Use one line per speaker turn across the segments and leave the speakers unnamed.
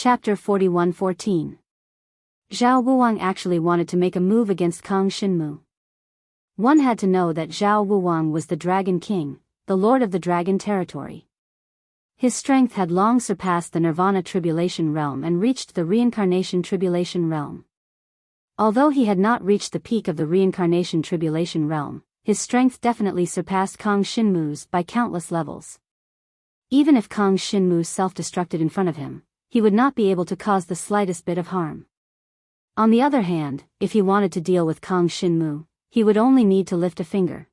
Chapter 41:14. Zhao Wuwang actually wanted to make a move against Kang Xinmu. One had to know that Zhao Wuwang was the Dragon King, the Lord of the Dragon Territory. His strength had long surpassed the Nirvana Tribulation Realm and reached the Reincarnation Tribulation Realm. Although he had not reached the peak of the Reincarnation Tribulation Realm, his strength definitely surpassed Kang Xinmu's by countless levels. Even if Kang Xinmu self-destructed in front of him, he would not be able to cause the slightest bit of harm. On the other hand, if he wanted to deal with Kang Xinmu, he would only need to lift a finger.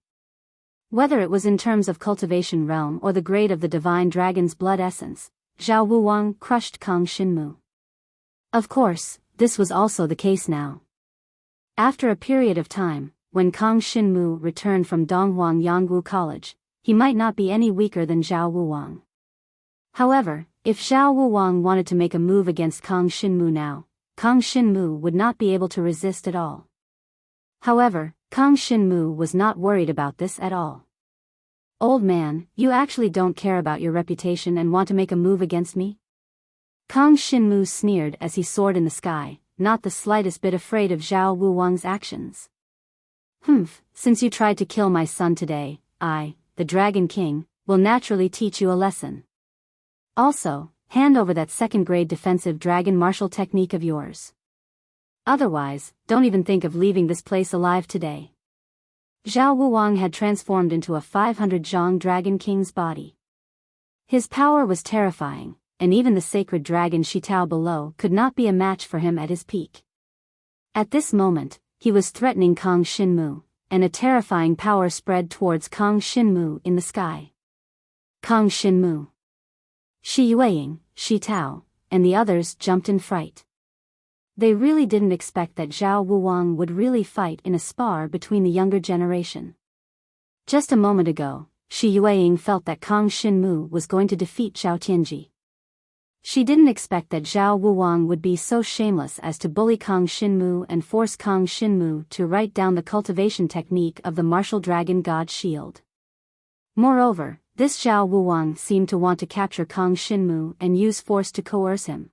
Whether it was in terms of cultivation realm or the grade of the divine dragon's blood essence, Zhao Wuwang crushed Kang Xinmu. Of course, this was also the case now. After a period of time, when Kang Xinmu returned from Donghuang Yangwu College, he might not be any weaker than Zhao Wuwang. However, if Zhao Wuwang wanted to make a move against Kang Xinmu now, Kang Xinmu would not be able to resist at all. However, Kang Xinmu was not worried about this at all. "Old man, you actually don't care about your reputation and want to make a move against me?" Kang Xinmu sneered as he soared in the sky, not the slightest bit afraid of Zhao Wuwang's actions. Since you tried to kill my son today, I, the Dragon King, will naturally teach you a lesson. Also, hand over that second-grade defensive dragon martial technique of yours. Otherwise, don't even think of leaving this place alive today. Zhao Wuwang had transformed into a 500 Zhang Dragon King's body. His power was terrifying, and even the sacred dragon Shitao below could not be a match for him at his peak. At this moment, he was threatening Kang Xinmu, and a terrifying power spread towards Kang Xinmu in the sky. Kang Xinmu, Shi Yueying, Shitao, and the others jumped in fright. They really didn't expect that Zhao Wuwang would really fight in a spar between the younger generation. Just a moment ago, Shi Yueying felt that Kang Xinmu was going to defeat Zhao Tianji. She didn't expect that Zhao Wuwang would be so shameless as to bully Kang Xinmu and force Kang Xinmu to write down the cultivation technique of the martial dragon god shield. Moreover, this Zhao Wuwang seemed to want to capture Kang Xinmu and use force to coerce him.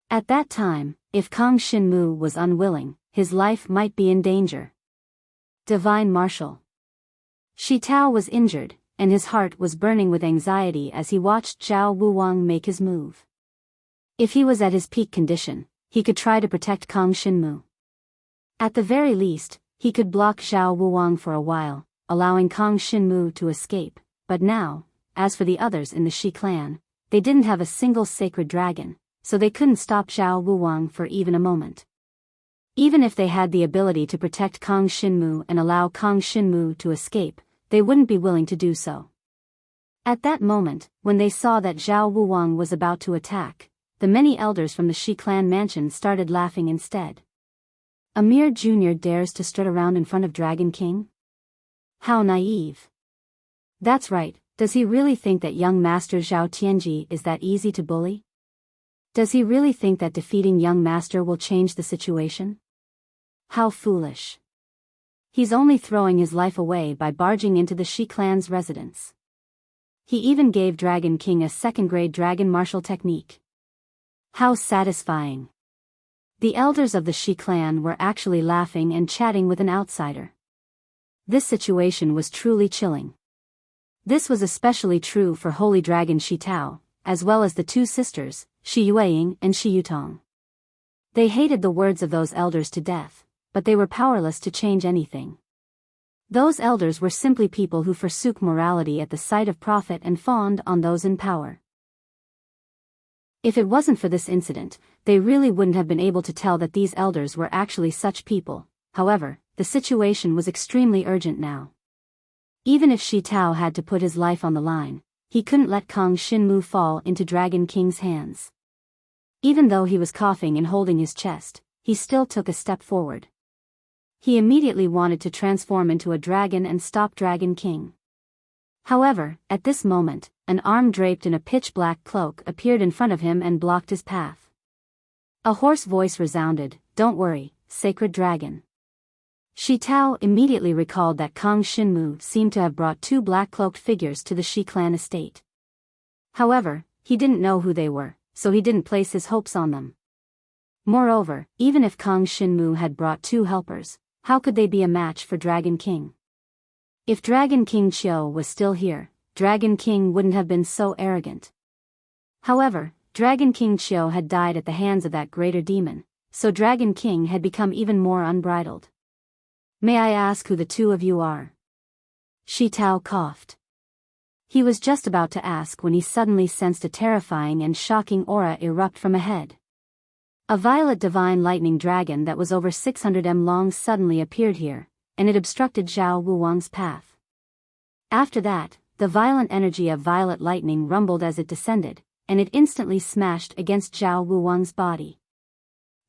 At that time, if Kang Xinmu was unwilling, his life might be in danger. Divine Martial. Shitao was injured, and his heart was burning with anxiety as he watched Zhao Wuwang make his move. If he was at his peak condition, he could try to protect Kang Xinmu. At the very least, he could block Zhao Wuwang for a while, allowing Kang Xinmu to escape, but now, as for the others in the Shi clan, they didn't have a single sacred dragon, so they couldn't stop Zhao Wuwang for even a moment. Even if they had the ability to protect Kang Xinmu and allow Kang Xinmu to escape, they wouldn't be willing to do so. At that moment, when they saw that Zhao Wuwang was about to attack, the many elders from the Shi clan mansion started laughing instead. A mere junior dares to strut around in front of Dragon King? How naive. That's right, does he really think that young Master Zhao Tianji is that easy to bully? Does he really think that defeating young Master will change the situation? How foolish. He's only throwing his life away by barging into the Shi clan's residence. He even gave Dragon King a second-grade dragon martial technique. How satisfying. The elders of the Shi clan were actually laughing and chatting with an outsider. This situation was truly chilling. This was especially true for Holy Dragon Shitao, as well as the two sisters, Shi Yueying and Shi Yutong. They hated the words of those elders to death, but they were powerless to change anything. Those elders were simply people who forsook morality at the sight of profit and fawned on those in power. If it wasn't for this incident, they really wouldn't have been able to tell that these elders were actually such people. However, the situation was extremely urgent now. Even if Shi Tao had to put his life on the line, he couldn't let Kang Xinmu fall into Dragon King's hands. Even though he was coughing and holding his chest, he still took a step forward. He immediately wanted to transform into a dragon and stop Dragon King. However, at this moment, an arm draped in a pitch-black cloak appeared in front of him and blocked his path. A hoarse voice resounded, "Don't worry, sacred dragon." Shi Tao immediately recalled that Kang Xinmu seemed to have brought two black-cloaked figures to the Shi clan estate. However, he didn't know who they were, so he didn't place his hopes on them. Moreover, even if Kang Shinmu had brought 2 helpers, how could they be a match for Dragon King? If Dragon King Qiu was still here, Dragon King wouldn't have been so arrogant. However, Dragon King Qiu had died at the hands of that greater demon, so Dragon King had become even more unbridled. May I ask who the 2 of you are? Shi Tao coughed. He was just about to ask when he suddenly sensed a terrifying and shocking aura erupt from ahead. A violet divine lightning dragon that was over 600 m long suddenly appeared here, and it obstructed Zhao Wuwang's path. After that, the violent energy of violet lightning rumbled as it descended, and it instantly smashed against Zhao Wuwang's body.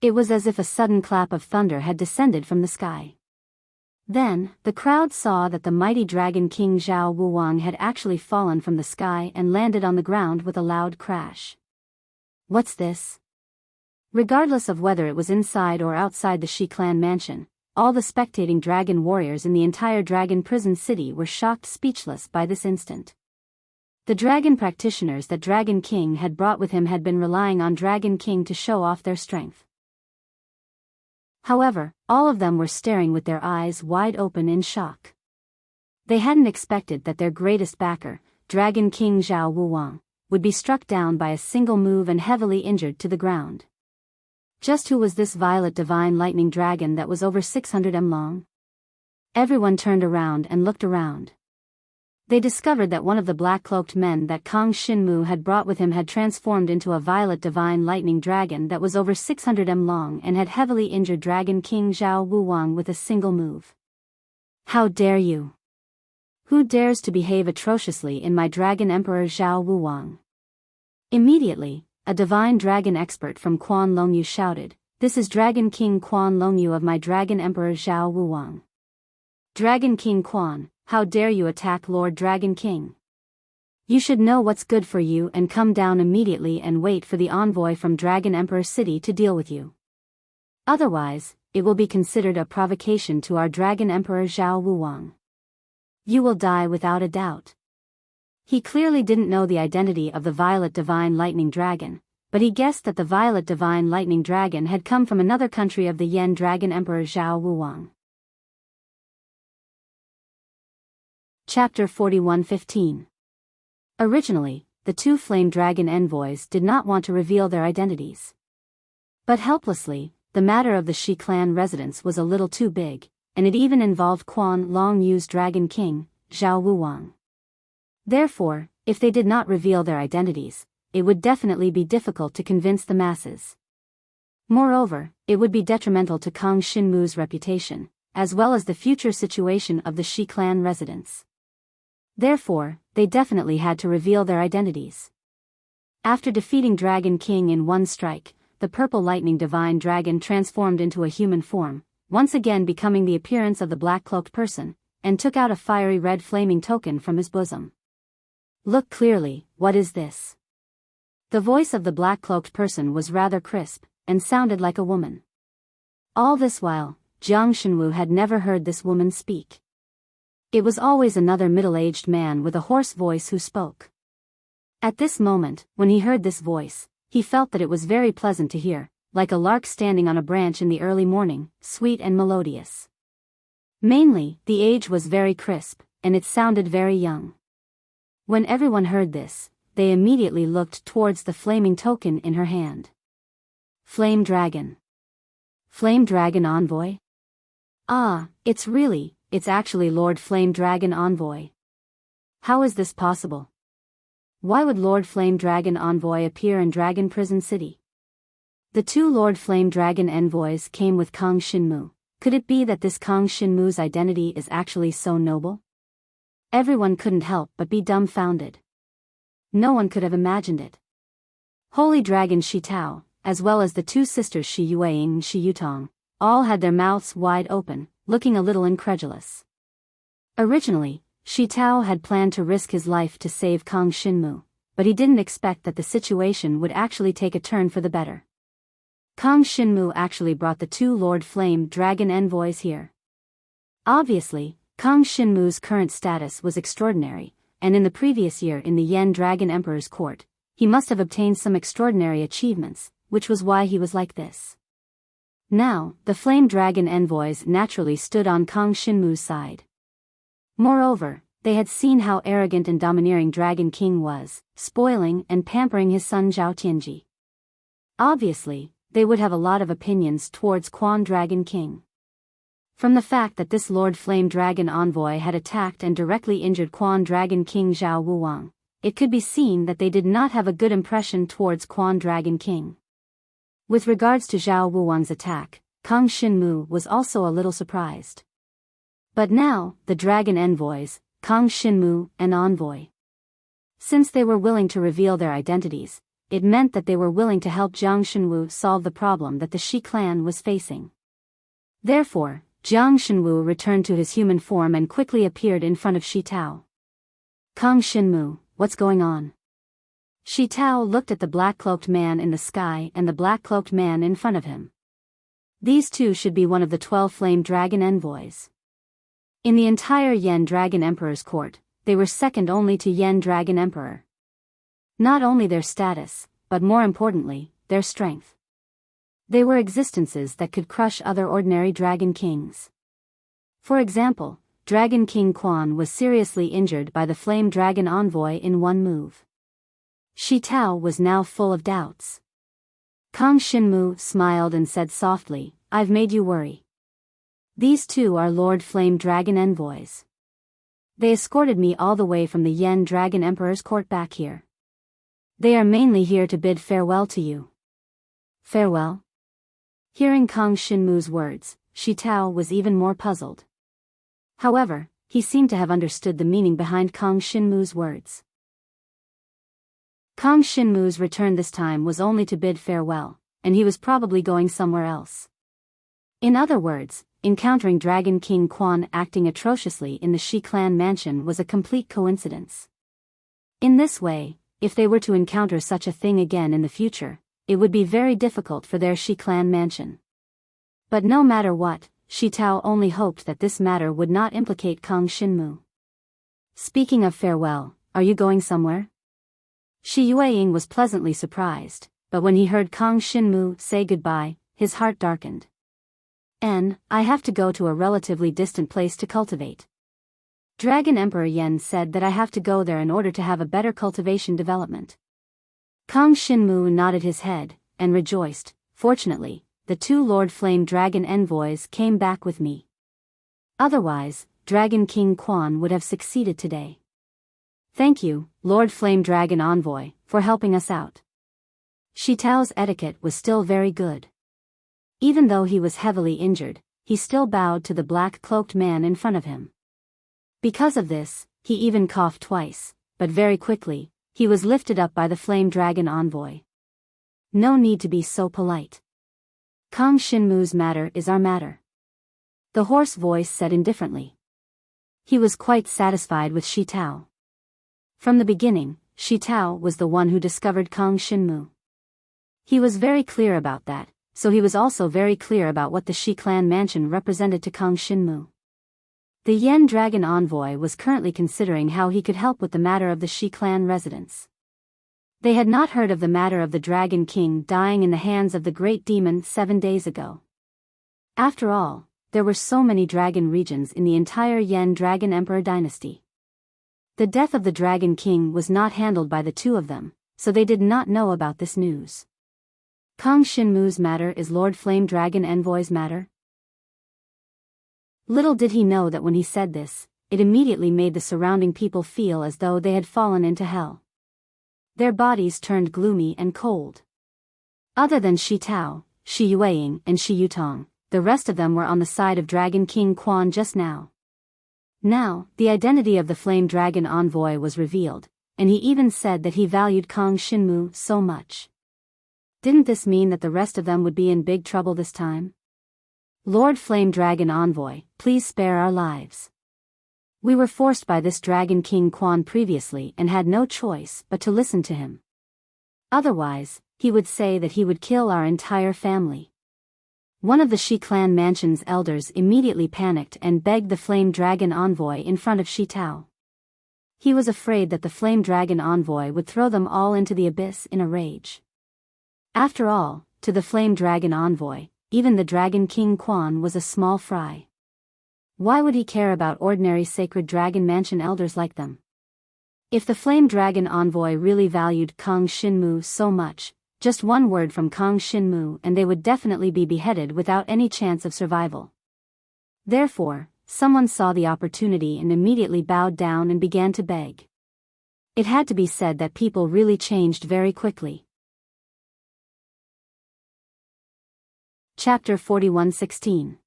It was as if a sudden clap of thunder had descended from the sky. Then, the crowd saw that the mighty Dragon King Zhao Wuwang had actually fallen from the sky and landed on the ground with a loud crash. What's this? Regardless of whether it was inside or outside the Shi clan mansion, all the spectating dragon warriors in the entire dragon prison city were shocked speechless by this instant. The dragon practitioners that Dragon King had brought with him had been relying on Dragon King to show off their strength. However, all of them were staring with their eyes wide open in shock. They hadn't expected that their greatest backer, Dragon King Zhao Wuwang, would be struck down by a single move and heavily injured to the ground. Just who was this violet divine lightning dragon that was over 600 m long? Everyone turned around and looked around. They discovered that one of the black-cloaked men that Kang Shinmu had brought with him had transformed into a violet divine lightning dragon that was over 600 m long and had heavily injured Dragon King Zhao Wuwang with a single move. How dare you? Who dares to behave atrociously in my Dragon Emperor Zhao Wuwang? Immediately, a divine dragon expert from Quan Longyu shouted, "This is Dragon King Quan Longyu of my Dragon Emperor Zhao Wuwang. Dragon King Quan, how dare you attack Lord Dragon King? You should know what's good for you and come down immediately and wait for the envoy from Dragon Emperor City to deal with you. Otherwise, it will be considered a provocation to our Dragon Emperor Zhao Wuwang. You will die without a doubt." He clearly didn't know the identity of the Violet Divine Lightning Dragon, but he guessed that the Violet Divine Lightning Dragon had come from another country of the Yen Dragon Emperor Zhao Wuwang. Chapter 41:15. Originally, the 2 Flame Dragon envoys did not want to reveal their identities. But helplessly, the matter of the Shi clan residence was a little too big, and it even involved Quan Longyu's Dragon King, Zhao Wuwang. Therefore, if they did not reveal their identities, it would definitely be difficult to convince the masses. Moreover, it would be detrimental to Kang Shinmu's reputation, as well as the future situation of the Shi clan residents. Therefore, they definitely had to reveal their identities. After defeating Dragon King in one strike, the purple lightning divine dragon transformed into a human form, once again becoming the appearance of the black-cloaked person, and took out a fiery red flaming token from his bosom. "Look clearly, what is this?" The voice of the black-cloaked person was rather crisp, and sounded like a woman. All this while, Jiang Shenwu had never heard this woman speak. It was always another middle-aged man with a hoarse voice who spoke. At this moment, when he heard this voice, he felt that it was very pleasant to hear, like a lark standing on a branch in the early morning, sweet and melodious. Mainly, the age was very crisp, and it sounded very young. When everyone heard this, they immediately looked towards the flaming token in her hand. Flame Dragon. Flame Dragon Envoy? Ah, it's actually Lord Flame Dragon Envoy. How is this possible? Why would Lord Flame Dragon Envoy appear in Dragon Prison City? The 2 Lord Flame Dragon envoys came with Kang Shinmu. Could it be that this Kang Shinmu's identity is actually so noble? Everyone couldn't help but be dumbfounded. No one could have imagined it. Holy Dragon Shi Tao, as well as the 2 sisters Shi Yueying and Shi Yutong, all had their mouths wide open, looking a little incredulous. Originally, Shi Tao had planned to risk his life to save Kang Shinmu, but he didn't expect that the situation would actually take a turn for the better. Kang Shinmu actually brought the 2 Lord Flame Dragon envoys here. Obviously, Kang Shinmu's current status was extraordinary, and in the previous year in the Yen Dragon Emperor's court, He must have obtained some extraordinary achievements, which was why he was like this. Now, the Flame Dragon envoys naturally stood on Kang Shinmu's side. Moreover, they had seen how arrogant and domineering Dragon King was, spoiling and pampering his son Zhao Tianji. Obviously, they would have a lot of opinions towards Quan Dragon King. From the fact that this Lord Flame Dragon envoy had attacked and directly injured Quan Dragon King Zhao Wuwang, it could be seen that they did not have a good impression towards Quan Dragon King. With regards to Zhao Wuwang's attack, Kang Shinmu was also a little surprised. But now, the dragon envoys, Kang Shinmu and Envoy. Since they were willing to reveal their identities, it meant that they were willing to help Jiang Shenwu solve the problem that the Shi clan was facing. Therefore, Jiang Shenwu returned to his human form and quickly appeared in front of Shi Tao. Kang Shinmu, what's going on? Shi Tao looked at the black-cloaked man in the sky and the black-cloaked man in front of him. These two should be one of the 12 Flame Dragon envoys. In the entire Yen Dragon Emperor's court, they were second only to Yen Dragon Emperor. Not only their status, but more importantly, their strength. They were existences that could crush other ordinary Dragon Kings. For example, Dragon King Quan was seriously injured by the Flame Dragon envoy in one move. Shi Tao was now full of doubts. Kang Shinmu smiled and said softly, "I've made you worry. These two are Lord Flame Dragon envoys. They escorted me all the way from the Yen Dragon Emperor's court back here. They are mainly here to bid farewell to you." Farewell? Hearing Kang Shinmu's words, Shi Tao was even more puzzled. However, he seemed to have understood the meaning behind Kang Shinmu's words. Kang Shinmu's return this time was only to bid farewell, and he was probably going somewhere else. In other words, encountering Dragon King Quan acting atrociously in the Shi clan mansion was a complete coincidence. In this way, if they were to encounter such a thing again in the future, it would be very difficult for their Shi clan mansion. But no matter what, Shi Tao only hoped that this matter would not implicate Kang Shinmu. Speaking of farewell, are you going somewhere? Shi Yueying was pleasantly surprised, but when he heard Kang Shinmu say goodbye, his heart darkened. I have to go to a relatively distant place to cultivate. Dragon Emperor Yen said that I have to go there in order to have a better cultivation development. Kang Shinmu nodded his head, and rejoiced. Fortunately, the two Lord Flame Dragon envoys came back with me. Otherwise, Dragon King Quan would have succeeded today. Thank you, Lord Flame Dragon envoy, for helping us out. Shi Tao's etiquette was still very good. Even though he was heavily injured, he still bowed to the black-cloaked man in front of him. Because of this, he even coughed twice, but very quickly, he was lifted up by the Flame Dragon envoy. No need to be so polite. Kang Shinmu's matter is our matter. The hoarse voice said indifferently. He was quite satisfied with Shi Tao. From the beginning, Shi Tao was the one who discovered Kang Shinmu. He was very clear about that, so he was also very clear about what the Shi clan mansion represented to Kang Shinmu. The Yen Dragon envoy was currently considering how he could help with the matter of the Shi clan residents. They had not heard of the matter of the Dragon King dying in the hands of the great demon 7 days ago. After all, there were so many dragon regions in the entire Yen Dragon Emperor dynasty. The death of the Dragon King was not handled by the two of them, so they did not know about this news. Kang Shinmu's matter is Lord Flame Dragon Envoy's matter? Little did he know that when he said this, it immediately made the surrounding people feel as though they had fallen into hell. Their bodies turned gloomy and cold. Other than Shi Tao, Shi Yueying and Shi Yutong, the rest of them were on the side of Dragon King Quan just now. Now, the identity of the Flame Dragon envoy was revealed, and he even said that he valued Kang Shinmu so much. Didn't this mean that the rest of them would be in big trouble this time? Lord Flame Dragon envoy, please spare our lives. We were forced by this Dragon King Quan previously and had no choice but to listen to him. Otherwise, he would say that he would kill our entire family. One of the Shi clan mansion's elders immediately panicked and begged the Flame Dragon envoy in front of Shi Tao. He was afraid that the flame dragon envoy would throw them all into the abyss in a rage. After all, to the flame dragon envoy, even the Dragon King Quan was a small fry. Why would he care about ordinary sacred dragon mansion elders like them? If the flame dragon envoy really valued Kang Shinmu so much, just one word from Kang Shinmu and they would definitely be beheaded without any chance of survival. Therefore, someone saw the opportunity and immediately bowed down and began to beg. It had to be said that people really changed very quickly. Chapter 41:16.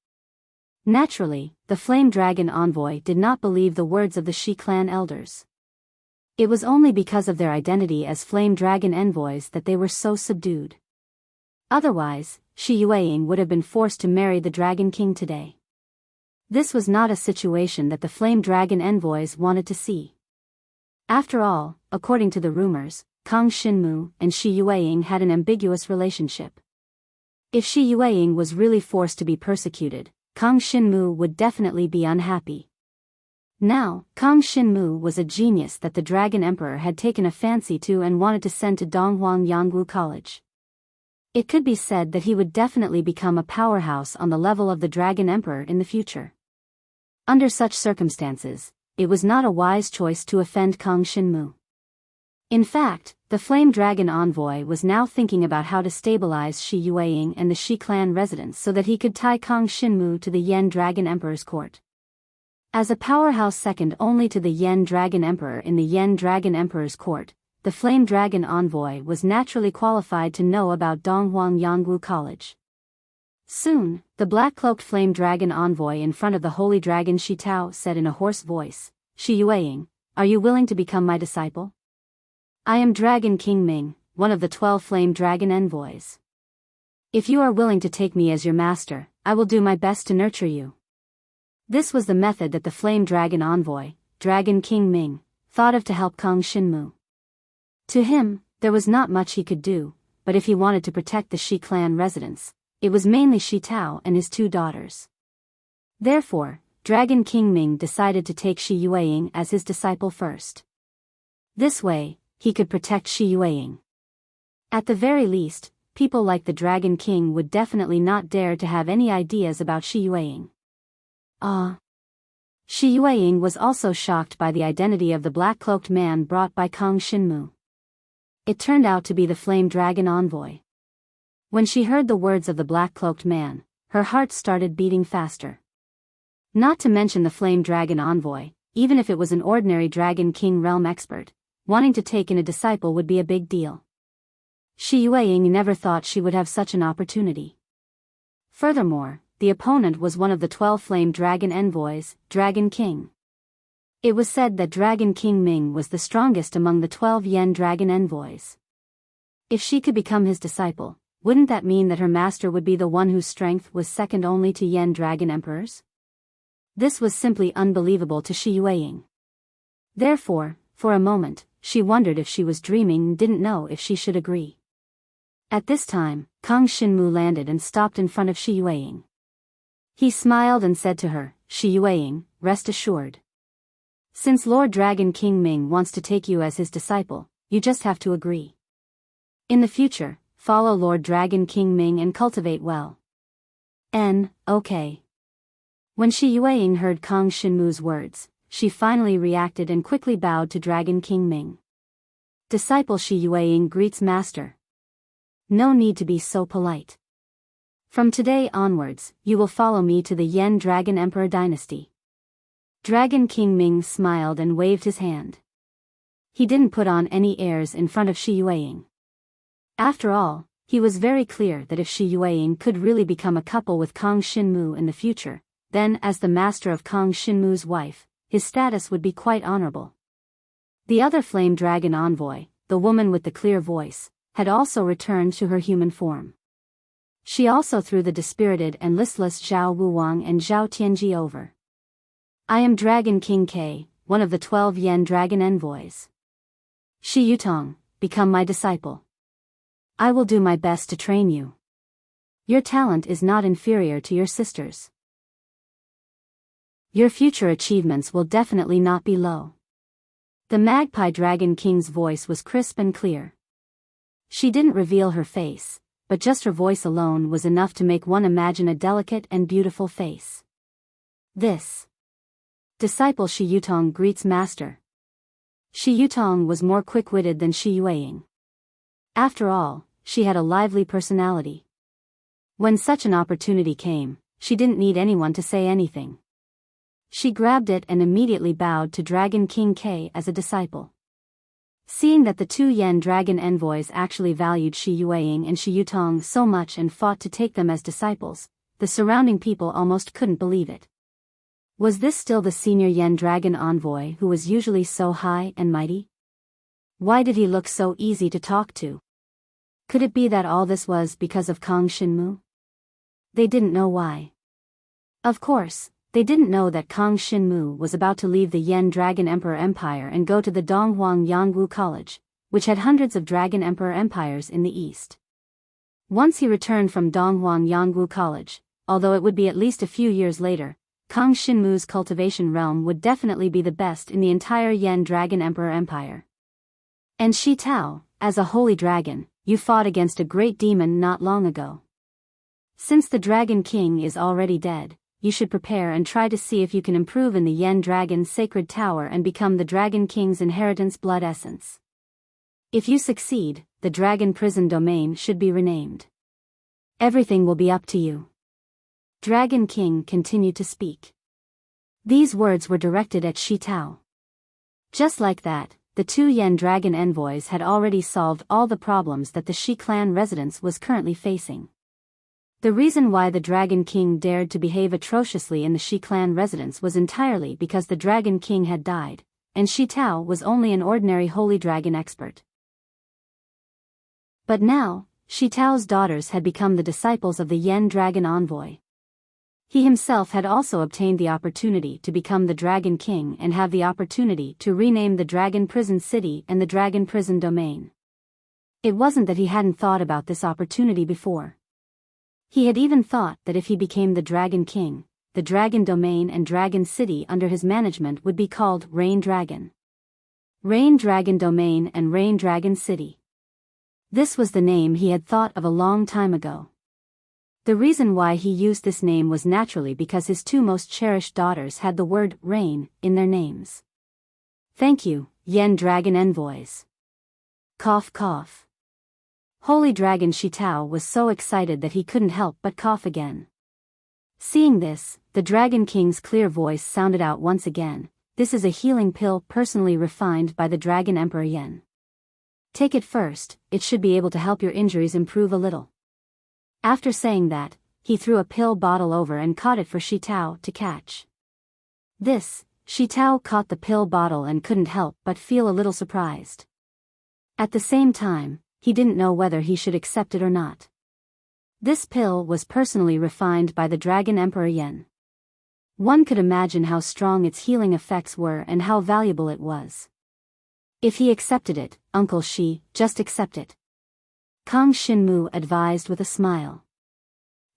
Naturally, the flame dragon envoy did not believe the words of the Shi clan elders. It was only because of their identity as flame dragon envoys that they were so subdued. Otherwise, Shi Yueying would have been forced to marry the Dragon King today. This was not a situation that the flame dragon envoys wanted to see. After all, according to the rumors, Kang Shinmu and Shi Yueying had an ambiguous relationship. If Shi Yueying was really forced to be persecuted, Kang Shinmu would definitely be unhappy. Now, Kang Shinmu was a genius that the Dragon Emperor had taken a fancy to and wanted to send to Donghuang Yangwu College. It could be said that he would definitely become a powerhouse on the level of the Dragon Emperor in the future. Under such circumstances, it was not a wise choice to offend Kang Shinmu. In fact, the Flame Dragon envoy was now thinking about how to stabilize Shi Yueying and the Shi clan residents so that he could tie Kang Shinmu to the Yen Dragon Emperor's court. As a powerhouse second only to the Yen Dragon Emperor in the Yen Dragon Emperor's court, the Flame Dragon envoy was naturally qualified to know about Donghuang Yangwu College. Soon, the black-cloaked Flame Dragon envoy in front of the Holy Dragon Shi Tao said in a hoarse voice, "Shi Yueying, are you willing to become my disciple? I am Dragon King Ming, one of the 12 Flame Dragon envoys. If you are willing to take me as your master, I will do my best to nurture you." This was the method that the Flame Dragon envoy, Dragon King Ming, thought of to help Kang Shinmu. To him, there was not much he could do, but if he wanted to protect the Shi clan residents, it was mainly Shi Tao and his 2 daughters. Therefore, Dragon King Ming decided to take Shi Yueying as his disciple first. This way, he could protect Shi Yueying. At the very least, people like the Dragon King would definitely not dare to have any ideas about Shi Yueying. Shi Yueying was also shocked by the identity of the black-cloaked man brought by Kang Shinmu. It turned out to be the Flame Dragon envoy. When she heard the words of the black-cloaked man, her heart started beating faster. Not to mention the Flame Dragon envoy, even if it was an ordinary Dragon King realm expert, wanting to take in a disciple would be a big deal. Shi Yueying never thought she would have such an opportunity. Furthermore, the opponent was one of the 12 Flame Dragon envoys, Dragon King. It was said that Dragon King Ming was the strongest among the 12 Yen Dragon envoys. If she could become his disciple, wouldn't that mean that her master would be the one whose strength was second only to Yen Dragon Emperors? This was simply unbelievable to Shi Yueying. Therefore, for a moment, she wondered if she was dreaming and didn't know if she should agree. At this time, Kang Shinmu landed and stopped in front of Shi Yueying. He smiled and said to her, "Shi Yueying, rest assured. Since Lord Dragon King Ming wants to take you as his disciple, you just have to agree. In the future, follow Lord Dragon King Ming and cultivate well." Okay. When Shi Yueying heard Kang Shinmu's words, she finally reacted and quickly bowed to Dragon King Ming. Disciple Shi Yueying greets master. No need to be so polite. From today onwards, you will follow me to the Yen Dragon Emperor dynasty. Dragon King Ming smiled and waved his hand. He didn't put on any airs in front of Shi Yueying. After all, he was very clear that if Shi Yueying could really become a couple with Kang Shinmu in the future, then as the master of Kang Shinmu's wife, his status would be quite honorable. The other Flame Dragon envoy, the woman with the clear voice, had also returned to her human form. She also threw the dispirited and listless Zhao Wuwang and Zhao Tianji over. "I am Dragon King K, one of the 12 Yen Dragon envoys. Shi Yutong, become my disciple. I will do my best to train you. Your talent is not inferior to your sister's. Your future achievements will definitely not be low. The Magpie Dragon King's voice was crisp and clear. She didn't reveal her face, but just her voice alone was enough to make one imagine a delicate and beautiful face. This disciple Shi Yutong greets master. Shi Yutong was more quick-witted than Shi Yueying. After all, she had a lively personality. When such an opportunity came, she didn't need anyone to say anything. She grabbed it and immediately bowed to Dragon King K as a disciple. Seeing that the two Yen dragon envoys actually valued Shi Yueying and Shi Yutong so much and fought to take them as disciples, the surrounding people almost couldn't believe it. Was this still the senior Yen dragon envoy who was usually so high and mighty? Why did he look so easy to talk to? Could it be that all this was because of Kang Shinmu? They didn't know why. Of course, they didn't know that Kang Shinmu was about to leave the Yen Dragon Emperor Empire and go to the Donghuang Yangwu College, which had hundreds of Dragon Emperor empires in the east. Once he returned from Donghuang Yangwu College, although it would be at least a few years later, Kang Shinmu's cultivation realm would definitely be the best in the entire Yen Dragon Emperor Empire. And Shi Tao, as a holy dragon, you fought against a great demon not long ago. Since the Dragon King is already dead, you should prepare and try to see if you can improve in the Yen Dragon Sacred Tower and become the Dragon King's inheritance blood essence. If you succeed, the Dragon Prison Domain should be renamed. Everything will be up to you. Dragon King continued to speak. These words were directed at Shi Tao. Just like that, the two Yen Dragon envoys had already solved all the problems that the Shi clan residence was currently facing. The reason why the Dragon King dared to behave atrociously in the Shi clan residence was entirely because the Dragon King had died, and Shi Tao was only an ordinary holy dragon expert. But now, Shi Tao's daughters had become the disciples of the Yen Dragon Envoy. He himself had also obtained the opportunity to become the Dragon King and have the opportunity to rename the Dragon Prison City and the Dragon Prison Domain. It wasn't that he hadn't thought about this opportunity before. He had even thought that if he became the Dragon King, the Dragon Domain and Dragon City under his management would be called Rain Dragon. Rain Dragon Domain and Rain Dragon City. This was the name he had thought of a long time ago. The reason why he used this name was naturally because his two most cherished daughters had the word Rain in their names. Thank you, Yen Dragon Envoys. Cough cough. Holy Dragon Shi Tao was so excited that he couldn't help but cough again. Seeing this, the Dragon King's clear voice sounded out once again. This is a healing pill personally refined by the Dragon Emperor Yen. Take it first, it should be able to help your injuries improve a little. After saying that, he threw a pill bottle over and caught it for Shi Tao to catch. Shi Tao caught the pill bottle and couldn't help but feel a little surprised. At the same time, he didn't know whether he should accept it or not. This pill was personally refined by the Dragon Emperor Yen. One could imagine how strong its healing effects were and how valuable it was. If he accepted it, Uncle Shi, just accept it. Kang Shinmu advised with a smile.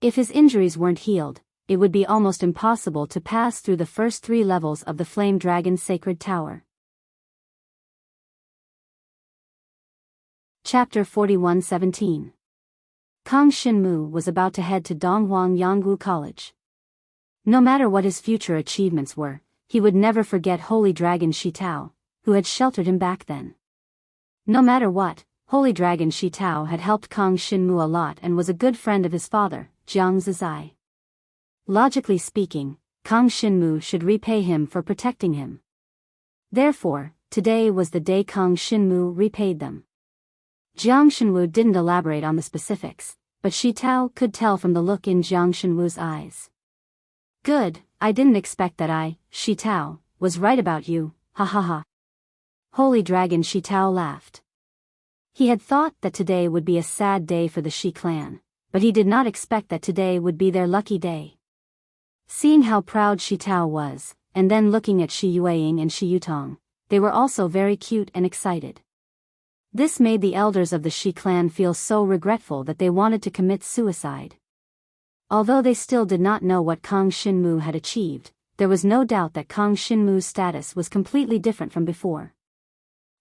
If his injuries weren't healed, it would be almost impossible to pass through the first 3 levels of the Flame Dragon Sacred Tower. Chapter 41:17. Kang Shinmu was about to head to Donghuang Yangwu College. No matter what his future achievements were, he would never forget Holy Dragon Shi Tao, who had sheltered him back then. No matter what, Holy Dragon Shi Tao had helped Kang Shinmu a lot and was a good friend of his father, Jiang Zizai. Logically speaking, Kang Shinmu should repay him for protecting him. Therefore, today was the day Kang Shinmu repaid them. Jiang Shenwu didn't elaborate on the specifics, but Shi Tao could tell from the look in Jiang Shenwu's eyes. Good, I didn't expect that I, Shi Tao, was right about you, ha ha ha. Holy Dragon Shi Tao laughed. He had thought that today would be a sad day for the Shi clan, but he did not expect that today would be their lucky day. Seeing how proud Shi Tao was, and then looking at Shi Yueying and Shi Yutong, they were also very cute and excited. This made the elders of the Shi clan feel so regretful that they wanted to commit suicide. Although they still did not know what Kang Shinmu had achieved, there was no doubt that Kang Shinmu's status was completely different from before.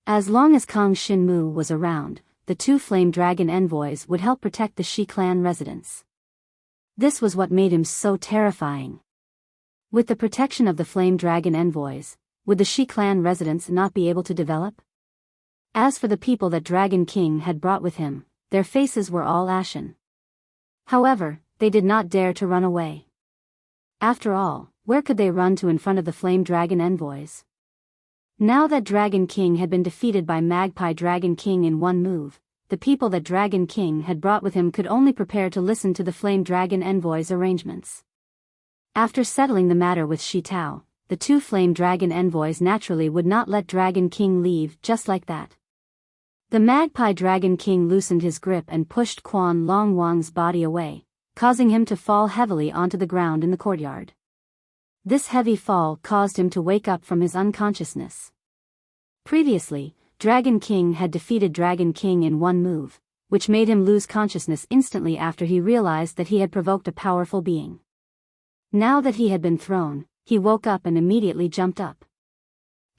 As long as Kang Shinmu was around, the two flame dragon envoys would help protect the Shi clan residents. This was what made him so terrifying. With the protection of the flame dragon envoys, would the Shi clan residents not be able to develop? As for the people that Dragon King had brought with him, their faces were all ashen. However, they did not dare to run away. After all, where could they run to in front of the flame dragon envoys? Now that Dragon King had been defeated by Magpie Dragon King in one move, the people that Dragon King had brought with him could only prepare to listen to the Flame Dragon Envoy's arrangements. After settling the matter with Shi Tao, the two Flame Dragon Envoys naturally would not let Dragon King leave just like that. The Magpie Dragon King loosened his grip and pushed Quan Long Wang's body away, causing him to fall heavily onto the ground in the courtyard. This heavy fall caused him to wake up from his unconsciousness. Previously, Dragon King had defeated Dragon King in one move, which made him lose consciousness instantly after he realized that he had provoked a powerful being. Now that he had been thrown, he woke up and immediately jumped up.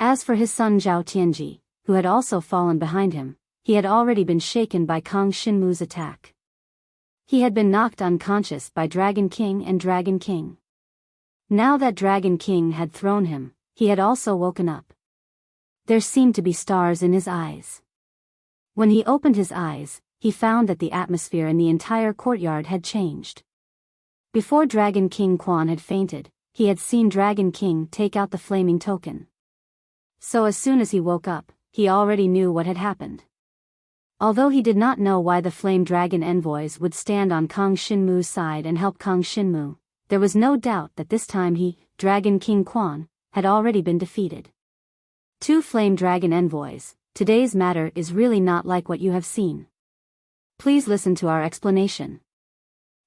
As for his son Zhao Tianji, who had also fallen behind him, he had already been shaken by Kang Shinmu's attack. He had been knocked unconscious by Dragon King and Dragon King. Now that Dragon King had thrown him, he had also woken up. There seemed to be stars in his eyes. When he opened his eyes, he found that the atmosphere in the entire courtyard had changed. Before Dragon King Quan had fainted, he had seen Dragon King take out the flaming token. So as soon as he woke up, he already knew what had happened. Although he did not know why the Flame Dragon Envoys would stand on Kang Shinmu's side and help Kang Shinmu, there was no doubt that this time he, Dragon King Quan, had already been defeated. Two Flame Dragon Envoys, today's matter is really not like what you have seen. Please listen to our explanation.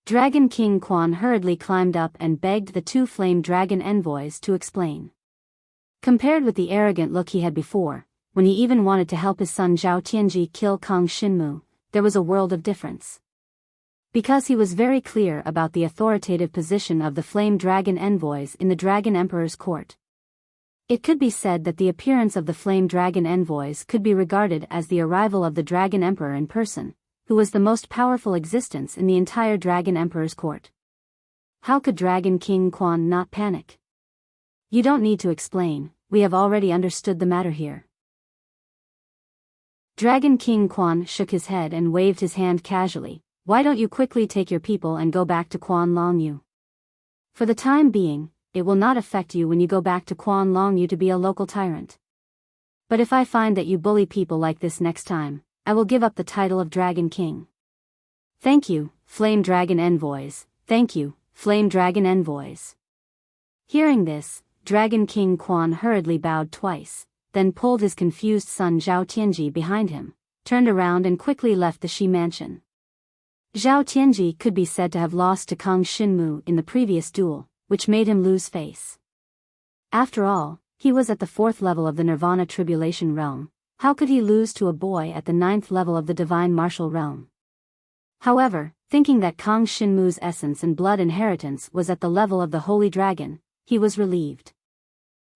Dragon King Quan hurriedly climbed up and begged the two Flame Dragon Envoys to explain. Compared with the arrogant look he had before, when he even wanted to help his son Zhao Tianji kill Kang Shinmu, there was a world of difference. Because he was very clear about the authoritative position of the Flame Dragon Envoys in the Dragon Emperor's court. It could be said that the appearance of the Flame Dragon Envoys could be regarded as the arrival of the Dragon Emperor in person, who was the most powerful existence in the entire Dragon Emperor's court. How could Dragon King Quan not panic? You don't need to explain, we have already understood the matter here. Dragon King Quan shook his head and waved his hand casually. Why don't you quickly take your people and go back to Quan Long Yu? For the time being, it will not affect you when you go back to Quan Long Yu to be a local tyrant. But if I find that you bully people like this next time, I will give up the title of Dragon King. Thank you, Flame Dragon Envoys, thank you, Flame Dragon Envoys. Hearing this, Dragon King Quan hurriedly bowed twice, then pulled his confused son Zhao Tianji behind him, turned around and quickly left the Shi mansion. Zhao Tianji could be said to have lost to Kang Shinmu in the previous duel, which made him lose face. After all, he was at the 4th level of the Nirvana Tribulation Realm. How could he lose to a boy at the 9th level of the Divine Martial Realm? However, thinking that Kang Shinmu's essence and blood inheritance was at the level of the Holy Dragon, he was relieved.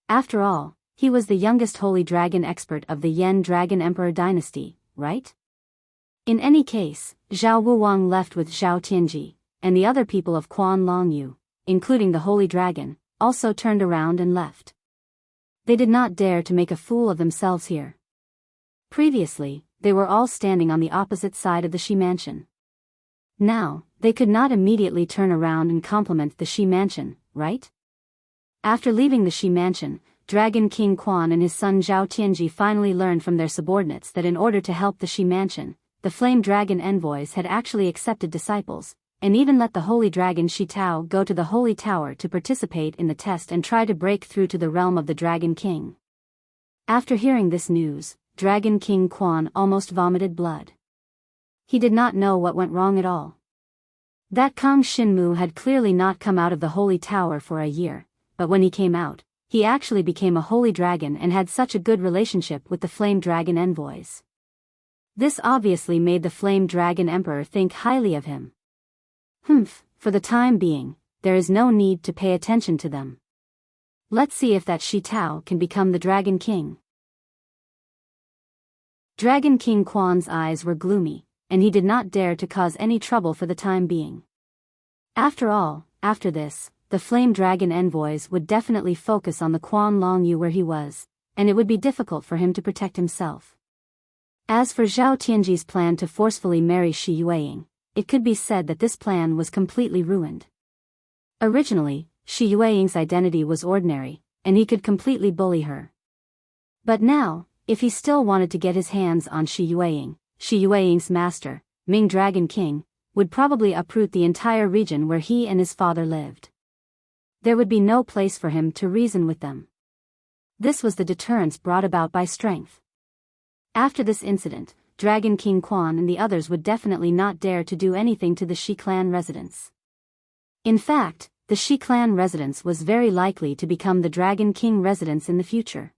After all, he was the youngest Holy Dragon expert of the Yen Dragon Emperor dynasty, right? In any case, Zhao Wuwang left with Zhao Tianji, and the other people of Quan Long Yu, including the Holy Dragon, also turned around and left. They did not dare to make a fool of themselves here. Previously, they were all standing on the opposite side of the Shi mansion. Now, they could not immediately turn around and compliment the Shi mansion, right? After leaving the Shi mansion, Dragon King Quan and his son Zhao Tianji finally learned from their subordinates that in order to help the Shi mansion, the Flame Dragon Envoys had actually accepted disciples, and even let the Holy Dragon Shi Tao go to the Holy Tower to participate in the test and try to break through to the realm of the Dragon King. After hearing this news, Dragon King Quan almost vomited blood. He did not know what went wrong at all. That Kang Shinmu had clearly not come out of the Holy Tower for a year, but when he came out, he actually became a Holy Dragon and had such a good relationship with the Flame Dragon Envoys. This obviously made the Flame Dragon Emperor think highly of him. For the time being, there is no need to pay attention to them. Let's see if that Shi Tao can become the Dragon King. Dragon King Quan's eyes were gloomy, and he did not dare to cause any trouble for the time being. After all, after this, the Flame Dragon envoys would definitely focus on the Quan Long Yu where he was, and it would be difficult for him to protect himself. As for Zhao Tianji's plan to forcefully marry Shi Yueying, it could be said that this plan was completely ruined. Originally, Shi Yueying's identity was ordinary, and he could completely bully her. But now, if he still wanted to get his hands on Shi Yueying's master, Ming Dragon King, would probably uproot the entire region where he and his father lived. There would be no place for him to reason with them. This was the deterrence brought about by strength. After this incident, Dragon King Quan and the others would definitely not dare to do anything to the Shi clan residence. In fact, the Shi clan residence was very likely to become the Dragon King residence in the future.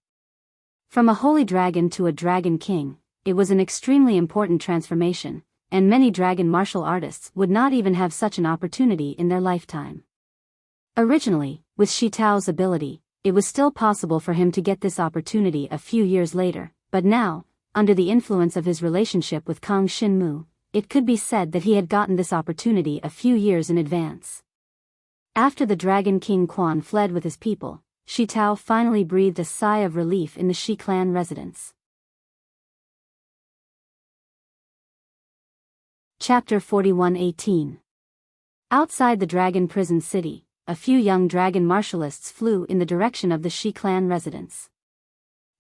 From a holy dragon to a dragon king, it was an extremely important transformation, and many dragon martial artists would not even have such an opportunity in their lifetime. Originally, with Shi Tao's ability, it was still possible for him to get this opportunity a few years later, but now, under the influence of his relationship with Kang Shinmu, it could be said that he had gotten this opportunity a few years in advance. After the Dragon King Quan fled with his people, Shi Tao finally breathed a sigh of relief in the Shi clan residence. Chapter 41:18. Outside the dragon prison city, a few young dragon martialists flew in the direction of the Shi clan residence.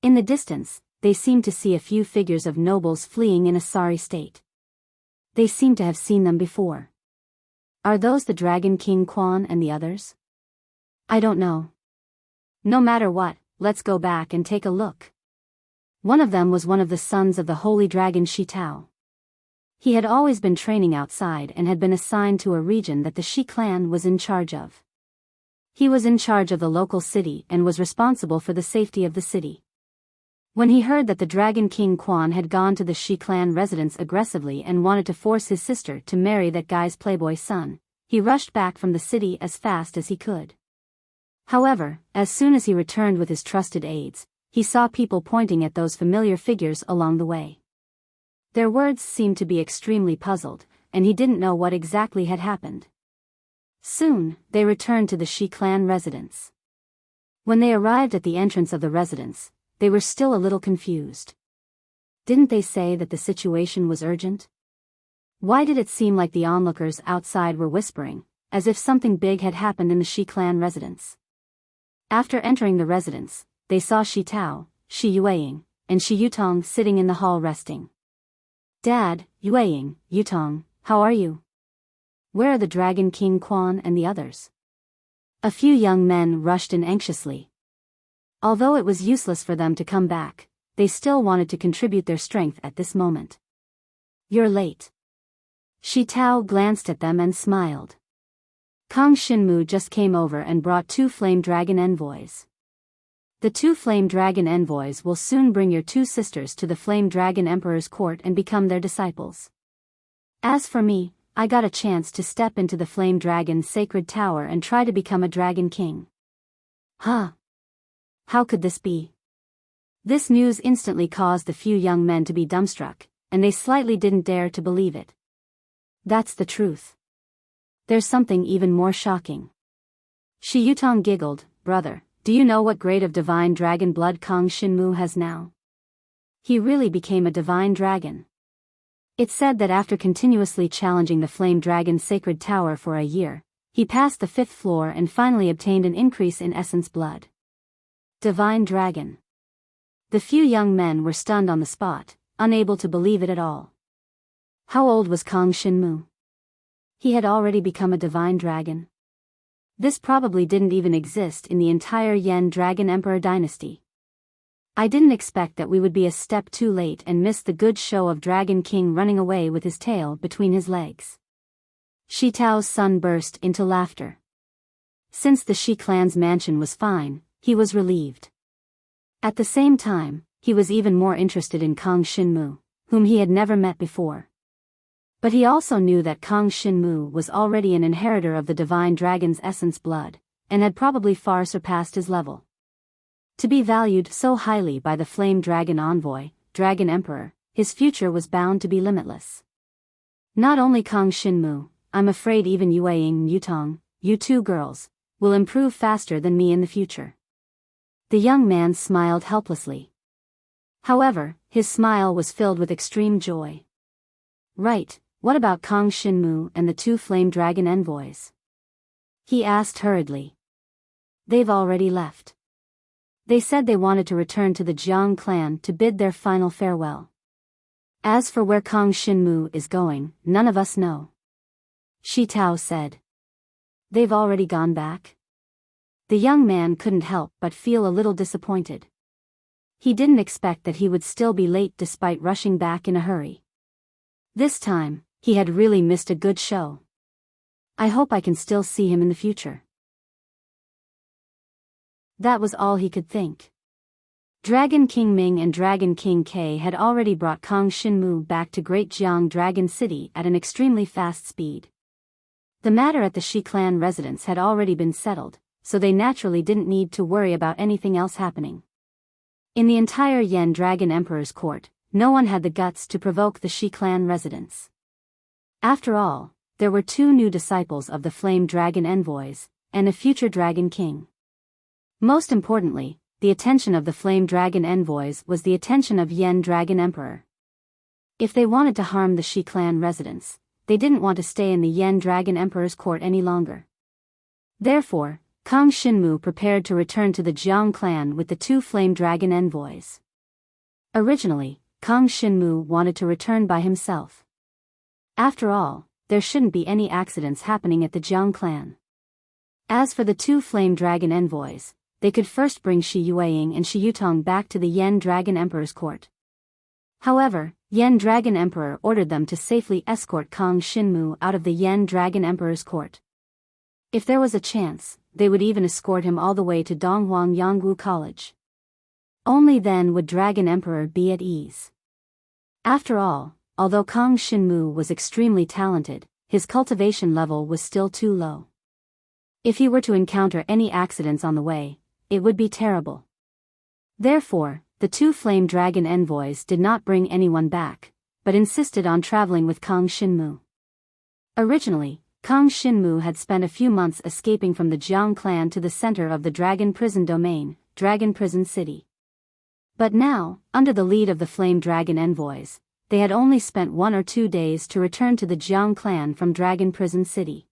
In the distance, they seemed to see a few figures of nobles fleeing in a sorry state. They seemed to have seen them before. Are those the Dragon King Quan and the others? I don't know. No matter what, let's go back and take a look. One of them was one of the sons of the holy dragon Shi Tao. He had always been training outside and had been assigned to a region that the Shi clan was in charge of. He was in charge of the local city and was responsible for the safety of the city. When he heard that the Dragon King Quan had gone to the Shi clan residence aggressively and wanted to force his sister to marry that guy's playboy son, he rushed back from the city as fast as he could. However, as soon as he returned with his trusted aides, he saw people pointing at those familiar figures along the way. Their words seemed to be extremely puzzled, and he didn't know what exactly had happened. Soon, they returned to the Shi clan residence. When they arrived at the entrance of the residence, they were still a little confused. Didn't they say that the situation was urgent? Why did it seem like the onlookers outside were whispering, as if something big had happened in the Shi clan residence? After entering the residence, they saw Shi Tao, Shi Yueying, and Shi Yutong sitting in the hall resting. Dad, Yueying, Yutong, how are you? Where are the Dragon King Quan and the others? A few young men rushed in anxiously. Although it was useless for them to come back, they still wanted to contribute their strength at this moment. You're late. Shi Tao glanced at them and smiled. Kang Shinmu just came over and brought 2 flame dragon envoys. The 2 flame dragon envoys will soon bring your 2 sisters to the flame dragon emperor's court and become their disciples. As for me, I got a chance to step into the flame dragon's sacred tower and try to become a dragon king. Huh? How could this be? This news instantly caused the few young men to be dumbstruck, and they slightly didn't dare to believe it. That's the truth. There's something even more shocking. Shi Yutong giggled, brother, do you know what grade of divine dragon blood Kang Shinmu has now? He really became a divine dragon. It's said that after continuously challenging the flame dragon's sacred tower for a year, he passed the 5th floor and finally obtained an increase in essence blood. Divine dragon. The few young men were stunned on the spot, unable to believe it at all. How old was Kang Shinmu? He had already become a divine dragon. This probably didn't even exist in the entire Yen Dragon Emperor dynasty. I didn't expect that we would be a step too late and miss the good show of Dragon King running away with his tail between his legs. Shi Tao's son burst into laughter. Since the Shi clan's mansion was fine, he was relieved. At the same time, he was even more interested in Kang Shinmu, whom he had never met before. But he also knew that Kang Shinmu was already an inheritor of the divine dragon's essence blood, and had probably far surpassed his level. To be valued so highly by the flame dragon envoy, Dragon Emperor, his future was bound to be limitless. Not only Kang Shinmu, I'm afraid even Yue Ying and Yutong, you two girls, will improve faster than me in the future. The young man smiled helplessly. However, his smile was filled with extreme joy. Right, what about Kang Shinmu and the two flame dragon envoys? He asked hurriedly. They've already left. They said they wanted to return to the Jiang clan to bid their final farewell. As for where Kang Shinmu is going, none of us know. Shi Tao said. They've already gone back? The young man couldn't help but feel a little disappointed. He didn't expect that he would still be late despite rushing back in a hurry. This time, he had really missed a good show. I hope I can still see him in the future. That was all he could think. Dragon King Ming and Dragon King K had already brought Kang Shinmu back to Great Jiang Dragon City at an extremely fast speed. The matter at the Shi clan residence had already been settled, so they naturally didn't need to worry about anything else happening. In the entire Yen Dragon Emperor's court, no one had the guts to provoke the Shi clan residents. After all, there were two new disciples of the Flame Dragon envoys, and a future Dragon King. Most importantly, the attention of the Flame Dragon envoys was the attention of Yen Dragon Emperor. If they wanted to harm the Shi clan residents, they didn't want to stay in the Yen Dragon Emperor's court any longer. Therefore, Kang Shinmu prepared to return to the Jiang clan with the two Flame Dragon envoys. Originally, Kang Shinmu wanted to return by himself. After all, there shouldn't be any accidents happening at the Jiang clan. As for the two Flame Dragon envoys, they could first bring Shi Yueying and Shi Yutong back to the Yen Dragon Emperor's court. However, Yen Dragon Emperor ordered them to safely escort Kang Shinmu out of the Yen Dragon Emperor's court. If there was a chance, they would even escort him all the way to Donghuang Yangwu College. Only then would Dragon Emperor be at ease. After all, although Kang Shinmu was extremely talented, his cultivation level was still too low. If he were to encounter any accidents on the way, it would be terrible. Therefore, the two Flame Dragon envoys did not bring anyone back, but insisted on traveling with Kang Shinmu. Originally, Kang Shinmu had spent a few months escaping from the Jiang clan to the center of the Dragon Prison Domain, Dragon Prison City. But now, under the lead of the Flame Dragon envoys, they had only spent 1 or 2 days to return to the Jiang clan from Dragon Prison City.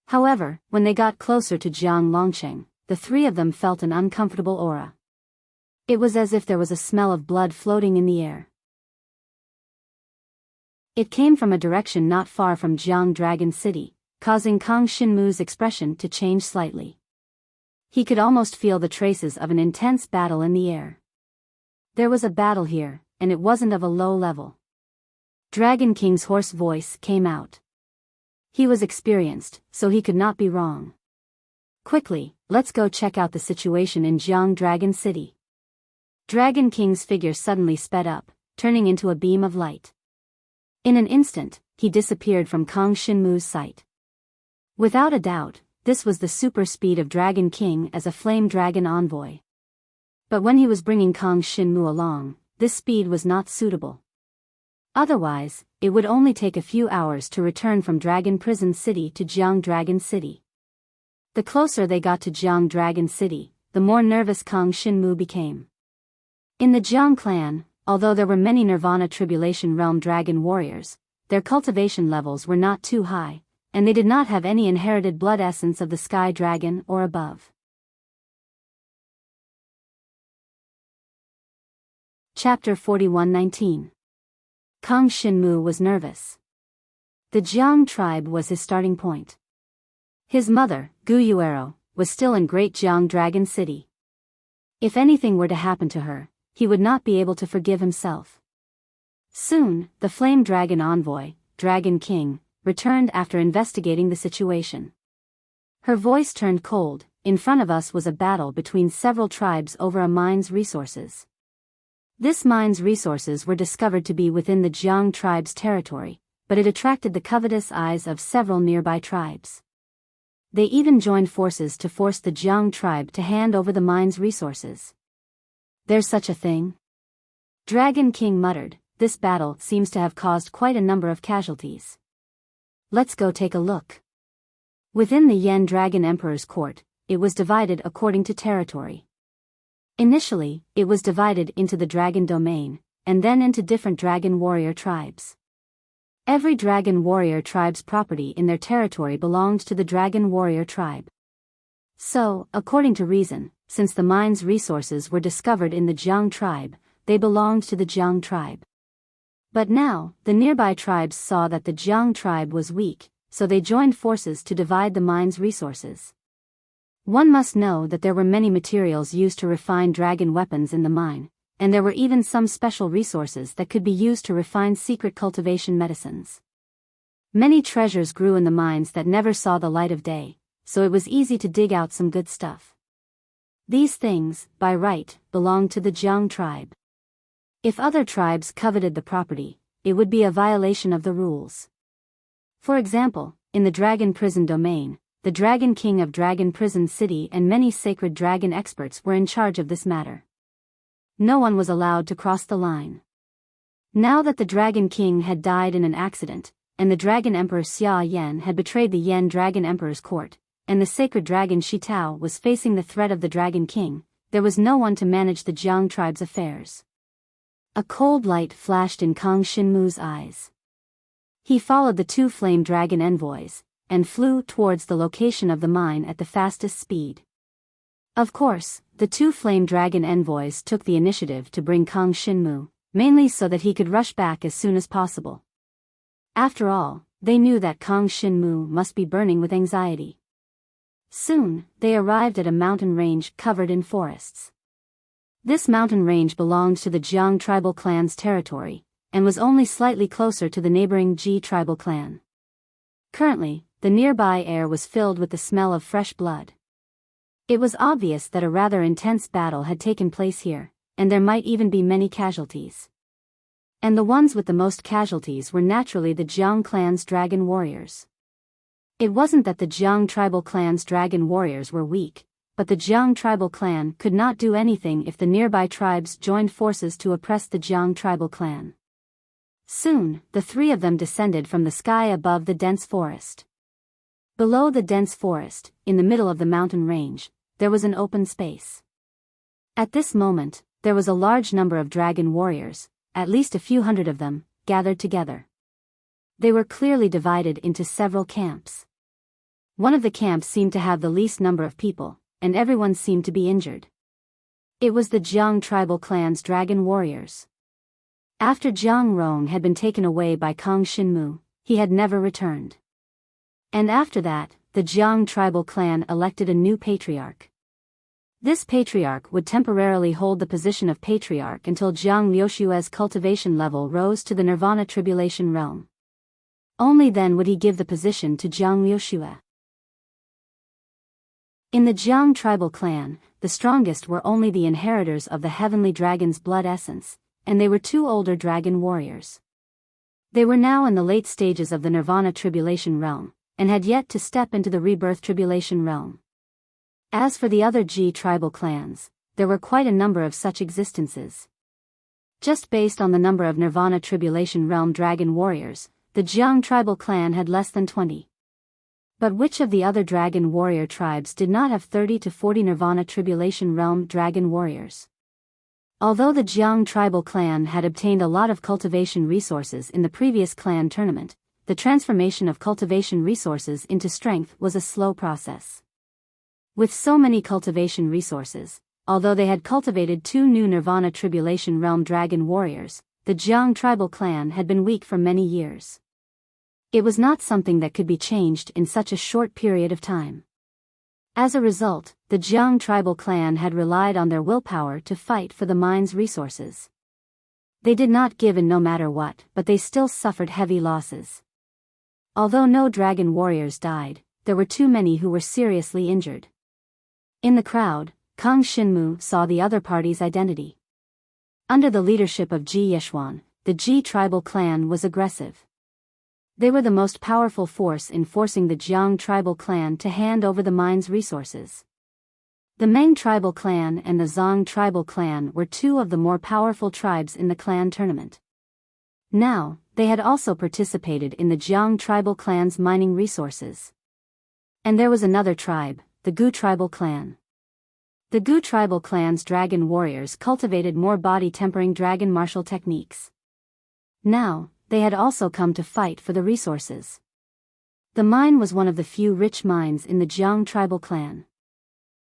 However, when they got closer to Jiang Longsheng, the three of them felt an uncomfortable aura. It was as if there was a smell of blood floating in the air. It came from a direction not far from Jiang Dragon City, causing Kang Shinmu's expression to change slightly. He could almost feel the traces of an intense battle in the air. There was a battle here, and it wasn't of a low level. Dragon King's hoarse voice came out. He was experienced, so he could not be wrong. Quickly, let's go check out the situation in Jiang Dragon City. Dragon King's figure suddenly sped up, turning into a beam of light. In an instant, he disappeared from Kang Shinmu's sight. Without a doubt, this was the super speed of Dragon King as a Flame Dragon envoy. But when he was bringing Kang Shinmu along, this speed was not suitable. Otherwise, it would only take a few hours to return from Dragon Prison City to Jiang Dragon City. The closer they got to Jiang Dragon City, the more nervous Kang Shinmu became. In the Jiang clan, although there were many Nirvana Tribulation Realm Dragon warriors, their cultivation levels were not too high, and they did not have any inherited blood essence of the Sky Dragon or above. Chapter 41-19. Kang Shinmu was nervous. The Jiang tribe was his starting point. His mother, Gu Yuero, was still in Great Jiang Dragon City. If anything were to happen to her, he would not be able to forgive himself. Soon, the Flame Dragon envoy, Dragon King, returned after investigating the situation. Her voice turned cold. In front of us was a battle between several tribes over a mine's resources. This mine's resources were discovered to be within the Jiang tribe's territory, but it attracted the covetous eyes of several nearby tribes. They even joined forces to force the Jiang tribe to hand over the mine's resources. There's such a thing? Dragon King muttered, this battle seems to have caused quite a number of casualties. Let's go take a look. Within the Yen Dragon Emperor's court, it was divided according to territory. Initially, it was divided into the dragon domain, and then into different dragon warrior tribes. Every dragon warrior tribe's property in their territory belonged to the dragon warrior tribe. So, according to reason, since the mine's resources were discovered in the Jiang tribe, they belonged to the Jiang tribe. But now, the nearby tribes saw that the Jiang tribe was weak, so they joined forces to divide the mine's resources. One must know that there were many materials used to refine dragon weapons in the mine, and there were even some special resources that could be used to refine secret cultivation medicines. Many treasures grew in the mines that never saw the light of day, so it was easy to dig out some good stuff. These things, by right, belonged to the Jiang tribe. If other tribes coveted the property, it would be a violation of the rules. For example, in the Dragon Prison domain, the Dragon King of Dragon Prison City and many sacred dragon experts were in charge of this matter. No one was allowed to cross the line. Now that the Dragon King had died in an accident, and the Dragon Emperor Xia Yan had betrayed the Yen Dragon Emperor's court, and the sacred dragon Shitao was facing the threat of the Dragon King, there was no one to manage the Jiang tribe's affairs. A cold light flashed in Kang Shinmu's eyes. He followed the two flame dragon envoys, and flew towards the location of the mine at the fastest speed. Of course, the two flame dragon envoys took the initiative to bring Kang Shinmu, mainly so that he could rush back as soon as possible. After all, they knew that Kang Shinmu must be burning with anxiety. Soon, they arrived at a mountain range covered in forests. This mountain range belonged to the Jiang tribal clan's territory, and was only slightly closer to the neighboring Ji tribal clan. Currently, the nearby air was filled with the smell of fresh blood. It was obvious that a rather intense battle had taken place here, and there might even be many casualties. And the ones with the most casualties were naturally the Jiang clan's dragon warriors. It wasn't that the Jiang tribal clan's dragon warriors were weak, but the Jiang tribal clan could not do anything if the nearby tribes joined forces to oppress the Jiang tribal clan. Soon, the three of them descended from the sky above the dense forest. Below the dense forest, in the middle of the mountain range, there was an open space. At this moment, there was a large number of dragon warriors, at least a few hundred of them, gathered together. They were clearly divided into several camps. One of the camps seemed to have the least number of people, and everyone seemed to be injured. It was the Jiang tribal clan's dragon warriors. After Jiang Rong had been taken away by Kang Shinmu, he had never returned. And after that, the Jiang tribal clan elected a new patriarch. This patriarch would temporarily hold the position of patriarch until Jiang Liushue's cultivation level rose to the Nirvana Tribulation realm. Only then would he give the position to Jiang Liushue. In the Jiang tribal clan, the strongest were only the inheritors of the heavenly dragon's blood essence, and they were two older dragon warriors. They were now in the late stages of the Nirvana Tribulation realm, and had yet to step into the Rebirth Tribulation realm. As for the other Ji tribal clans, there were quite a number of such existences. Just based on the number of Nirvana Tribulation realm dragon warriors, the Jiang tribal clan had less than 20. But which of the other dragon warrior tribes did not have 30 to 40 Nirvana Tribulation realm dragon warriors? Although the Jiang tribal clan had obtained a lot of cultivation resources in the previous clan tournament, the transformation of cultivation resources into strength was a slow process. With so many cultivation resources, although they had cultivated 2 new Nirvana Tribulation realm dragon warriors, the Jiang tribal clan had been weak for many years. It was not something that could be changed in such a short period of time. As a result, the Jiang tribal clan had relied on their willpower to fight for the mine's resources. They did not give in no matter what, but they still suffered heavy losses. Although no dragon warriors died, there were too many who were seriously injured. In the crowd, Kang Shinmu saw the other party's identity. Under the leadership of Ji Yeshuan, the Ji tribal clan was aggressive. They were the most powerful force in forcing the Jiang tribal clan to hand over the mine's resources. The Meng tribal clan and the Zhang tribal clan were 2 of the more powerful tribes in the clan tournament. Now, they had also participated in the Jiang tribal clan's mining resources. And there was another tribe, the Gu tribal clan. The Gu tribal clan's dragon warriors cultivated more body-tempering dragon martial techniques. Now, they had also come to fight for the resources. The mine was one of the few rich mines in the Jiang tribal clan.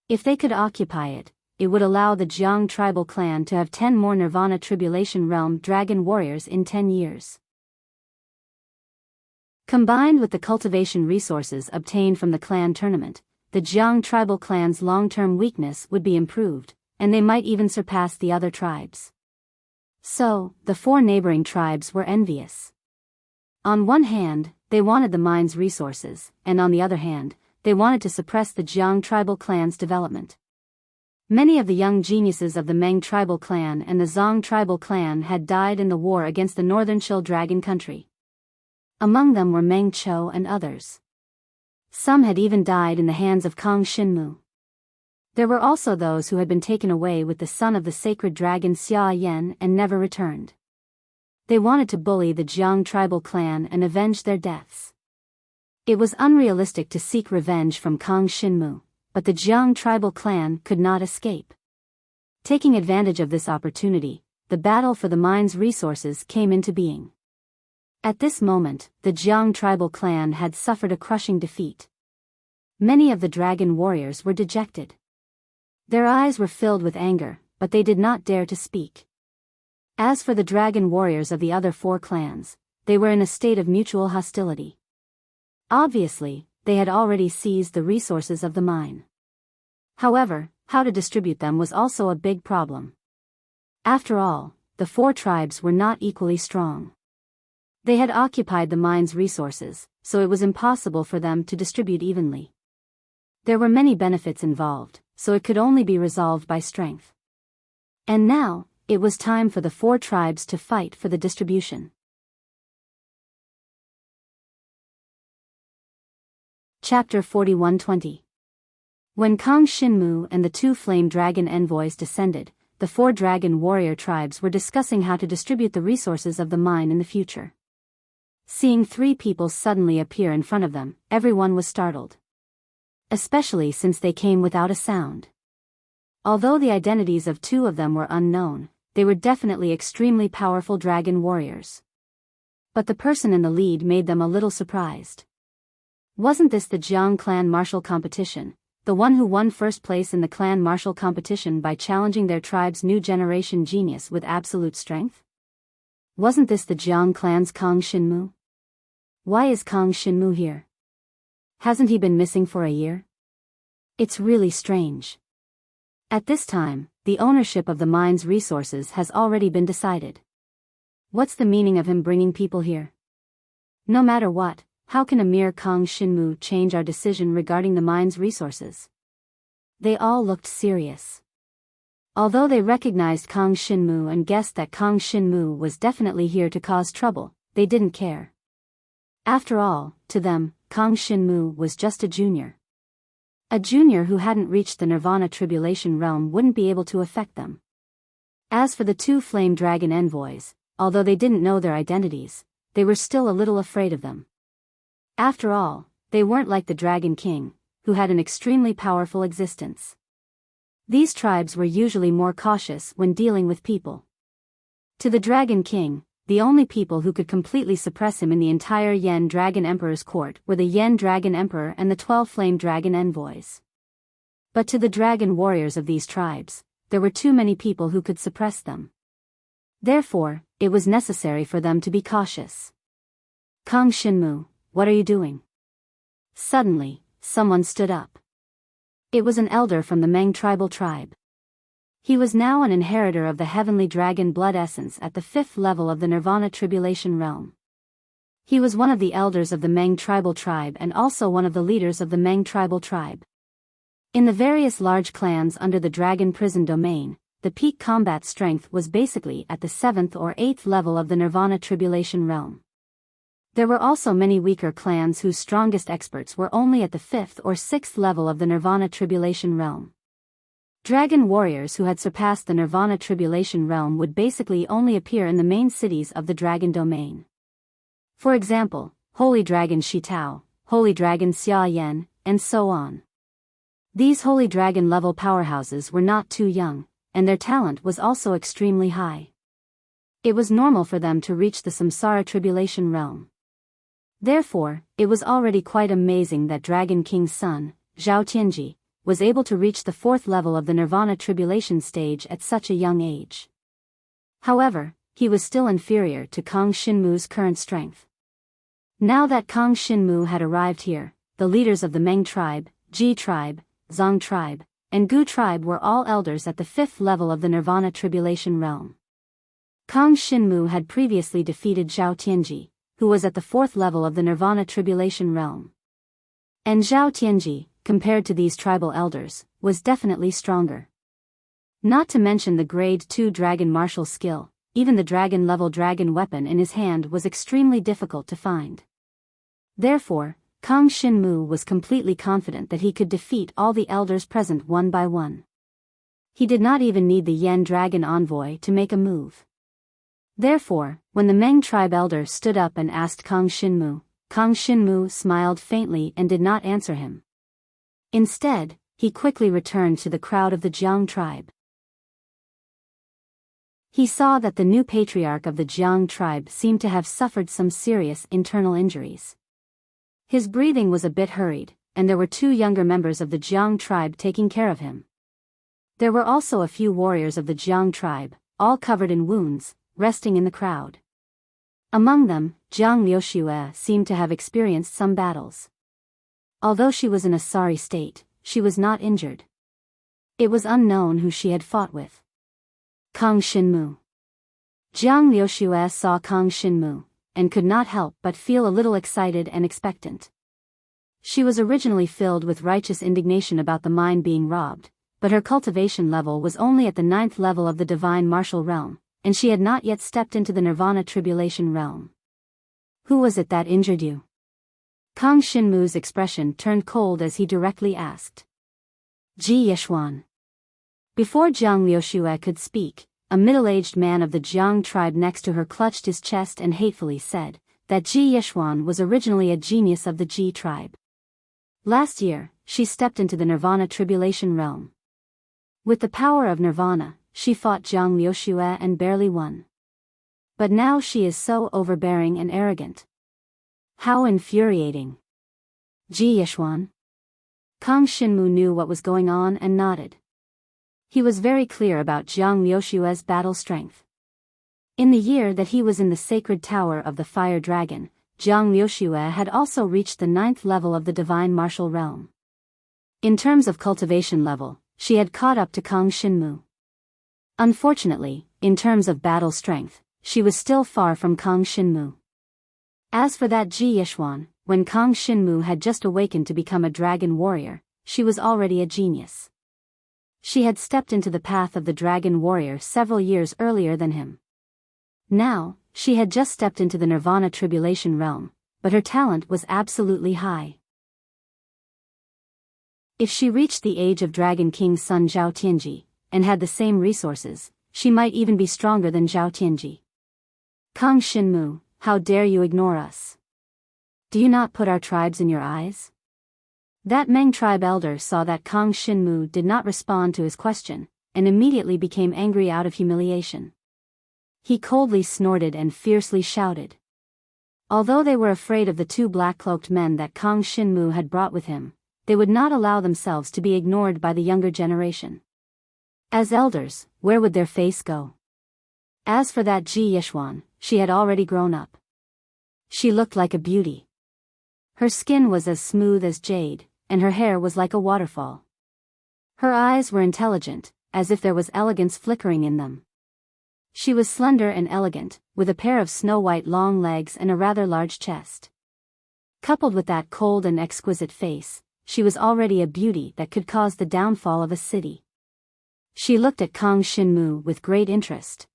If they could occupy it, it would allow the Jiang tribal clan to have 10 more Nirvana Tribulation Realm dragon warriors in 10 years. Combined with the cultivation resources obtained from the clan tournament, the Jiang tribal clan's long-term weakness would be improved, and they might even surpass the other tribes. So, the 4 neighboring tribes were envious. On one hand, they wanted the mine's resources, and on the other hand, they wanted to suppress the Jiang tribal clan's development. Many of the young geniuses of the Meng tribal clan and the Zhang tribal clan had died in the war against the northern Shil dragon country. Among them were Meng Chou and others. Some had even died in the hands of Kang Xinmu. There were also those who had been taken away with the son of the sacred dragon Xia Yan and never returned. They wanted to bully the Jiang tribal clan and avenge their deaths. It was unrealistic to seek revenge from Kang Xinmu, but the Jiang tribal clan could not escape. Taking advantage of this opportunity, the battle for the mine's resources came into being. At this moment, the Jiang tribal clan had suffered a crushing defeat. Many of the dragon warriors were dejected. Their eyes were filled with anger, but they did not dare to speak. As for the dragon warriors of the other 4 clans, they were in a state of mutual hostility. Obviously, they had already seized the resources of the mine. However, how to distribute them was also a big problem. After all, the 4 tribes were not equally strong. They had occupied the mine's resources, so it was impossible for them to distribute evenly. There were many benefits involved, so it could only be resolved by strength. And now, it was time for the 4 tribes to fight for the distribution. Chapter 41-20. When Kang Xinmu and the 2 flame dragon envoys descended, the 4 dragon warrior tribes were discussing how to distribute the resources of the mine in the future. Seeing 3 people suddenly appear in front of them, everyone was startled. Especially since they came without a sound. Although the identities of 2 of them were unknown, they were definitely extremely powerful dragon warriors. But the person in the lead made them a little surprised. Wasn't this the Jiang clan martial competition, the one who won first place in the clan martial competition by challenging their tribe's new generation genius with absolute strength? Wasn't this the Jiang clan's Kang Xinmu? Why is Kang Xinmu here? Hasn't he been missing for a year? It's really strange. At this time, the ownership of the mine's resources has already been decided. What's the meaning of him bringing people here? No matter what, how can a mere Kang Xinmu change our decision regarding the mine's resources? They all looked serious. Although they recognized Kang Xinmu and guessed that Kang Xinmu was definitely here to cause trouble, they didn't care. After all, to them, Kang Xinmu was just a junior. A junior who hadn't reached the Nirvana Tribulation Realm wouldn't be able to affect them. As for the 2 flame dragon envoys, although they didn't know their identities, they were still a little afraid of them. After all, they weren't like the Dragon King, who had an extremely powerful existence. These tribes were usually more cautious when dealing with people. To the Dragon King, the only people who could completely suppress him in the entire Yen Dragon Emperor's court were the Yen Dragon Emperor and the 12 Flame Dragon Envoys. But to the dragon warriors of these tribes, there were too many people who could suppress them. Therefore, it was necessary for them to be cautious. Kang Xinmu, what are you doing? Suddenly, someone stood up. It was an elder from the Meng tribal tribe. He was now an inheritor of the heavenly dragon blood essence at the 5th level of the Nirvana Tribulation Realm. He was one of the elders of the Meng tribal tribe and also one of the leaders of the Meng tribal tribe. In the various large clans under the Dragon Prison domain, the peak combat strength was basically at the 7th or 8th level of the Nirvana Tribulation Realm. There were also many weaker clans whose strongest experts were only at the 5th or 6th level of the Nirvana Tribulation Realm. Dragon warriors who had surpassed the Nirvana Tribulation realm would basically only appear in the main cities of the Dragon Domain. For example, Holy Dragon Shitao, Holy Dragon Xia Yan, and so on. These Holy Dragon level powerhouses were not too young, and their talent was also extremely high. It was normal for them to reach the Samsara Tribulation realm. Therefore, it was already quite amazing that Dragon King's son, Zhao Tianji, was able to reach the 4th level of the Nirvana Tribulation stage at such a young age. However, he was still inferior to Kang Shinmu's current strength. Now that Kang Shinmu had arrived here, the leaders of the Meng tribe, Ji tribe, Zhang tribe, and Gu tribe were all elders at the 5th level of the Nirvana Tribulation realm. Kang Shinmu had previously defeated Zhao Tianji, who was at the 4th level of the Nirvana Tribulation realm. And Zhao Tianji, compared to these tribal elders, was definitely stronger. Not to mention the grade 2 dragon martial skill, even the dragon-level dragon weapon in his hand was extremely difficult to find. Therefore, Kang Shinmu was completely confident that he could defeat all the elders present one by one. He did not even need the Yen dragon envoy to make a move. Therefore, when the Meng tribe elder stood up and asked Kang Shinmu smiled faintly and did not answer him. Instead, he quickly returned to the crowd of the Jiang tribe. He saw that the new patriarch of the Jiang tribe seemed to have suffered some serious internal injuries. His breathing was a bit hurried, and there were 2 younger members of the Jiang tribe taking care of him. There were also a few warriors of the Jiang tribe, all covered in wounds, resting in the crowd. Among them, Jiang Liuxue seemed to have experienced some battles. Although she was in a sorry state, she was not injured. It was unknown who she had fought with. Kang Shinmu. Jiang Liuxue saw Kang Shinmu, and could not help but feel a little excited and expectant. She was originally filled with righteous indignation about the mine being robbed, but her cultivation level was only at the 9th level of the divine martial realm, and she had not yet stepped into the Nirvana Tribulation realm. Who was it that injured you? Kang Shinmu's expression turned cold as he directly asked. Ji Yishuan. Before Jiang Liuxue could speak, a middle-aged man of the Jiang tribe next to her clutched his chest and hatefully said that Ji Yishuan was originally a genius of the Ji tribe. Last year, she stepped into the Nirvana Tribulation realm. With the power of Nirvana, she fought Jiang Liuxue and barely won. But now she is so overbearing and arrogant. How infuriating. Ji Yishuan. Kang Shinmu knew what was going on and nodded. He was very clear about Jiang Liuxue's battle strength. In the year that he was in the sacred tower of the fire dragon, Jiang Liuxue had also reached the 9th level of the divine martial realm. In terms of cultivation level, she had caught up to Kang Shinmu. Unfortunately, in terms of battle strength, she was still far from Kang Shinmu. As for that Ji Yishuan, when Kang Shinmu had just awakened to become a dragon warrior, she was already a genius. She had stepped into the path of the dragon warrior several years earlier than him. Now, she had just stepped into the Nirvana Tribulation realm, but her talent was absolutely high. If she reached the age of Dragon King's son Zhao Tianji, and had the same resources, she might even be stronger than Zhao Tianji. Kang Shinmu, how dare you ignore us? Do you not put our tribes in your eyes? That Meng tribe elder saw that Kang Shinmu did not respond to his question, and immediately became angry out of humiliation. He coldly snorted and fiercely shouted. Although they were afraid of the 2 black-cloaked men that Kang Shinmu had brought with him, they would not allow themselves to be ignored by the younger generation. As elders, where would their face go? As for that Ji Yishuan, she had already grown up. She looked like a beauty. Her skin was as smooth as jade, and her hair was like a waterfall. Her eyes were intelligent, as if there was elegance flickering in them. She was slender and elegant, with a pair of snow-white long legs and a rather large chest. Coupled with that cold and exquisite face, she was already a beauty that could cause the downfall of a city. She looked at Kang Shinmu with great interest.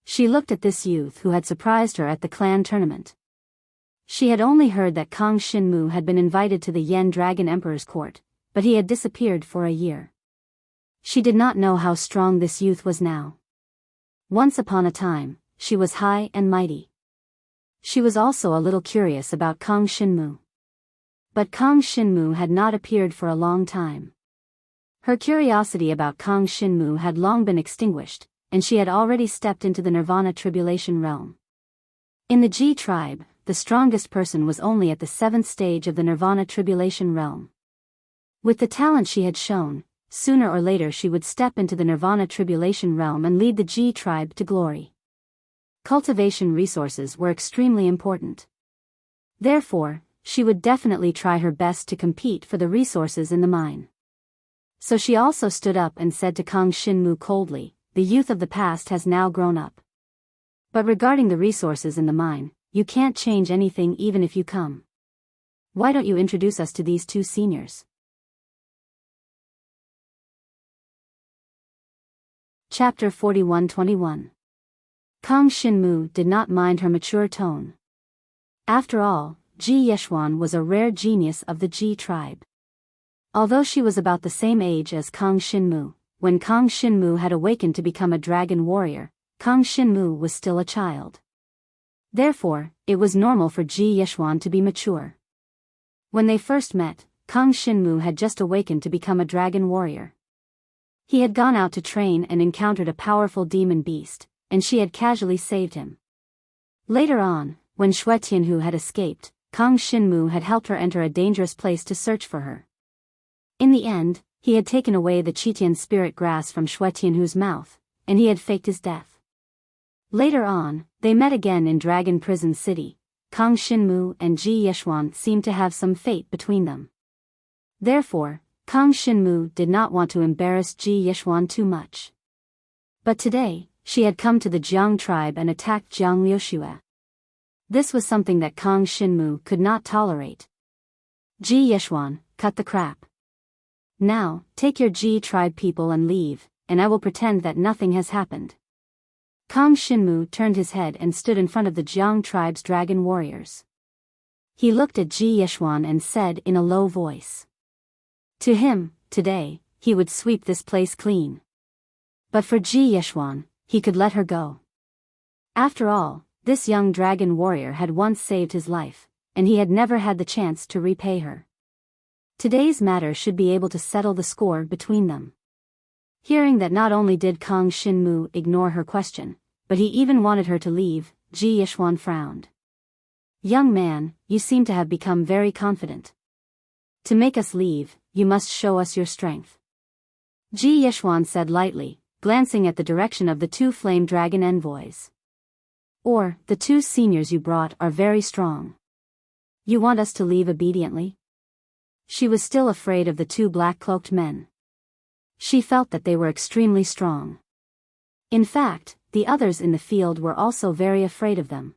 She looked at this youth who had surprised her at the clan tournament. She had only heard that Kang Shinmu had been invited to the Yen Dragon Emperor's court, but he had disappeared for a year. She did not know how strong this youth was now. Once upon a time, she was high and mighty. She was also a little curious about Kang Shinmu. But Kang Shinmu had not appeared for a long time. Her curiosity about Kang Shinmu had long been extinguished, and she had already stepped into the Nirvana Tribulation realm. In the Ji tribe, the strongest person was only at the 7th stage of the Nirvana Tribulation realm. With the talent she had shown, sooner or later she would step into the Nirvana Tribulation realm and lead the Ji tribe to glory. Cultivation resources were extremely important. Therefore, she would definitely try her best to compete for the resources in the mine. So she also stood up and said to Kang Shinmu coldly, "The youth of the past has now grown up. But regarding the resources in the mine, you can't change anything even if you come. Why don't you introduce us to these two seniors?" Chapter 41-21. Kang Shinmu did not mind her mature tone. After all, Ji Yeshuan was a rare genius of the Ji tribe. Although she was about the same age as Kang Shinmu, when Kang Shinmu had awakened to become a dragon warrior, Kang Shinmu was still a child. Therefore, it was normal for Ji Yeshuan to be mature. When they first met, Kang Shinmu had just awakened to become a dragon warrior. He had gone out to train and encountered a powerful demon beast, and she had casually saved him. Later on, when Xue Tianhu had escaped, Kang Shinmu had helped her enter a dangerous place to search for her. In the end, he had taken away the Qitian spirit grass from Xue Tianhu's mouth, and he had faked his death. Later on, they met again in Dragon Prison City. Kang Shinmu and Ji Yeshuan seemed to have some fate between them. Therefore, Kang Shinmu did not want to embarrass Ji Yeshuan too much. But today, she had come to the Jiang tribe and attacked Jiang Liuxue. This was something that Kang Shinmu could not tolerate. Ji Yeshuan, cut the crap. Now, take your Ji tribe people and leave, and I will pretend that nothing has happened. Kang Shinmu turned his head and stood in front of the Jiang tribe's dragon warriors. He looked at Ji Yeshuan and said in a low voice. To him, today, he would sweep this place clean. But for Ji Yeshuan, he could let her go. After all, this young dragon warrior had once saved his life, and he had never had the chance to repay her. Today's matter should be able to settle the score between them. Hearing that not only did Kang Shinmu ignore her question, but he even wanted her to leave, Ji Yeshuan frowned. Young man, you seem to have become very confident. To make us leave, you must show us your strength. Ji Yeshuan said lightly, glancing at the direction of the two flame dragon envoys. Or, the two seniors you brought are very strong. You want us to leave obediently? She was still afraid of the two black-cloaked men. She felt that they were extremely strong. In fact, the others in the field were also very afraid of them.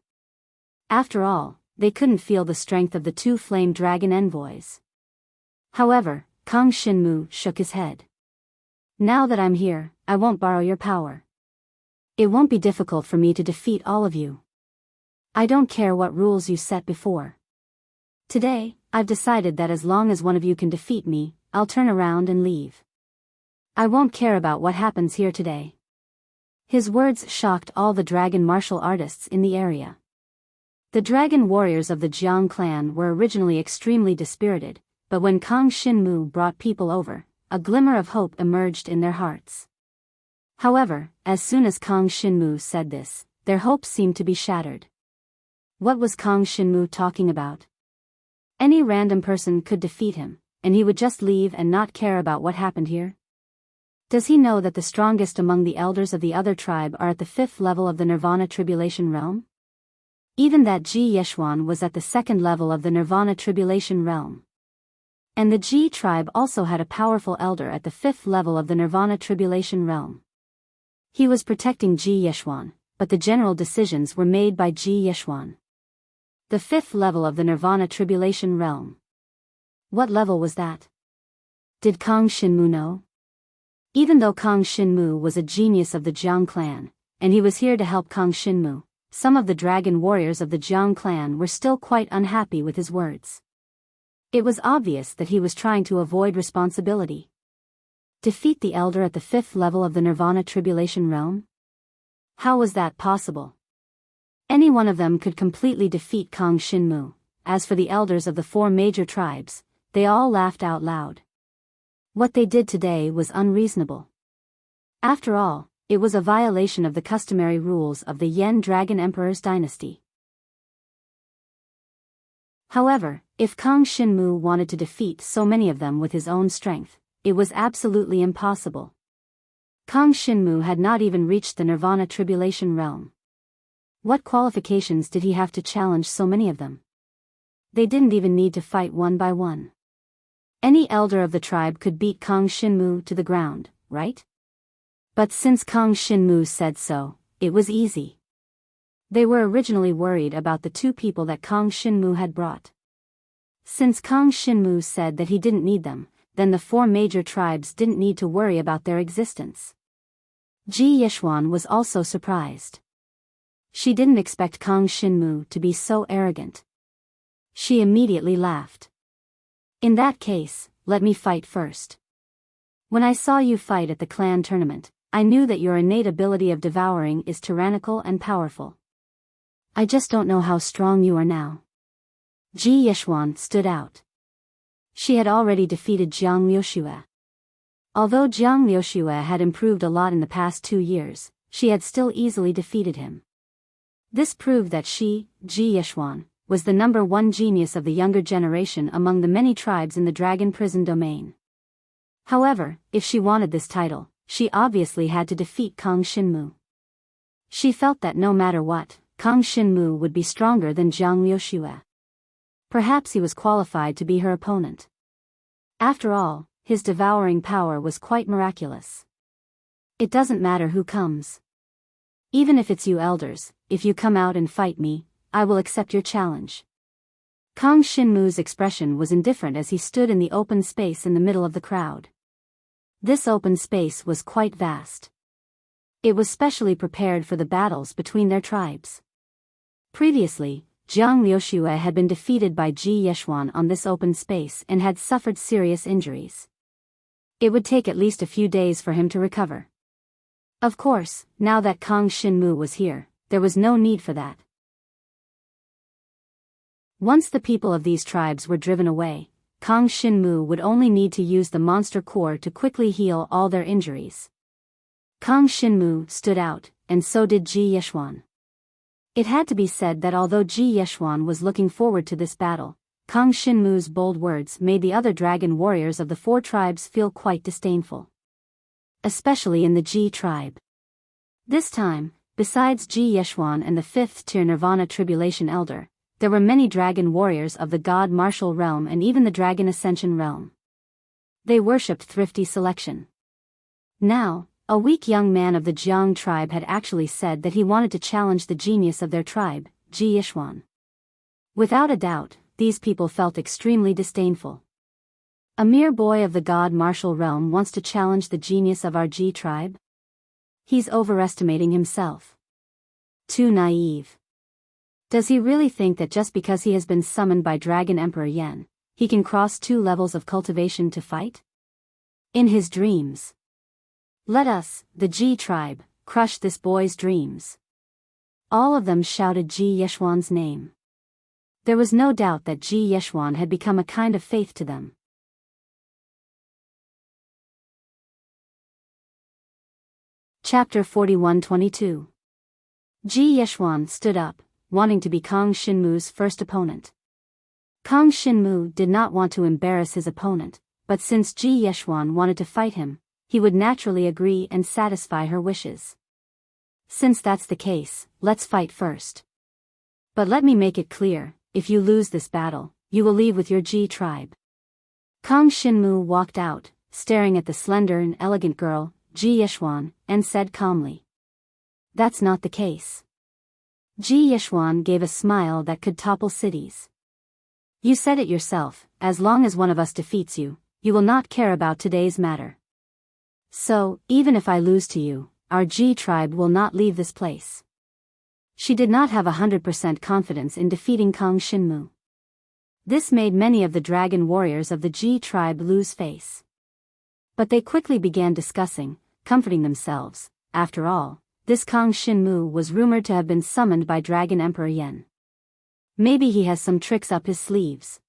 After all, they couldn't feel the strength of the two flame dragon envoys. However, Kang Shinmu shook his head. Now that I'm here, I won't borrow your power. It won't be difficult for me to defeat all of you. I don't care what rules you set before. Today, I've decided that as long as one of you can defeat me, I'll turn around and leave. I won't care about what happens here today. His words shocked all the dragon martial artists in the area. The dragon warriors of the Jiang clan were originally extremely dispirited, but when Kang Shinmu brought people over, a glimmer of hope emerged in their hearts. However, as soon as Kang Shinmu said this, their hopes seemed to be shattered. What was Kang Shinmu talking about? Any random person could defeat him, and he would just leave and not care about what happened here? Does he know that the strongest among the elders of the other tribe are at the 5th level of the Nirvana Tribulation realm? Even that Ji Yeshuan was at the 2nd level of the Nirvana Tribulation realm. And the Ji tribe also had a powerful elder at the 5th level of the Nirvana Tribulation realm. He was protecting Ji Yeshuan, but the general decisions were made by Ji Yeshuan. The 5th level of the Nirvana Tribulation realm. What level was that? Did Kang Shinmu know? Even though Kang Shinmu was a genius of the Jiang clan, and he was here to help Kang Shinmu, some of the dragon warriors of the Jiang clan were still quite unhappy with his words. It was obvious that he was trying to avoid responsibility. Defeat the elder at the 5th level of the Nirvana Tribulation Realm? How was that possible? Any one of them could completely defeat Kang Shinmu. As for the elders of the 4 major tribes, they all laughed out loud. What they did today was unreasonable. After all, it was a violation of the customary rules of the Yen Dragon Emperor's dynasty. However, if Kang Shinmu wanted to defeat so many of them with his own strength, it was absolutely impossible. Kang Shinmu had not even reached the Nirvana Tribulation Realm. What qualifications did he have to challenge so many of them? They didn't even need to fight one by one. Any elder of the tribe could beat Kang Shinmu to the ground, right? But since Kang Shinmu said so, it was easy. They were originally worried about the 2 people that Kang Shinmu had brought. Since Kang Shinmu said that he didn't need them, then the 4 major tribes didn't need to worry about their existence. Ji Yishuan was also surprised. She didn't expect Kang Shinmu to be so arrogant. She immediately laughed. In that case, let me fight first. When I saw you fight at the clan tournament, I knew that your innate ability of devouring is tyrannical and powerful. I just don't know how strong you are now. Ji Yishuan stood out. She had already defeated Jiang Liuxue. Although Jiang Liuxue had improved a lot in the past 2 years, she had still easily defeated him. This proved that she, Ji Yishuan, was the #1 genius of the younger generation among the many tribes in the Dragon Prison domain. However, if she wanted this title, she obviously had to defeat Kang Shinmu. She felt that no matter what, Kang Shinmu would be stronger than Jiang Liuxue. Perhaps he was qualified to be her opponent. After all, his devouring power was quite miraculous. It doesn't matter who comes. Even if it's you elders, if you come out and fight me, I will accept your challenge. Kang Shinmu's expression was indifferent as he stood in the open space in the middle of the crowd. This open space was quite vast. It was specially prepared for the battles between their tribes. Previously, Jiang Liuxue had been defeated by Ji Yishuan on this open space and had suffered serious injuries. It would take at least a few days for him to recover. Of course, now that Kang Shinmu was here, there was no need for that. Once the people of these tribes were driven away, Kang Shinmu would only need to use the monster core to quickly heal all their injuries. Kang Shinmu stood out, and so did Ji Yishuan. It had to be said that although Ji Yishuan was looking forward to this battle, Kang Shinmu's bold words made the other dragon warriors of the 4 tribes feel quite disdainful. Especially in the Ji tribe. This time, besides Ji Yishuan and the 5th tier Nirvana Tribulation Elder, there were many dragon warriors of the God Martial Realm and even the Dragon Ascension Realm. They worshipped thrifty selection. Now, a weak young man of the Jiang tribe had actually said that he wanted to challenge the genius of their tribe, Ji Yishuan. Without a doubt, these people felt extremely disdainful. A mere boy of the God Martial Realm wants to challenge the genius of our Ji tribe? He's overestimating himself. Too naive. Does he really think that just because he has been summoned by Dragon Emperor Yen, he can cross 2 levels of cultivation to fight? In his dreams. Let us, the Ji tribe, crush this boy's dreams. All of them shouted Ji Yishuan's name. There was no doubt that Ji Yishuan had become a kind of faith to them. Chapter 41-22. Ji Yishuan stood up, wanting to be Kang Shinmu's first opponent. Kang Shinmu did not want to embarrass his opponent, but since Ji Yishuan wanted to fight him, he would naturally agree and satisfy her wishes. Since that's the case, let's fight first. But let me make it clear, if you lose this battle, you will leave with your Ji tribe. Kang Shinmu walked out, staring at the slender and elegant girl, Ji Yishuan, and said calmly. That's not the case. Ji Yishuan gave a smile that could topple cities. You said it yourself, as long as one of us defeats you, you will not care about today's matter. So, even if I lose to you, our Ji tribe will not leave this place. She did not have 100% confidence in defeating Kang Shinmu. This made many of the dragon warriors of the Ji tribe lose face. But they quickly began discussing, comforting themselves. After all, this Kang Shinmu was rumored to have been summoned by Dragon Emperor Yen. Maybe he has some tricks up his sleeves.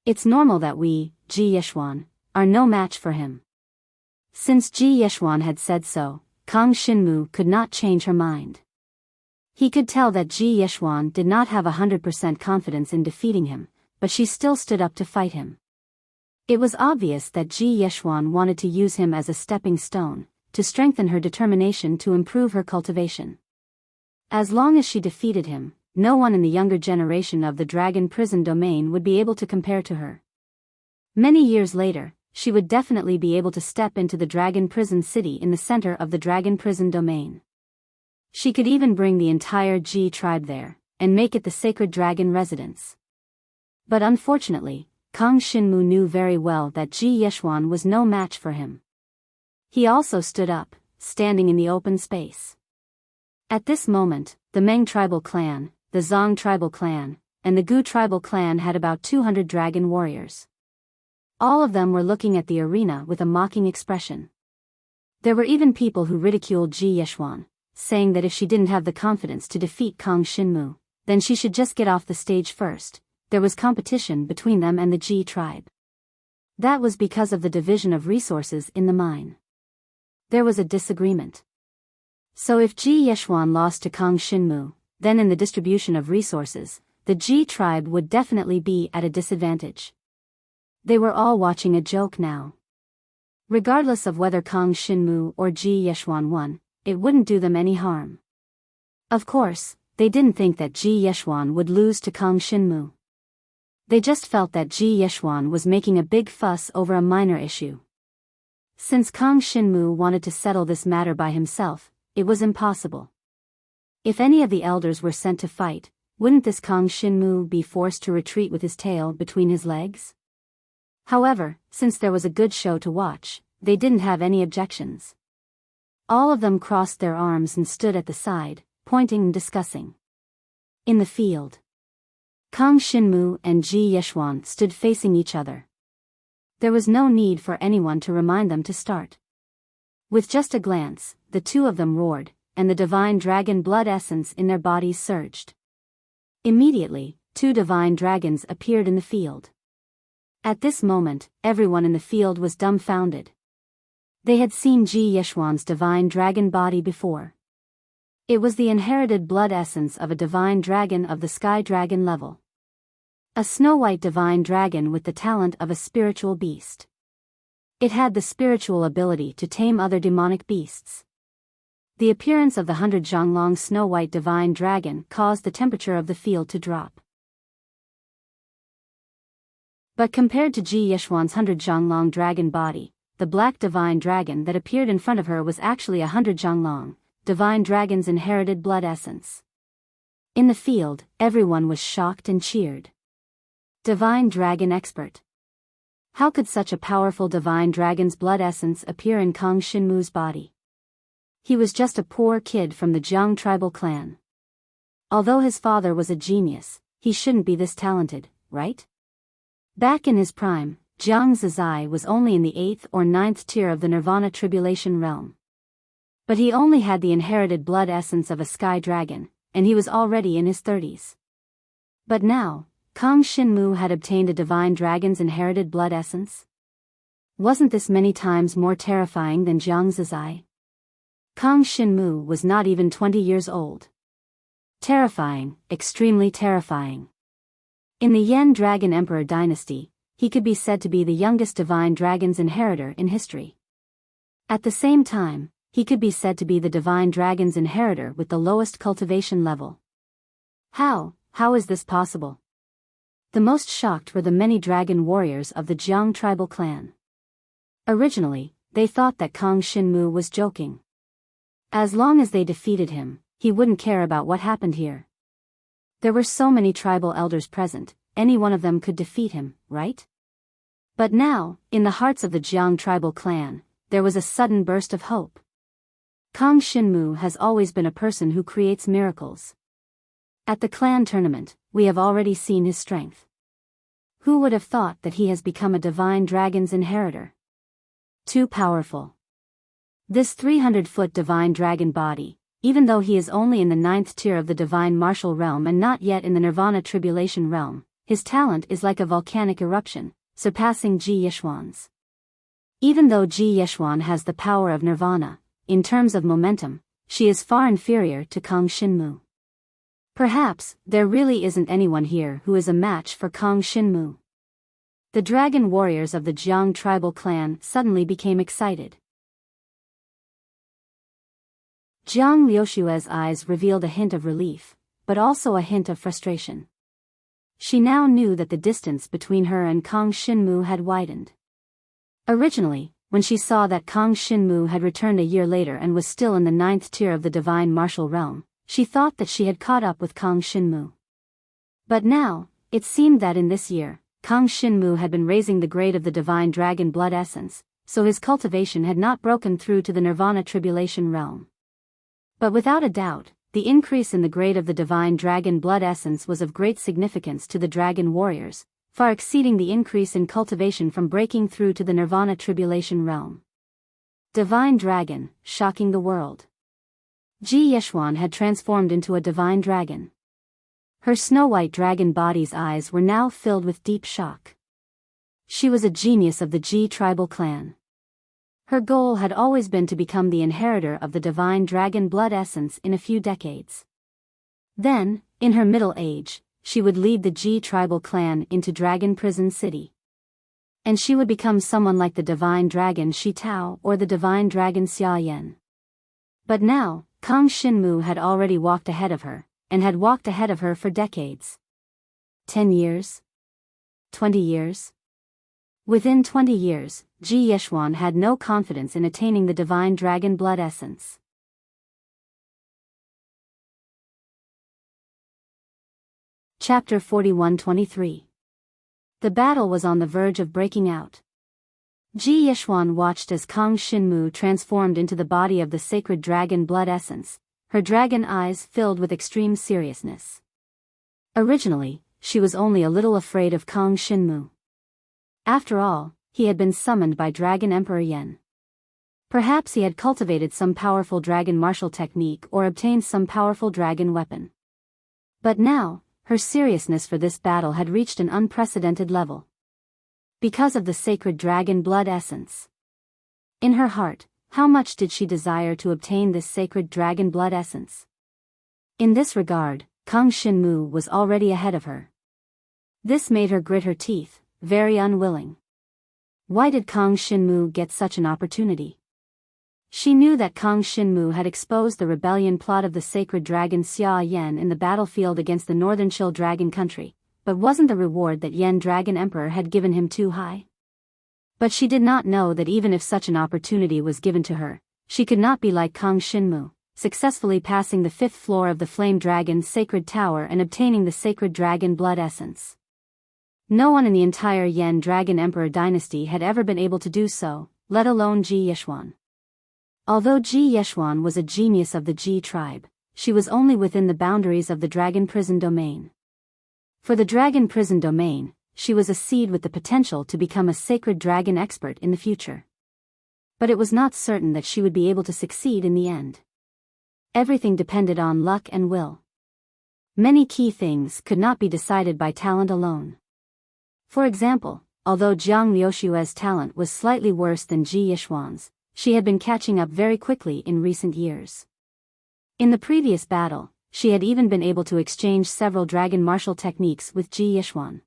It's normal that we, Ji Yeshuan, are no match for him. Since Ji Yeshuan had said so, Kang Shinmu could not change her mind. He could tell that Ji Yeshuan did not have 100% confidence in defeating him, but she still stood up to fight him. It was obvious that Ji Yeshuan wanted to use him as a stepping stone, to strengthen her determination to improve her cultivation. As long as she defeated him, no one in the younger generation of the Dragon Prison domain would be able to compare to her. Many years later, she would definitely be able to step into the Dragon Prison city in the center of the Dragon Prison domain. She could even bring the entire Ji tribe there, and make it the sacred dragon residence. But unfortunately, Kang Shinmu knew very well that Ji Yeshuan was no match for him. He also stood up, standing in the open space. At this moment, the Meng tribal clan, the Zong tribal clan, and the Gu tribal clan had about 200 dragon warriors. All of them were looking at the arena with a mocking expression. There were even people who ridiculed Ji Yeshuan, saying that if she didn't have the confidence to defeat Kang Shinmu, then she should just get off the stage first. There was competition between them and the Ji tribe. That was because of the division of resources in the mine. There was a disagreement. So if Ji Yeshuan lost to Kang Shinmu, then in the distribution of resources, the Ji tribe would definitely be at a disadvantage. They were all watching a joke now. Regardless of whether Kang Shinmu or Ji Yeshuan won, it wouldn't do them any harm. Of course, they didn't think that Ji Yeshuan would lose to Kang Shinmu. They just felt that Ji Yeshuan was making a big fuss over a minor issue. Since Kang Shinmu wanted to settle this matter by himself, it was impossible. If any of the elders were sent to fight, wouldn't this Kang Shinmu be forced to retreat with his tail between his legs? However, since there was a good show to watch, they didn't have any objections. All of them crossed their arms and stood at the side, pointing and discussing. In the field, Kang Shinmu and Ji Yeshuan stood facing each other. There was no need for anyone to remind them to start. With just a glance, the two of them roared, and the divine dragon blood essence in their bodies surged. Immediately, two divine dragons appeared in the field. At this moment, everyone in the field was dumbfounded. They had seen Ji Yeshuan's divine dragon body before. It was the inherited blood essence of a divine dragon of the sky dragon level. A snow-white divine dragon with the talent of a spiritual beast. It had the spiritual ability to tame other demonic beasts. The appearance of the 100 Zhonglong snow-white divine dragon caused the temperature of the field to drop. But compared to Ji Yeshuan's 100 Zhonglong dragon body, the black divine dragon that appeared in front of her was actually 100 Zhonglong, divine dragon's inherited blood essence. In the field, everyone was shocked and cheered. Divine dragon expert. How could such a powerful divine dragon's blood essence appear in Kang Shinmu's body? He was just a poor kid from the Jiang tribal clan. Although his father was a genius, he shouldn't be this talented, right? Back in his prime, Jiang Zizai was only in the 8th or 9th tier of the Nirvana Tribulation realm. But he only had the inherited blood essence of a sky dragon, and he was already in his 30s. But now, Kang Shinmu had obtained a divine dragon's inherited blood essence? Wasn't this many times more terrifying than Jiang Zizai? Kang Shinmu was not even 20 years old. Terrifying, extremely terrifying. In the Yen Dragon Emperor dynasty, he could be said to be the youngest divine dragon's inheritor in history. At the same time, he could be said to be the divine dragon's inheritor with the lowest cultivation level. How is this possible? The most shocked were the many dragon warriors of the Jiang tribal clan. Originally, they thought that Kang Shinmu was joking. As long as they defeated him, he wouldn't care about what happened here. There were so many tribal elders present, any one of them could defeat him, right? But now, in the hearts of the Jiang tribal clan, there was a sudden burst of hope. Kang Shinmu has always been a person who creates miracles. At the clan tournament, we have already seen his strength. Who would have thought that he has become a divine dragon's inheritor? Too powerful. This 300-foot divine dragon body, even though he is only in the 9th tier of the divine martial realm and not yet in the nirvana tribulation realm, his talent is like a volcanic eruption, surpassing Ji Yishuan's. Even though Ji Yishuan has the power of nirvana, in terms of momentum, she is far inferior to Kang Shinmu. Perhaps, there really isn't anyone here who is a match for Kang Shinmu. The dragon warriors of the Jiang tribal clan suddenly became excited. Jiang Liushue's eyes revealed a hint of relief, but also a hint of frustration. She now knew that the distance between her and Kang Shinmu had widened. Originally, when she saw that Kang Shinmu had returned a year later and was still in the 9th tier of the divine martial realm, she thought that she had caught up with Kang Shinmu. But now, it seemed that in this year, Kang Shinmu had been raising the grade of the divine dragon blood essence, so his cultivation had not broken through to the nirvana tribulation realm. But without a doubt, the increase in the grade of the divine dragon blood essence was of great significance to the dragon warriors, far exceeding the increase in cultivation from breaking through to the nirvana tribulation realm. Divine dragon, shocking the world. Ji Yishuan had transformed into a divine dragon. Her snow-white dragon body's eyes were now filled with deep shock. She was a genius of the Ji tribal clan. Her goal had always been to become the inheritor of the divine dragon blood essence in a few decades. Then, in her middle age, she would lead the Ji tribal clan into Dragon Prison City. And she would become someone like the divine dragon Shi Tao or the divine dragon Xia Yan. But now, Kang Shinmu had already walked ahead of her, and had walked ahead of her for decades. 10 years? 20 years? Within 20 years, Ji Yishuan had no confidence in attaining the divine dragon blood essence. Chapter 41-23. The battle was on the verge of breaking out. Ji Yishuan watched as Kang Shinmu transformed into the body of the sacred dragon blood essence, her dragon eyes filled with extreme seriousness. Originally, she was only a little afraid of Kang Shinmu. After all, he had been summoned by Dragon Emperor Yan. Perhaps he had cultivated some powerful dragon martial technique or obtained some powerful dragon weapon. But now, her seriousness for this battle had reached an unprecedented level. Because of the sacred dragon blood essence. In her heart, how much did she desire to obtain this sacred dragon blood essence? In this regard, Kang Shinmu was already ahead of her. This made her grit her teeth, very unwilling. Why did Kang Shinmu get such an opportunity? She knew that Kang Shinmu had exposed the rebellion plot of the sacred dragon Xia Yan in the battlefield against the northern Chill Dragon country, but wasn't the reward that Yan Dragon Emperor had given him too high? But she did not know that even if such an opportunity was given to her, she could not be like Kang Shinmu, successfully passing the 5th floor of the Flame Dragon's sacred tower and obtaining the sacred dragon blood essence. No one in the entire Yan Dragon Emperor dynasty had ever been able to do so, let alone Ji Yishuan. Although Ji Yishuan was a genius of the Ji tribe, she was only within the boundaries of the Dragon Prison domain. For the Dragon Prison domain, she was a seed with the potential to become a sacred dragon expert in the future. But it was not certain that she would be able to succeed in the end. Everything depended on luck and will. Many key things could not be decided by talent alone. For example, although Jiang Liushue's talent was slightly worse than Ji Yishuan's, she had been catching up very quickly in recent years. In the previous battle, she had even been able to exchange several dragon martial techniques with Ji Yishuan.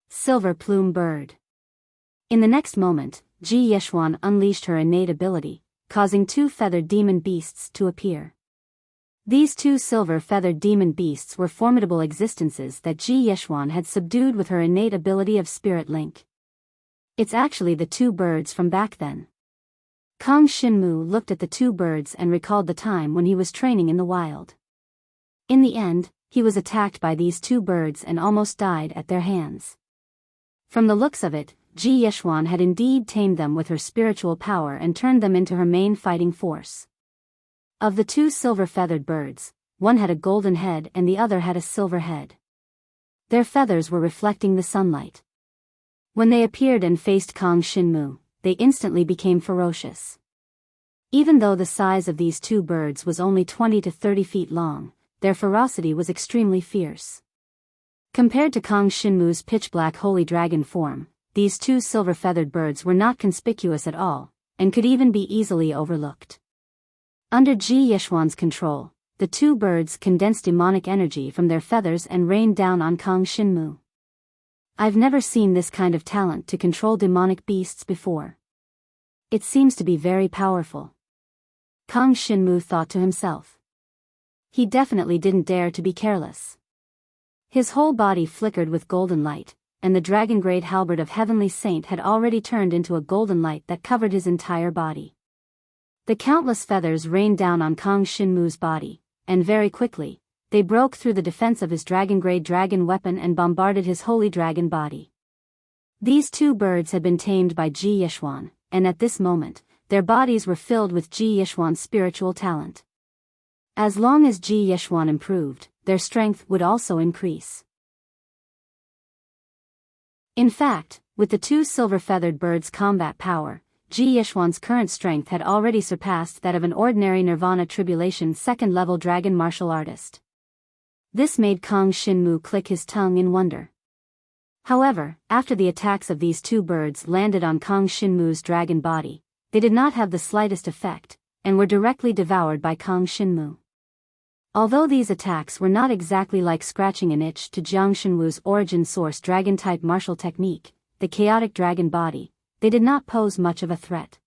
Silver Plume Bird. In the next moment, Ji Yishuan unleashed her innate ability, causing 2 feathered demon beasts to appear. These 2 silver-feathered demon beasts were formidable existences that Ji Yishuan had subdued with her innate ability of Spirit Link. It's actually the 2 birds from back then. Kang Shinmu looked at the 2 birds and recalled the time when he was training in the wild. In the end, he was attacked by these 2 birds and almost died at their hands. From the looks of it, Ji Yishuan had indeed tamed them with her spiritual power and turned them into her main fighting force. Of the 2 silver-feathered birds, one had a golden head and the other had a silver head. Their feathers were reflecting the sunlight. When they appeared and faced Kang Shinmu, they instantly became ferocious. Even though the size of these two birds was only 20 to 30 feet long, their ferocity was extremely fierce. Compared to Kang Shinmu's pitch-black holy dragon form, these two silver-feathered birds were not conspicuous at all, and could even be easily overlooked. Under Ji Yishuan's control, the two birds condensed demonic energy from their feathers and rained down on Kang Shinmu. I've never seen this kind of talent to control demonic beasts before. It seems to be very powerful. Kang Shinmu thought to himself. He definitely didn't dare to be careless. His whole body flickered with golden light, and the dragon-grade halberd of Heavenly Saint had already turned into a golden light that covered his entire body. The countless feathers rained down on Kang Shinmu's body, and very quickly, they broke through the defense of his dragon-grade dragon weapon and bombarded his holy dragon body. These two birds had been tamed by Ji Yishuan, and at this moment, their bodies were filled with Ji Yishuan's spiritual talent. As long as Ji Yishuan improved, their strength would also increase. In fact, with the two silver-feathered birds' combat power, Ji Yishuan's current strength had already surpassed that of an ordinary Nirvana Tribulation second-level dragon martial artist. This made Kang Shinmu click his tongue in wonder. However, after the attacks of these two birds landed on Kang Shinmu's dragon body, they did not have the slightest effect, and were directly devoured by Kang Shinmu. Although these attacks were not exactly like scratching an itch to Jiang Shinwu's origin source dragon-type martial technique, the chaotic dragon body, they did not pose much of a threat.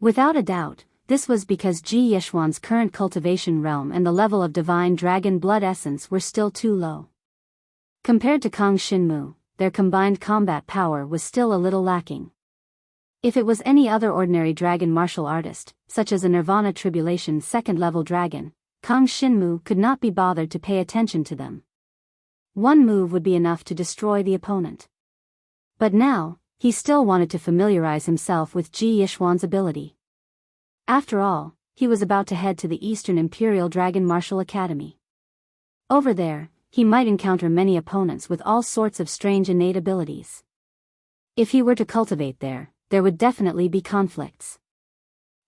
Without a doubt, this was because Ji Yishuan's current cultivation realm and the level of divine dragon blood essence were still too low. Compared to Kang Shinmu, their combined combat power was still a little lacking. If it was any other ordinary dragon martial artist, such as a Nirvana Tribulation second-level dragon, Kang Shinmu could not be bothered to pay attention to them. One move would be enough to destroy the opponent. But now, he still wanted to familiarize himself with Ji Yishuan's ability. After all, he was about to head to the Eastern Imperial Dragon Martial Academy. Over there, he might encounter many opponents with all sorts of strange innate abilities. If he were to cultivate there would definitely be conflicts.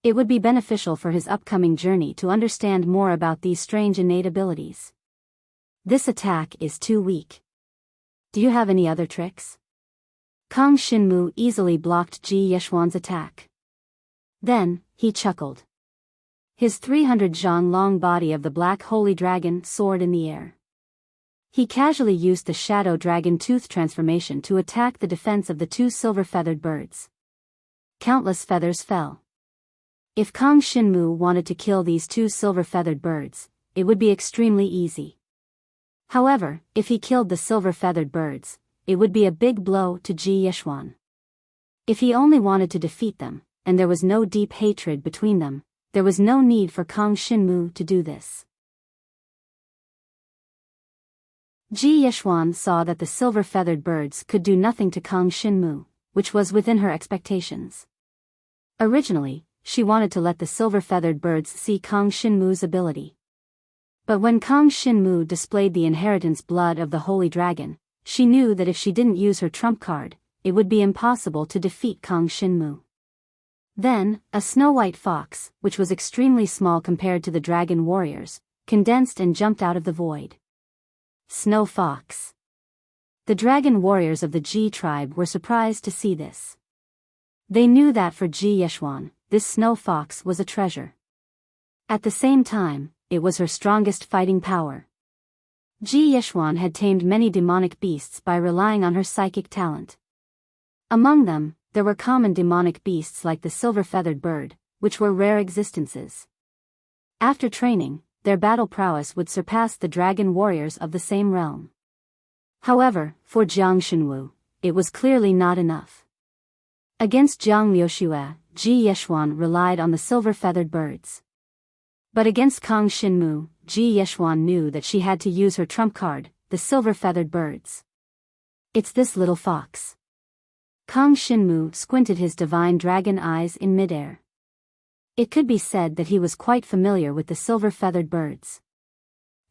It would be beneficial for his upcoming journey to understand more about these strange innate abilities. This attack is too weak. Do you have any other tricks? Kang Shinmu easily blocked Ji Yishuan's attack. Then, he chuckled. His 300 zhang long body of the black holy dragon soared in the air. He casually used the shadow dragon tooth transformation to attack the defense of the two silver-feathered birds. Countless feathers fell. If Kang Shinmu wanted to kill these two silver-feathered birds, it would be extremely easy. However, if he killed the silver-feathered birds, it would be a big blow to Ji Yishuan. If he only wanted to defeat them, and there was no deep hatred between them, there was no need for Kang Shinmu to do this. Ji Yishuan saw that the silver-feathered birds could do nothing to Kang Shinmu, which was within her expectations. Originally, she wanted to let the silver-feathered birds see Kang Shinmu's ability. But when Kang Shinmu displayed the inheritance blood of the Holy Dragon, she knew that if she didn't use her trump card, it would be impossible to defeat Kang Shinmu. Then, a snow-white fox, which was extremely small compared to the dragon warriors, condensed and jumped out of the void. Snow Fox. The dragon warriors of the Ji tribe were surprised to see this. They knew that for Ji Yishuan, this snow fox was a treasure. At the same time, it was her strongest fighting power. Ji Yishuan had tamed many demonic beasts by relying on her psychic talent. Among them, there were common demonic beasts like the silver-feathered bird, which were rare existences. After training, their battle prowess would surpass the dragon warriors of the same realm. However, for Jiang Shinwu, it was clearly not enough. Against Jiang Liuxue, Ji Yishuan relied on the silver-feathered birds. But against Kang Shinmu, Ji Yishuan knew that she had to use her trump card, the silver-feathered birds. It's this little fox. Kang Shinmu squinted his divine dragon eyes in midair. It could be said that he was quite familiar with the silver-feathered birds.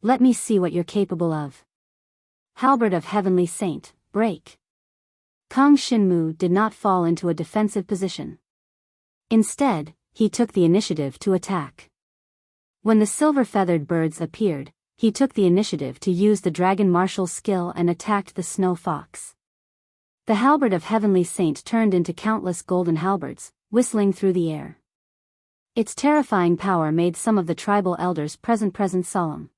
Let me see what you're capable of. Halberd of Heavenly Saint, break. Kang Xinmu did not fall into a defensive position. Instead, he took the initiative to attack. When the silver-feathered birds appeared, he took the initiative to use the dragon martial skill and attacked the snow fox. The halberd of Heavenly Saint turned into countless golden halberds, whistling through the air. Its terrifying power made some of the tribal elders present solemn.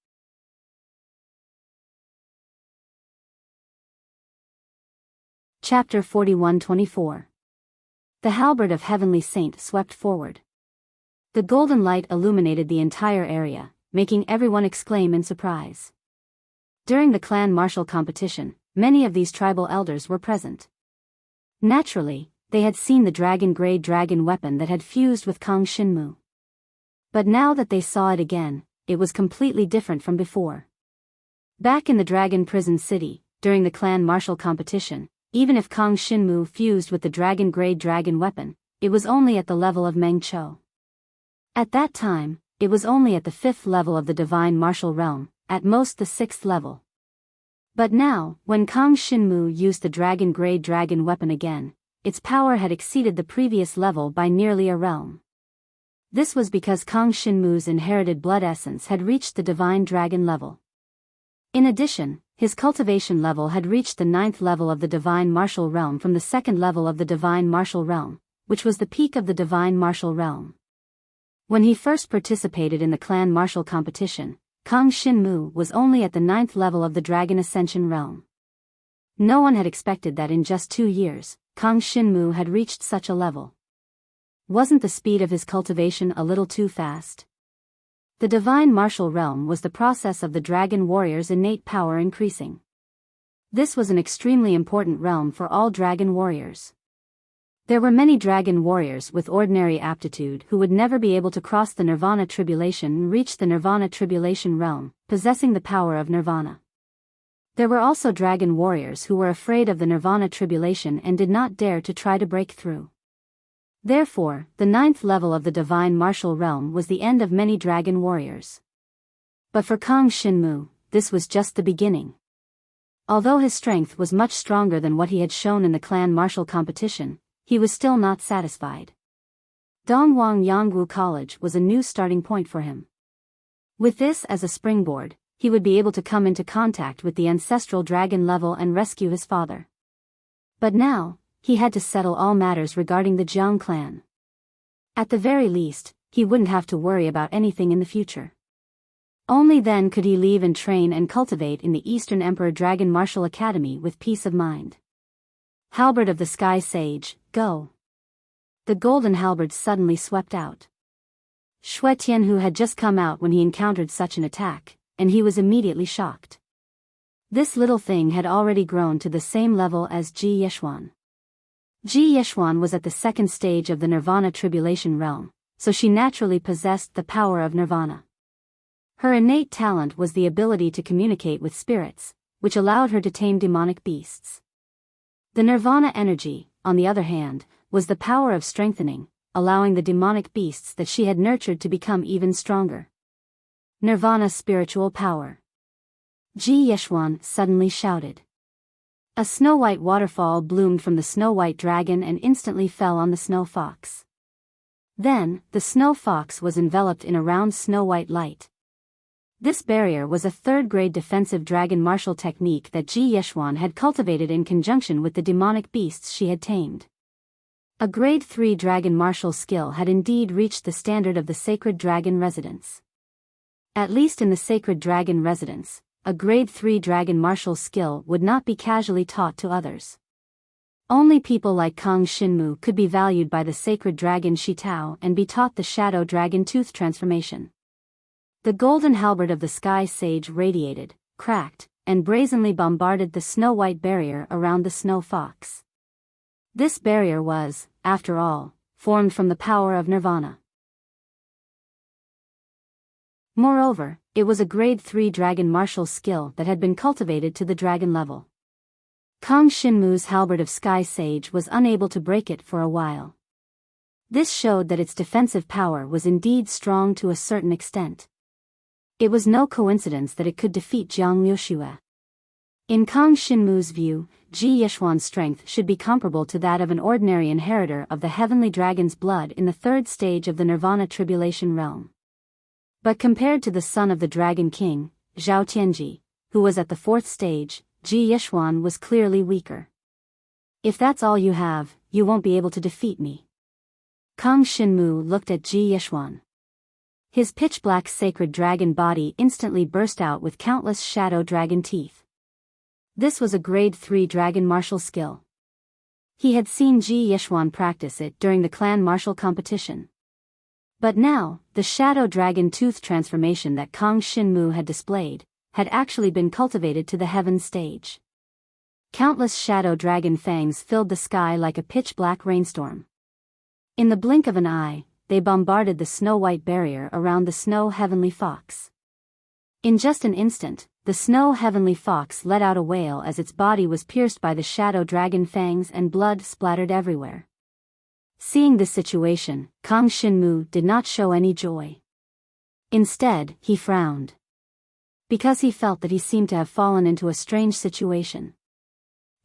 Chapter 41-24. The halberd of Heavenly Saint swept forward. The golden light illuminated the entire area, making everyone exclaim in surprise. During the clan martial competition, many of these tribal elders were present. Naturally, they had seen the dragon-grade dragon weapon that had fused with Kang Xinmu. But now that they saw it again, it was completely different from before. Back in the dragon prison city, during the clan martial competition, even if Kang Xinmu fused with the dragon-grade dragon weapon, it was only at the level of Meng Chou. At that time, it was only at the 5th level of the divine martial realm, at most the 6th level. But now, when Kang Xinmu used the dragon-grade dragon weapon again, its power had exceeded the previous level by nearly a realm. This was because Kang Xinmu's inherited blood essence had reached the divine dragon level. In addition, his cultivation level had reached the 9th level of the divine martial realm from the 2nd level of the divine martial realm, which was the peak of the divine martial realm. When he first participated in the clan martial competition, Kang Xinmu was only at the 9th level of the dragon ascension realm. No one had expected that in just 2 years, Kang Xinmu had reached such a level. Wasn't the speed of his cultivation a little too fast? The divine martial realm was the process of the dragon warrior's innate power increasing. This was an extremely important realm for all dragon warriors. There were many dragon warriors with ordinary aptitude who would never be able to cross the nirvana tribulation and reach the nirvana tribulation realm, possessing the power of nirvana. There were also dragon warriors who were afraid of the nirvana tribulation and did not dare to try to break through. Therefore, the 9th level of the divine martial realm was the end of many dragon warriors. But for Kang Xinmu, this was just the beginning. Although his strength was much stronger than what he had shown in the clan martial competition, he was still not satisfied. Dongwang Yangwu College was a new starting point for him. With this as a springboard, he would be able to come into contact with the ancestral dragon level and rescue his father. But now, he had to settle all matters regarding the Jiang clan. At the very least, he wouldn't have to worry about anything in the future. Only then could he leave and train and cultivate in the Eastern Emperor Dragon Martial Academy with peace of mind. Halberd of the Sky Sage, go! The golden halberd suddenly swept out. Xue Tianhu had just come out when he encountered such an attack, and he was immediately shocked. This little thing had already grown to the same level as Ji Yeshuan. Ji Yeshuan was at the 2nd stage of the Nirvana Tribulation realm, so she naturally possessed the power of Nirvana. Her innate talent was the ability to communicate with spirits, which allowed her to tame demonic beasts. The Nirvana energy, on the other hand, was the power of strengthening, allowing the demonic beasts that she had nurtured to become even stronger. Nirvana spiritual power. Ji Yeshuan suddenly shouted. A snow-white waterfall bloomed from the snow-white dragon and instantly fell on the snow fox. Then, the snow fox was enveloped in a round snow-white light. This barrier was a 3rd-grade defensive dragon martial technique that Ji Yeshuan had cultivated in conjunction with the demonic beasts she had tamed. A grade 3 dragon martial skill had indeed reached the standard of the sacred dragon residence. At least in the sacred dragon residence, a grade 3 dragon martial skill would not be casually taught to others. Only people like Kang Xinmu could be valued by the sacred dragon Shitao and be taught the shadow dragon tooth transformation. The golden halberd of the Sky Sage radiated, cracked, and brazenly bombarded the snow-white barrier around the snow fox. This barrier was, after all, formed from the power of Nirvana. Moreover, it was a grade 3 dragon martial skill that had been cultivated to the dragon level. Kang Xinmu's halberd of Sky Sage was unable to break it for a while. This showed that its defensive power was indeed strong to a certain extent. It was no coincidence that it could defeat Jiang Liuxue. In Kang Shinmu's view, Ji Yishuan's strength should be comparable to that of an ordinary inheritor of the heavenly dragon's blood in the third stage of the Nirvana Tribulation realm. But compared to the son of the Dragon King, Zhao Tianji, who was at the fourth stage, Ji Yishuan was clearly weaker. If that's all you have, you won't be able to defeat me. Kang Shinmu looked at Ji Yishuan. His pitch-black sacred dragon body instantly burst out with countless shadow dragon teeth. This was a grade 3 dragon martial skill. He had seen Ji Yishuan practice it during the clan martial competition. But now, the shadow dragon tooth transformation that Kang Shinmu had displayed, had actually been cultivated to the heaven stage. Countless shadow dragon fangs filled the sky like a pitch-black rainstorm. In the blink of an eye, they bombarded the snow-white barrier around the snow heavenly fox. In just an instant, the snow heavenly fox let out a wail as its body was pierced by the shadow dragon fangs and blood splattered everywhere. Seeing this situation, Kang Shinmu did not show any joy. Instead, he frowned. Because he felt that he seemed to have fallen into a strange situation.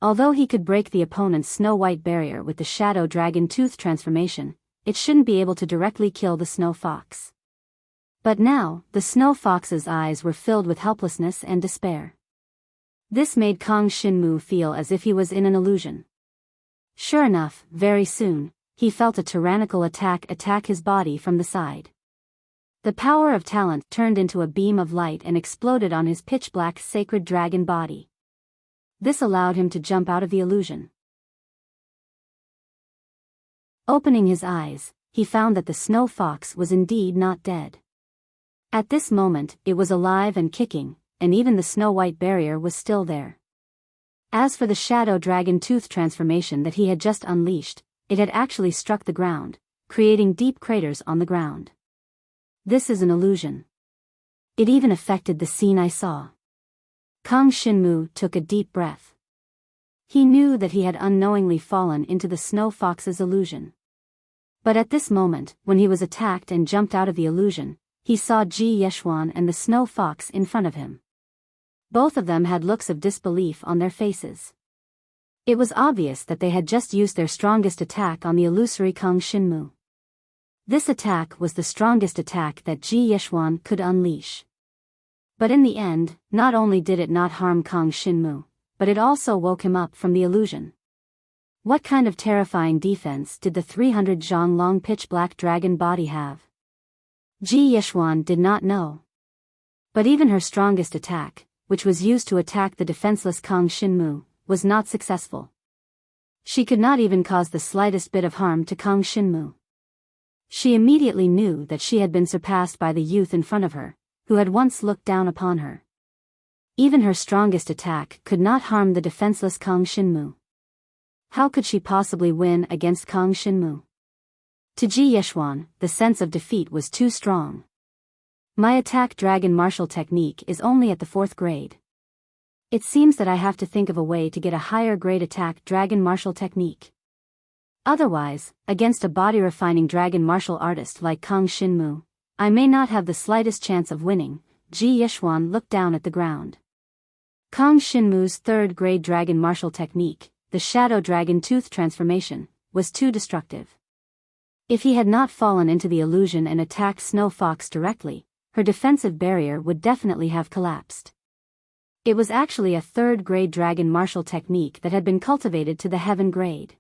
Although he could break the opponent's snow-white barrier with the shadow dragon tooth transformation, it shouldn't be able to directly kill the snow fox. But now, the snow fox's eyes were filled with helplessness and despair. This made Kang Shinmu feel as if he was in an illusion. Sure enough, very soon, he felt a tyrannical attack his body from the side. The power of talent turned into a beam of light and exploded on his pitch-black sacred dragon body. This allowed him to jump out of the illusion. Opening his eyes, he found that the snow fox was indeed not dead. At this moment, it was alive and kicking, and even the snow-white barrier was still there. As for the shadow dragon tooth transformation that he had just unleashed, it had actually struck the ground, creating deep craters on the ground. This is an illusion. It even affected the scene I saw. Kang Shinmu took a deep breath. He knew that he had unknowingly fallen into the snow fox's illusion. But at this moment, when he was attacked and jumped out of the illusion, he saw Ji Yishuan and the snow fox in front of him. Both of them had looks of disbelief on their faces. It was obvious that they had just used their strongest attack on the illusory Kang Shinmu. This attack was the strongest attack that Ji Yishuan could unleash. But in the end, not only did it not harm Kang Shinmu, but it also woke him up from the illusion. What kind of terrifying defense did the 300 zhang long pitch-black dragon body have? Ji Yishuan did not know. But even her strongest attack, which was used to attack the defenseless Kang Shinmu, was not successful. She could not even cause the slightest bit of harm to Kang Shinmu. She immediately knew that she had been surpassed by the youth in front of her, who had once looked down upon her. Even her strongest attack could not harm the defenseless Kang Shinmu. How could she possibly win against Kang Shinmu? To Ji Yishuan, the sense of defeat was too strong. My attack dragon martial technique is only at the 4th grade. It seems that I have to think of a way to get a higher grade attack dragon martial technique. Otherwise, against a body-refining dragon martial artist like Kang Shinmu, I may not have the slightest chance of winning. Ji Yishuan looked down at the ground. Kang Shinmu's 3rd grade dragon martial technique, the shadow dragon tooth transformation, was too destructive. If he had not fallen into the illusion and attacked Snow Fox directly, her defensive barrier would definitely have collapsed. It was actually a 3rd grade dragon martial technique that had been cultivated to the heaven grade.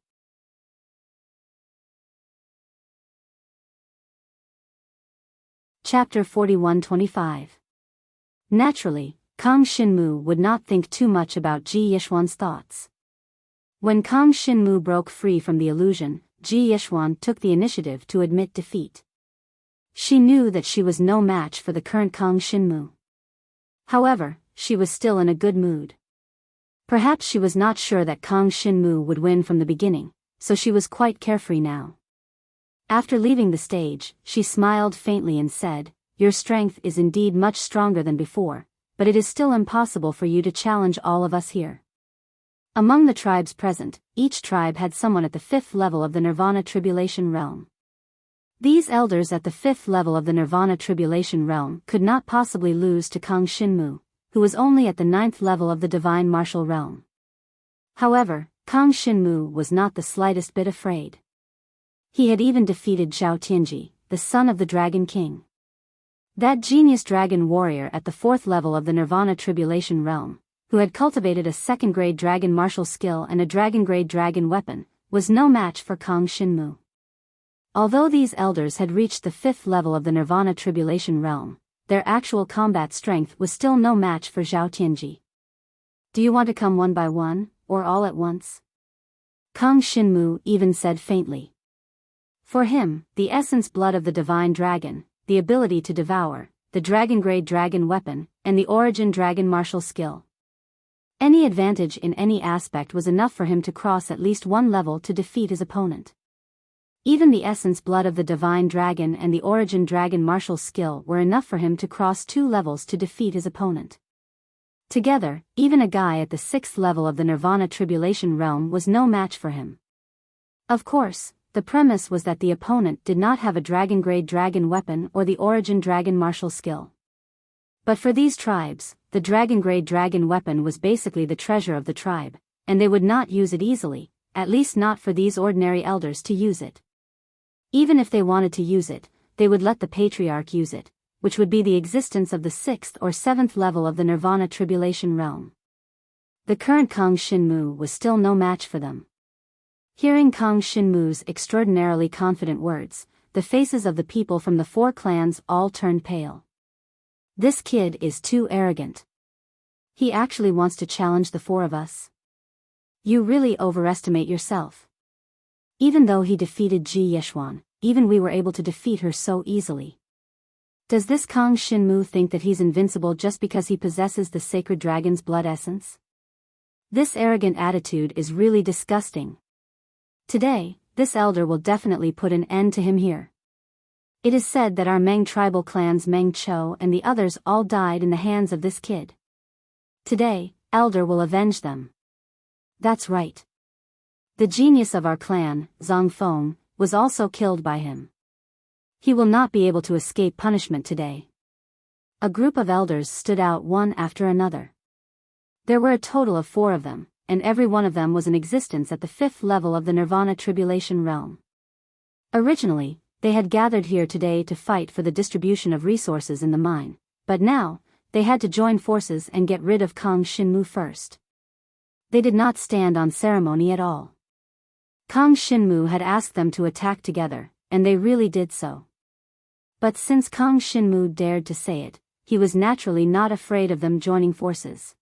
Chapter 41-25. Naturally, Kang Shinmu would not think too much about Ji Yishuan's thoughts. When Kang Shinmu broke free from the illusion, Ji Yishuan took the initiative to admit defeat. She knew that she was no match for the current Kang Shinmu. However, she was still in a good mood. Perhaps she was not sure that Kang Shinmu would win from the beginning, so she was quite carefree now. After leaving the stage, she smiled faintly and said, "Your strength is indeed much stronger than before, but it is still impossible for you to challenge all of us here." Among the tribes present, each tribe had someone at the 5th level of the Nirvana Tribulation realm. These elders at the 5th level of the Nirvana Tribulation realm could not possibly lose to Kang Shinmu, who was only at the 9th level of the divine martial realm. However, Kang Shinmu was not the slightest bit afraid. He had even defeated Zhao Tianji, the son of the Dragon King. That genius dragon warrior at the 4th level of the Nirvana Tribulation realm, who had cultivated a 2nd-grade dragon martial skill and a dragon-grade dragon weapon, was no match for Kang Shinmu. Although these elders had reached the 5th level of the Nirvana Tribulation realm, their actual combat strength was still no match for Zhao Tianji. Do you want to come one by one, or all at once? Kang Shinmu even said faintly. For him, the essence blood of the divine dragon, the ability to devour, the dragon-grade dragon weapon, and the origin dragon martial skill. Any advantage in any aspect was enough for him to cross at least one level to defeat his opponent. Even the essence blood of the divine dragon and the origin dragon martial skill were enough for him to cross 2 levels to defeat his opponent. Together, even a guy at the 6th level of the Nirvana Tribulation realm was no match for him. Of course, the premise was that the opponent did not have a dragon-grade dragon weapon or the origin dragon martial skill. But for these tribes, the dragon-grade dragon weapon was basically the treasure of the tribe, and they would not use it easily, at least not for these ordinary elders to use it. Even if they wanted to use it, they would let the patriarch use it, which would be the existence of the 6th or 7th level of the Nirvana Tribulation realm. The current Kang Shinmu was still no match for them. Hearing Kang Shinmu's extraordinarily confident words, the faces of the people from the 4 clans all turned pale. This kid is too arrogant. He actually wants to challenge the 4 of us. You really overestimate yourself. Even though he defeated Ji Yeshuan, even we were able to defeat her so easily. Does this Kang Shinmu think that he's invincible just because he possesses the sacred dragon's blood essence? This arrogant attitude is really disgusting. Today, this elder will definitely put an end to him here. It is said that our Meng tribal clans Meng Chou and the others all died in the hands of this kid. Today, elder will avenge them. That's right. The genius of our clan, Zhang Feng, was also killed by him. He will not be able to escape punishment today. A group of elders stood out one after another. There were a total of 4 of them, and every one of them was in existence at the 5th level of the Nirvana Tribulation realm. Originally, they had gathered here today to fight for the distribution of resources in the mine, but now, they had to join forces and get rid of Kang Shinmu first. They did not stand on ceremony at all. Kang Shinmu had asked them to attack together, and they really did so. But since Kang Shinmu dared to say it, he was naturally not afraid of them joining forces.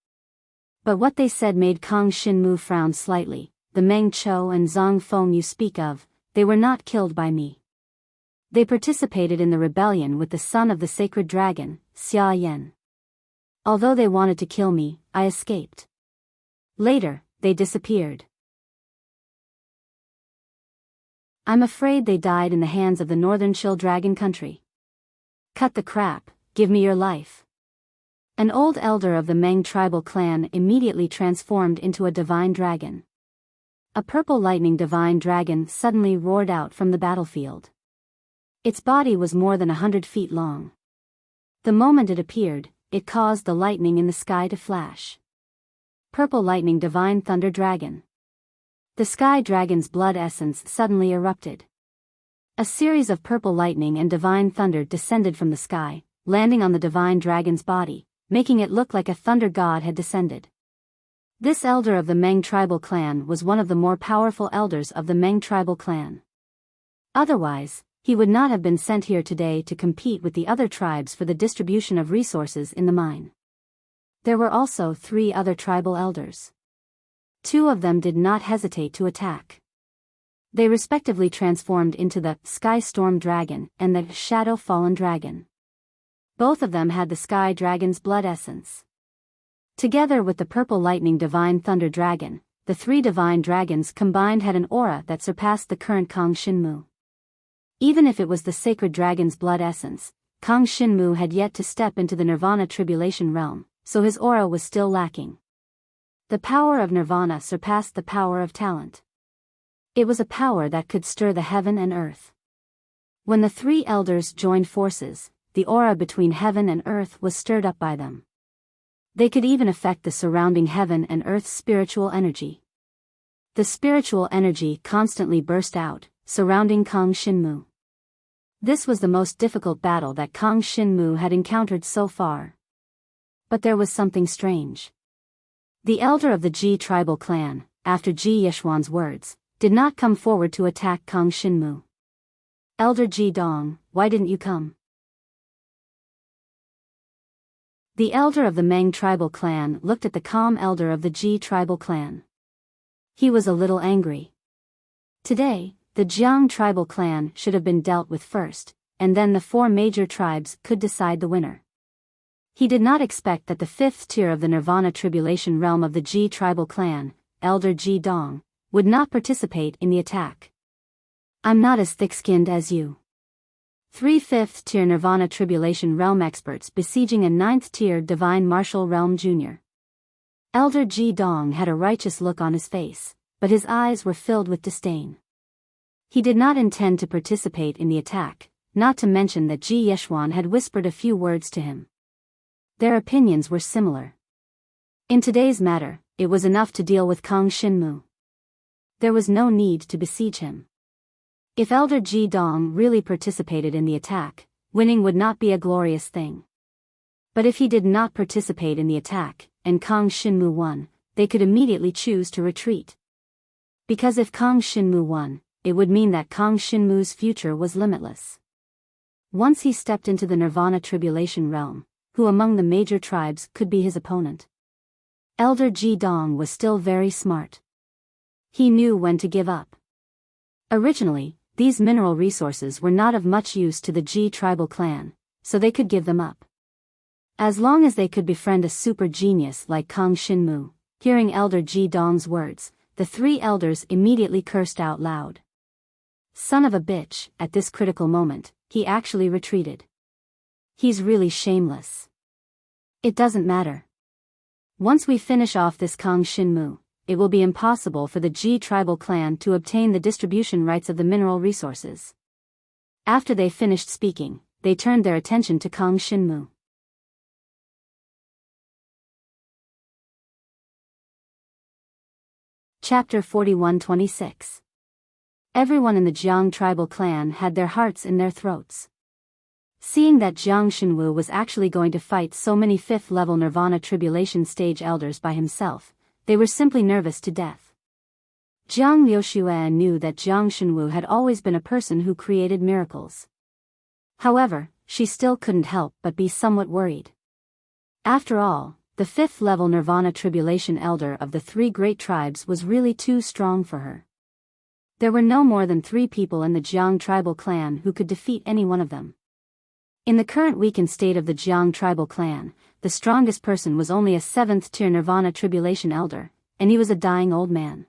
But what they said made Kang Shinmu frown slightly. The Meng Chou and Zhang Feng you speak of, they were not killed by me. They participated in the rebellion with the son of the sacred dragon, Xia Yan. Although they wanted to kill me, I escaped. Later, they disappeared. I'm afraid they died in the hands of the Northern Chill Dragon country. Cut the crap, give me your life. An old elder of the Meng tribal clan immediately transformed into a divine dragon. A purple lightning divine dragon suddenly roared out from the battlefield. Its body was more than 100 feet long. The moment it appeared, it caused the lightning in the sky to flash. Purple lightning divine thunder dragon. The sky dragon's blood essence suddenly erupted. A series of purple lightning and divine thunder descended from the sky, landing on the divine dragon's body, making it look like a thunder god had descended. This elder of the Meng tribal clan was one of the more powerful elders of the Meng tribal clan. Otherwise, he would not have been sent here today to compete with the other tribes for the distribution of resources in the mine. There were also 3 other tribal elders. 2 of them did not hesitate to attack. They respectively transformed into the Sky Storm Dragon and the Shadow Fallen Dragon. Both of them had the Sky Dragon's blood essence. Together with the Purple Lightning Divine Thunder Dragon, the 3 divine dragons combined had an aura that surpassed the current Kang Shinmu. Even if it was the sacred dragon's blood essence, Kang Shinmu had yet to step into the Nirvana Tribulation realm, so his aura was still lacking. The power of Nirvana surpassed the power of talent. It was a power that could stir the heaven and earth. When the 3 elders joined forces, the aura between heaven and earth was stirred up by them. They could even affect the surrounding heaven and earth's spiritual energy. The spiritual energy constantly burst out, surrounding Kang Shinmu. This was the most difficult battle that Kang Shinmu had encountered so far. But there was something strange. The elder of the Ji tribal clan, after Ji Yeshuan's words, did not come forward to attack Kang Shinmu. "Elder Ji Dong, why didn't you come?" The elder of the Meng tribal clan looked at the calm elder of the Ji tribal clan. He was a little angry. Today, the Jiang tribal clan should have been dealt with first, and then the 4 major tribes could decide the winner. He did not expect that the 5th tier of the Nirvana tribulation realm of the Ji tribal clan, Elder Ji Dong, would not participate in the attack. "I'm not as thick-skinned as you." 3 5th tier Nirvana tribulation realm experts besieging a 9th tier divine martial realm junior. Elder Ji Dong had a righteous look on his face, but his eyes were filled with disdain. He did not intend to participate in the attack, not to mention that Ji Yeshuan had whispered a few words to him. Their opinions were similar. In today's matter, it was enough to deal with Kang Shinmu. There was no need to besiege him. If Elder Ji Dong really participated in the attack, winning would not be a glorious thing. But if he did not participate in the attack, and Kang Shinmu won, they could immediately choose to retreat. Because if Kang Shinmu won, it would mean that Kang Shinmu's future was limitless. Once he stepped into the Nirvana tribulation realm, who among the major tribes could be his opponent? Elder Ji Dong was still very smart. He knew when to give up. Originally, these mineral resources were not of much use to the Ji tribal clan, so they could give them up. As long as they could befriend a super genius like Kang Shinmu, hearing Elder Ji Dong's words, the 3 elders immediately cursed out loud. Son of a bitch, at this critical moment, he actually retreated. He's really shameless. It doesn't matter. Once we finish off this Kang Shinmu, it will be impossible for the Ji tribal clan to obtain the distribution rights of the mineral resources. After they finished speaking, they turned their attention to Kang Shinmu. Chapter 41-26. Everyone in the Jiang tribal clan had their hearts in their throats. Seeing that Jiang Shinwu was actually going to fight so many 5th-level Nirvana tribulation stage elders by himself, they were simply nervous to death. Jiang Liuxue knew that Jiang Shinwu had always been a person who created miracles. However, she still couldn't help but be somewhat worried. After all, the 5th-level Nirvana tribulation elder of the 3 great tribes was really too strong for her. There were no more than 3 people in the Jiang tribal clan who could defeat any one of them. In the current weakened state of the Jiang tribal clan, the strongest person was only a 7th tier Nirvana tribulation elder, and he was a dying old man.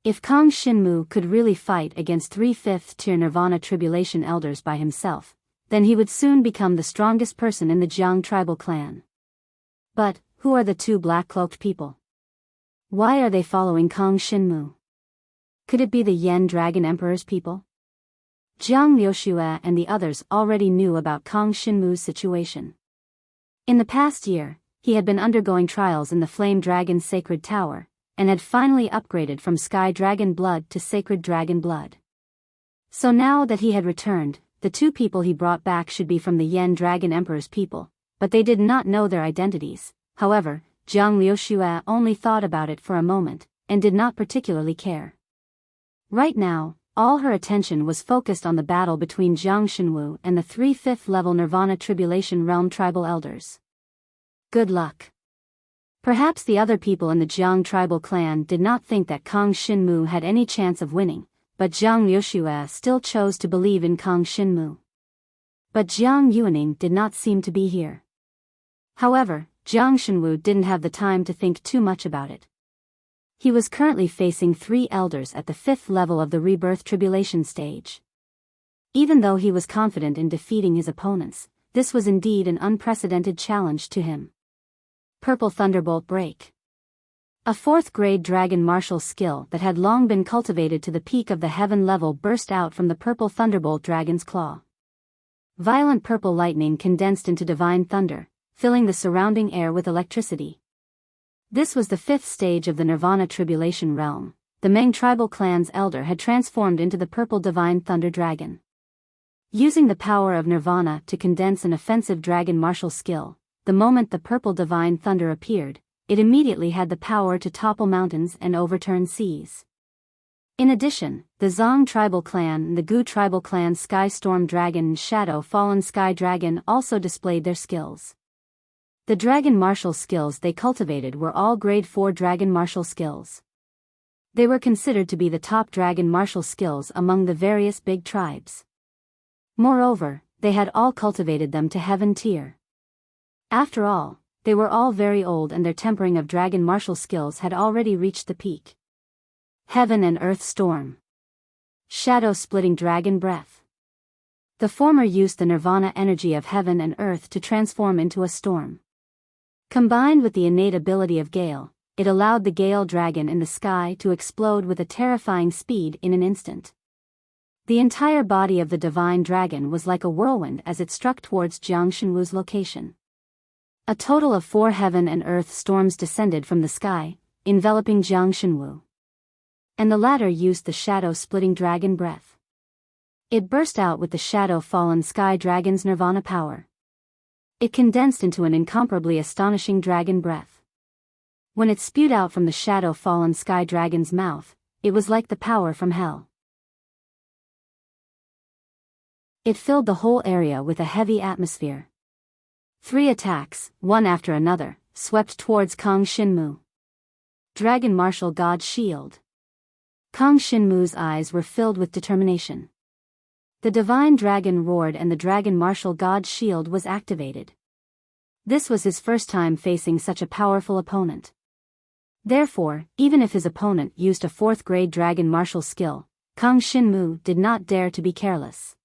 If Kang Shinmu could really fight against 3 5th tier Nirvana tribulation elders by himself, then he would soon become the strongest person in the Jiang tribal clan. But, who are the 2 black-cloaked people? Why are they following Kang Shinmu? Could it be the Yen Dragon Emperor's people? Jiang Liuxue and the others already knew about Kang Shinmu's situation. In the past year, he had been undergoing trials in the Flame Dragon's Sacred Tower, and had finally upgraded from Sky Dragon Blood to Sacred Dragon Blood. So now that he had returned, the 2 people he brought back should be from the Yen Dragon Emperor's people, but they did not know their identities. However, Jiang Liuxue only thought about it for a moment, and did not particularly care. Right now, all her attention was focused on the battle between Jiang Shinwu and the 3 5th-level Nirvana Tribulation Realm tribal elders. Good luck. Perhaps the other people in the Jiang tribal clan did not think that Kang Shinmu had any chance of winning, but Jiang Liuxue still chose to believe in Kang Shinmu. But Jiang Yuaning did not seem to be here. However, Jiang Shinwu didn't have the time to think too much about it. He was currently facing 3 elders at the 5th level of the rebirth tribulation stage. Even though he was confident in defeating his opponents, this was indeed an unprecedented challenge to him. Purple Thunderbolt Break. A 4th-grade dragon martial skill that had long been cultivated to the peak of the heaven level burst out from the Purple Thunderbolt Dragon's claw. Violent purple lightning condensed into divine thunder, filling the surrounding air with electricity. This was the fifth stage of the Nirvana Tribulation realm. The Meng tribal clan's elder had transformed into the purple divine thunder dragon. Using the power of Nirvana to condense an offensive dragon martial skill, the moment the purple divine thunder appeared, it immediately had the power to topple mountains and overturn seas. In addition, the Zong tribal clan and the Gu tribal clan's Sky Storm Dragon and Shadow Fallen Sky Dragon also displayed their skills. The dragon martial skills they cultivated were all grade 4 dragon martial skills. They were considered to be the top dragon martial skills among the various big tribes. Moreover, they had all cultivated them to heaven tier. After all, they were all very old and their tempering of dragon martial skills had already reached the peak. Heaven and Earth Storm. Shadow-splitting dragon breath. The former used the nirvana energy of heaven and earth to transform into a storm. Combined with the innate ability of Gale, it allowed the Gale dragon in the sky to explode with a terrifying speed in an instant. The entire body of the divine dragon was like a whirlwind as it struck towards Jiang Shenwu's location. A total of 4 heaven and earth storms descended from the sky, enveloping Jiang Shenwu. And the latter used the shadow-splitting dragon breath. It burst out with the shadow-fallen sky dragon's nirvana power. It condensed into an incomparably astonishing dragon breath. When it spewed out from the shadow-fallen sky dragon's mouth, it was like the power from hell. It filled the whole area with a heavy atmosphere. 3 attacks, one after another, swept towards Kang Shinmu. Dragon Martial God Shield. Kang Shinmu's eyes were filled with determination. The divine dragon roared and the dragon martial god shield was activated. This was his first time facing such a powerful opponent. Therefore, even if his opponent used a 4th grade dragon martial skill, Kang Shinmu did not dare to be careless.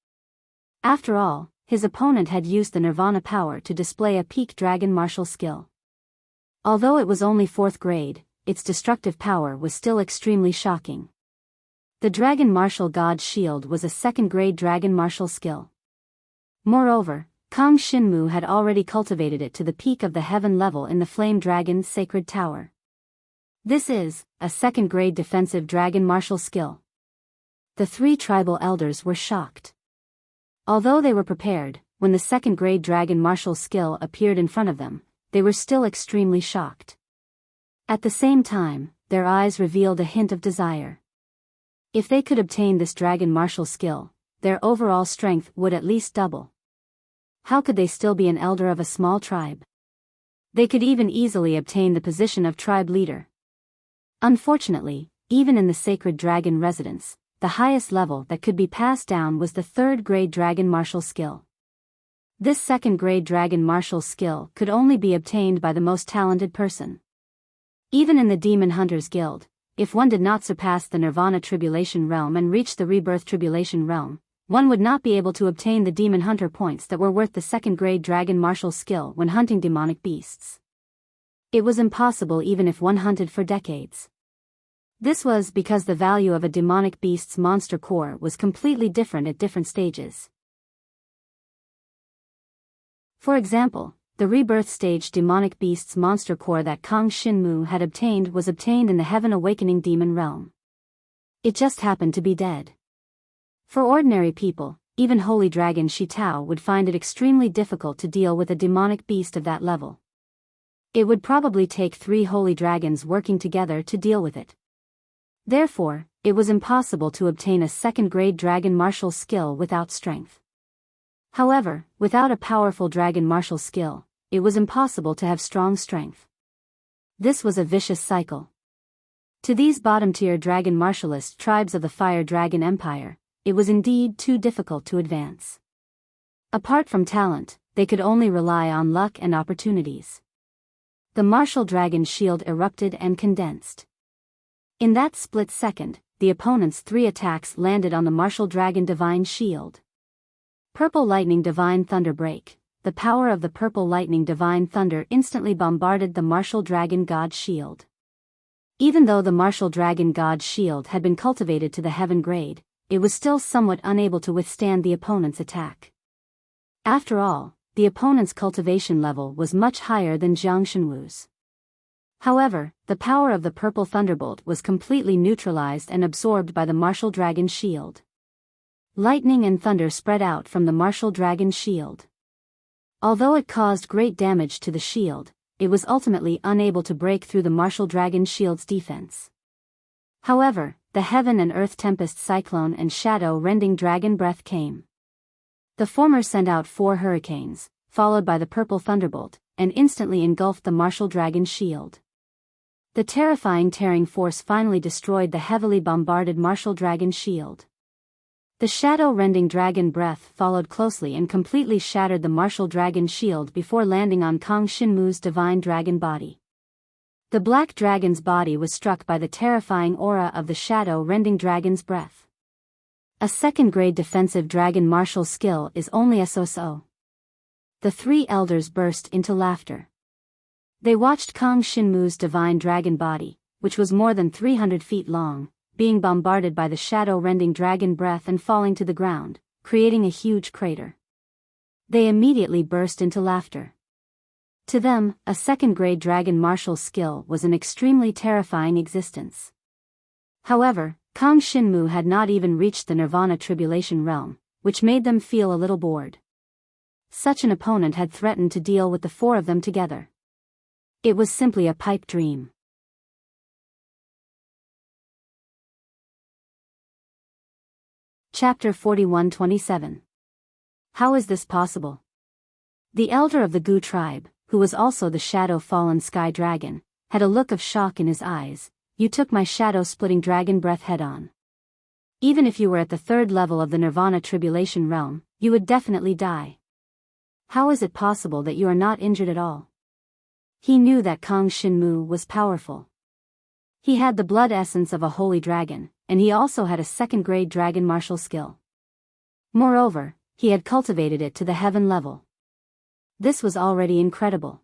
After all, his opponent had used the nirvana power to display a peak dragon martial skill. Although it was only 4th grade, its destructive power was still extremely shocking. The Dragon Martial God Shield was a 2nd grade dragon martial skill. Moreover, Kang Shinmu had already cultivated it to the peak of the heaven level in the Flame Dragon's Sacred Tower. This is a 2nd grade defensive dragon martial skill. The 3 tribal elders were shocked. Although they were prepared, when the 2nd grade dragon martial skill appeared in front of them, they were still extremely shocked. At the same time, their eyes revealed a hint of desire. If they could obtain this dragon martial skill, their overall strength would at least double. How could they still be an elder of a small tribe? They could even easily obtain the position of tribe leader. Unfortunately, even in the sacred dragon residence, the highest level that could be passed down was the 3rd grade dragon martial skill. This 2nd grade dragon martial skill could only be obtained by the most talented person. Even in the Demon Hunters Guild, if one did not surpass the Nirvana Tribulation realm and reach the Rebirth Tribulation realm, one would not be able to obtain the Demon Hunter points that were worth the 2nd grade dragon martial skill when hunting demonic beasts. It was impossible even if one hunted for decades. This was because the value of a demonic beast's monster core was completely different at different stages. For example, the rebirth stage demonic beast's monster core that Kang Shinmu had obtained was obtained in the Heaven Awakening demon realm. It just happened to be dead. For ordinary people, even Holy Dragon Shi Tao would find it extremely difficult to deal with a demonic beast of that level. It would probably take 3 holy dragons working together to deal with it. Therefore, it was impossible to obtain a 2nd grade dragon martial skill without strength. However, without a powerful dragon martial skill, it was impossible to have strong strength. This was a vicious cycle. To these bottom-tier dragon martialist tribes of the Fire Dragon Empire, it was indeed too difficult to advance. Apart from talent, they could only rely on luck and opportunities. The martial dragon shield erupted and condensed. In that split second, the opponent's 3 attacks landed on the martial dragon divine shield. Purple Lightning Divine Thunder Break. The power of the Purple Lightning Divine Thunder instantly bombarded the Martial Dragon God Shield. Even though the Martial Dragon God Shield had been cultivated to the heaven grade, it was still somewhat unable to withstand the opponent's attack. After all, the opponent's cultivation level was much higher than Jiang Shenwu's. However, the power of the purple thunderbolt was completely neutralized and absorbed by the martial dragon's shield. Lightning and thunder spread out from the martial dragon's shield. Although it caused great damage to the shield, it was ultimately unable to break through the martial dragon's shield's defense. However, the heaven and earth tempest cyclone and shadow-rending dragon breath came. The former sent out 4 hurricanes, followed by the purple thunderbolt, and instantly engulfed the martial dragon's shield. The terrifying tearing force finally destroyed the heavily bombarded martial dragon's shield. The shadow-rending dragon breath followed closely and completely shattered the martial dragon's shield before landing on Kang Shinmu's divine dragon body. The black dragon's body was struck by the terrifying aura of the shadow-rending dragon's breath. A second-grade defensive dragon martial skill is only so. The 3 elders burst into laughter. They watched Kang Shinmu's divine dragon body, which was more than 300 feet long, being bombarded by the shadow-rending dragon breath and falling to the ground, creating a huge crater. They immediately burst into laughter. To them, a second-grade dragon martial skill was an extremely terrifying existence. However, Kang Shinmu had not even reached the Nirvana Tribulation realm, which made them feel a little bored. Such an opponent had threatened to deal with the 4 of them together. It was simply a pipe dream. Chapter 41-27. How is this possible? The elder of the Gu tribe, who was also the shadow-fallen sky dragon, had a look of shock in his eyes. You took my shadow-splitting dragon breath head-on. Even if you were at the 3rd level of the Nirvana Tribulation realm, you would definitely die. How is it possible that you are not injured at all? He knew that Kang Shinmu was powerful. He had the blood essence of a holy dragon, and he also had a second-grade dragon martial skill. Moreover, he had cultivated it to the heaven level. This was already incredible.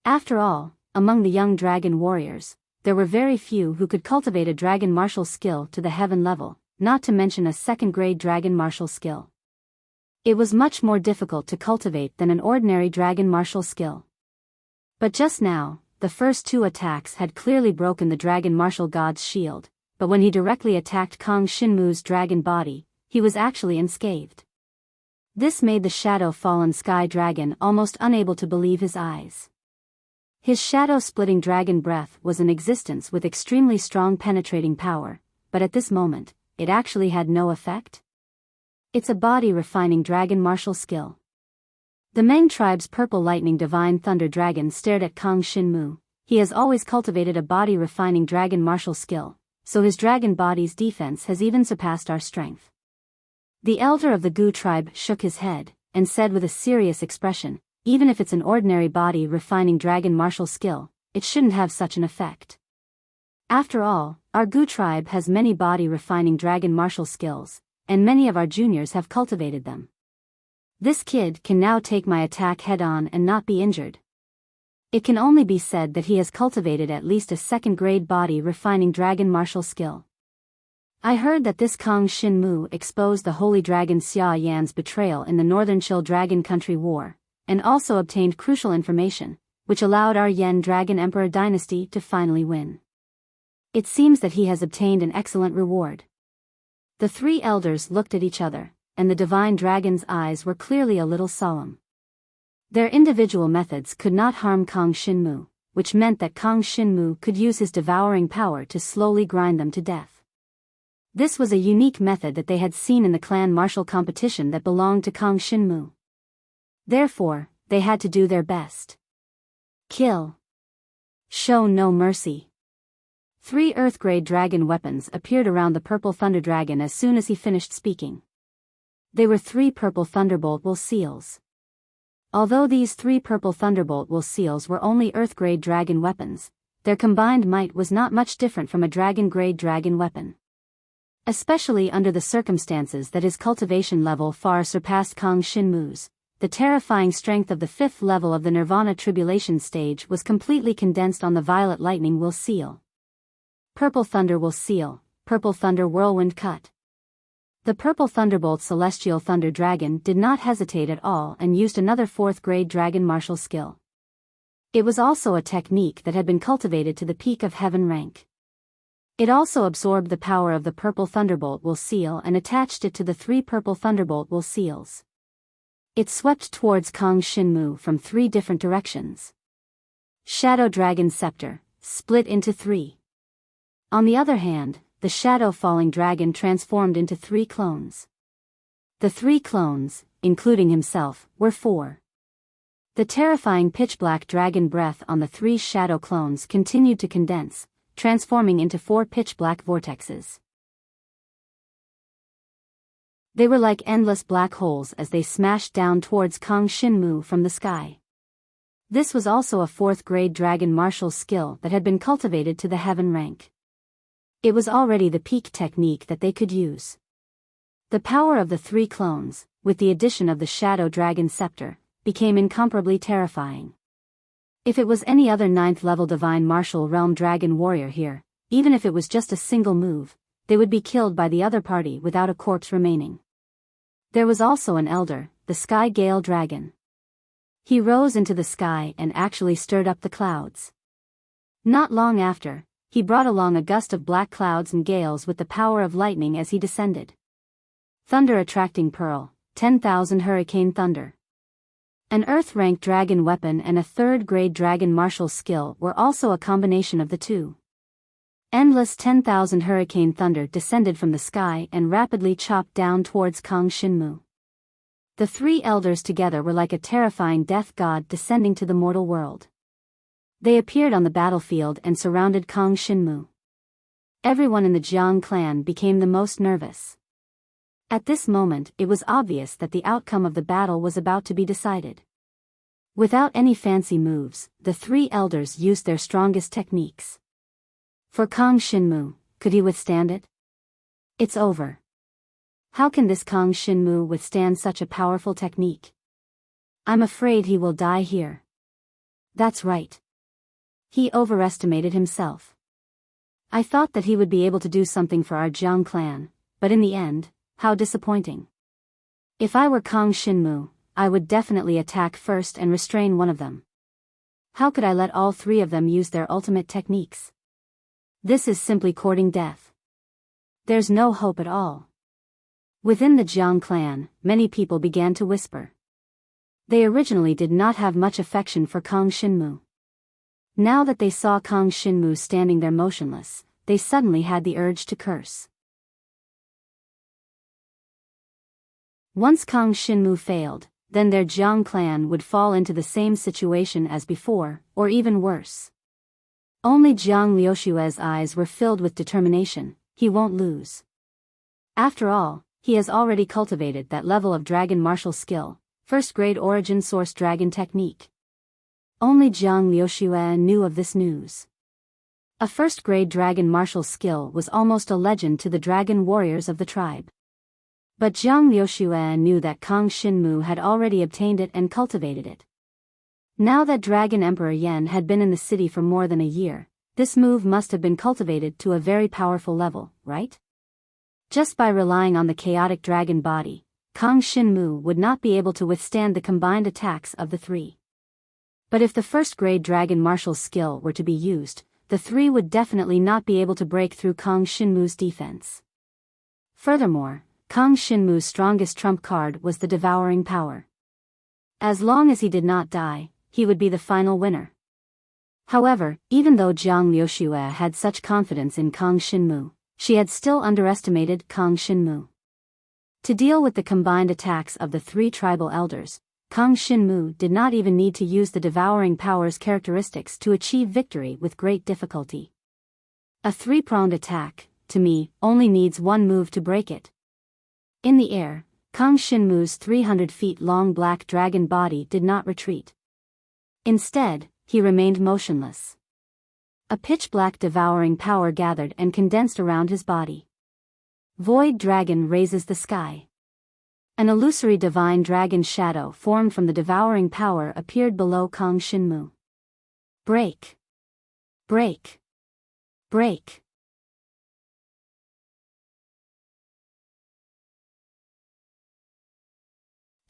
After all, among the young dragon warriors, there were very few who could cultivate a dragon martial skill to the heaven level, not to mention a second-grade dragon martial skill. It was much more difficult to cultivate than an ordinary dragon martial skill. But just now, the first 2 attacks had clearly broken the dragon martial god's shield, but when he directly attacked Kang Shinmu's dragon body, he was actually unscathed. This made the shadow-fallen sky dragon almost unable to believe his eyes. His shadow-splitting dragon breath was an existence with extremely strong penetrating power, but at this moment, it actually had no effect. It's a body-refining dragon martial skill. The Meng tribe's purple lightning divine thunder dragon stared at Kang Shinmu. He has always cultivated a body-refining dragon martial skill, so his dragon body's defense has even surpassed our strength. The elder of the Gu tribe shook his head, and said with a serious expression, even if it's an ordinary body-refining dragon martial skill, it shouldn't have such an effect. After all, our Gu tribe has many body-refining dragon martial skills, and many of our juniors have cultivated them. This kid can now take my attack head-on and not be injured. It can only be said that he has cultivated at least a second-grade body-refining dragon martial skill. I heard that this Kang Shinmu exposed the holy dragon Xia Yan's betrayal in the Northern Chill Dragon Country War, and also obtained crucial information, which allowed our Yen Dragon Emperor dynasty to finally win. It seems that he has obtained an excellent reward. The 3 elders looked at each other, and the divine dragon's eyes were clearly a little solemn. Their individual methods could not harm Kang Shinmu, which meant that Kang Shinmu could use his devouring power to slowly grind them to death. This was a unique method that they had seen in the clan martial competition that belonged to Kang Shinmu. Therefore, they had to do their best. Kill. Show no mercy. 3 Earth-grade dragon weapons appeared around the purple thunder dragon as soon as he finished speaking. They were 3 purple thunderbolt will seals. Although these 3 purple thunderbolt will seals were only Earth-grade dragon weapons, their combined might was not much different from a dragon-grade dragon weapon. Especially under the circumstances that his cultivation level far surpassed Kang Shinmu's, the terrifying strength of the 5th level of the Nirvana Tribulation stage was completely condensed on the violet lightning will seal. Purple thunder will seal, purple thunder whirlwind cut. The purple thunderbolt celestial thunder dragon did not hesitate at all and used another 4th grade dragon martial skill. It was also a technique that had been cultivated to the peak of heaven rank. It also absorbed the power of the purple thunderbolt will seal and attached it to the 3 purple thunderbolt will seals. It swept towards Kang Shinmu from 3 different directions. Shadow Dragon Scepter, split into 3. On the other hand, the Shadow Falling Dragon transformed into 3 clones. The 3 clones, including himself, were 4. The terrifying pitch-black dragon breath on the 3 shadow clones continued to condense, transforming into 4 pitch-black vortexes. They were like endless black holes as they smashed down towards Kang Shinmu from the sky. This was also a 4th grade dragon martial skill that had been cultivated to the heaven rank. It was already the peak technique that they could use. The power of the 3 clones, with the addition of the Shadow Dragon Scepter, became incomparably terrifying. If it was any other 9th level divine martial realm dragon warrior here, even if it was just a single move, they would be killed by the other party without a corpse remaining. There was also an elder, the Sky Gale Dragon. He rose into the sky and actually stirred up the clouds. Not long after, he brought along a gust of black clouds and gales with the power of lightning as he descended. Thunder Attracting Pearl, 10,000 Hurricane Thunder. An Earth-rank dragon weapon and a 3rd grade dragon martial skill were also a combination of the 2. Endless 10,000 Hurricane Thunder descended from the sky and rapidly chopped down towards Kang Shinmu. The 3 elders together were like a terrifying death god descending to the mortal world. They appeared on the battlefield and surrounded Kang Shinmu. Everyone in the Jiang clan became the most nervous. At this moment it was obvious that the outcome of the battle was about to be decided. Without any fancy moves, the 3 elders used their strongest techniques. For Kang Shinmu, could he withstand it? It's over. How can this Kang Shinmu withstand such a powerful technique? I'm afraid he will die here. That's right. He overestimated himself. I thought that he would be able to do something for our Jiang clan, but in the end, how disappointing. If I were Kang Shinmu, I would definitely attack first and restrain one of them. How could I let all 3 of them use their ultimate techniques? This is simply courting death. There's no hope at all. Within the Jiang clan, many people began to whisper. They originally did not have much affection for Kang Shinmu. Now that they saw Kang Shinmu standing there motionless, they suddenly had the urge to curse. Once Kang Shinmu failed, then their Jiang clan would fall into the same situation as before, or even worse. Only Jiang Liushue's eyes were filled with determination. He won't lose. After all, he has already cultivated that level of dragon martial skill, 1st grade origin source dragon technique. Only Jiang Liushue knew of this news. A 1st grade dragon martial skill was almost a legend to the dragon warriors of the tribe. But Jiang Liushue knew that Kang Shinmu had already obtained it and cultivated it. Now that Dragon Emperor Yan had been in the city for more than a year, this move must have been cultivated to a very powerful level, right? Just by relying on the chaotic dragon body, Kang Shinmu would not be able to withstand the combined attacks of the 3. But if the 1st grade dragon martial skill were to be used, the 3 would definitely not be able to break through Kang Shinmu's defense. Furthermore, Kang Shinmu's strongest trump card was the devouring power. As long as he did not die, he would be the final winner. However, even though Jiang Liushue had such confidence in Kang Shinmu, she had still underestimated Kang Shinmu. To deal with the combined attacks of the 3 tribal elders, Kang Shinmu did not even need to use the devouring power's characteristics to achieve victory with great difficulty. A 3-pronged attack, to me, only needs 1 move to break it. In the air, Kang Shinmu's 300 feet long black dragon body did not retreat. Instead, he remained motionless. A pitch-black devouring power gathered and condensed around his body. Void Dragon raises the sky. An illusory divine dragon shadow formed from the devouring power appeared below Kang Shinmu. Break! Break! Break!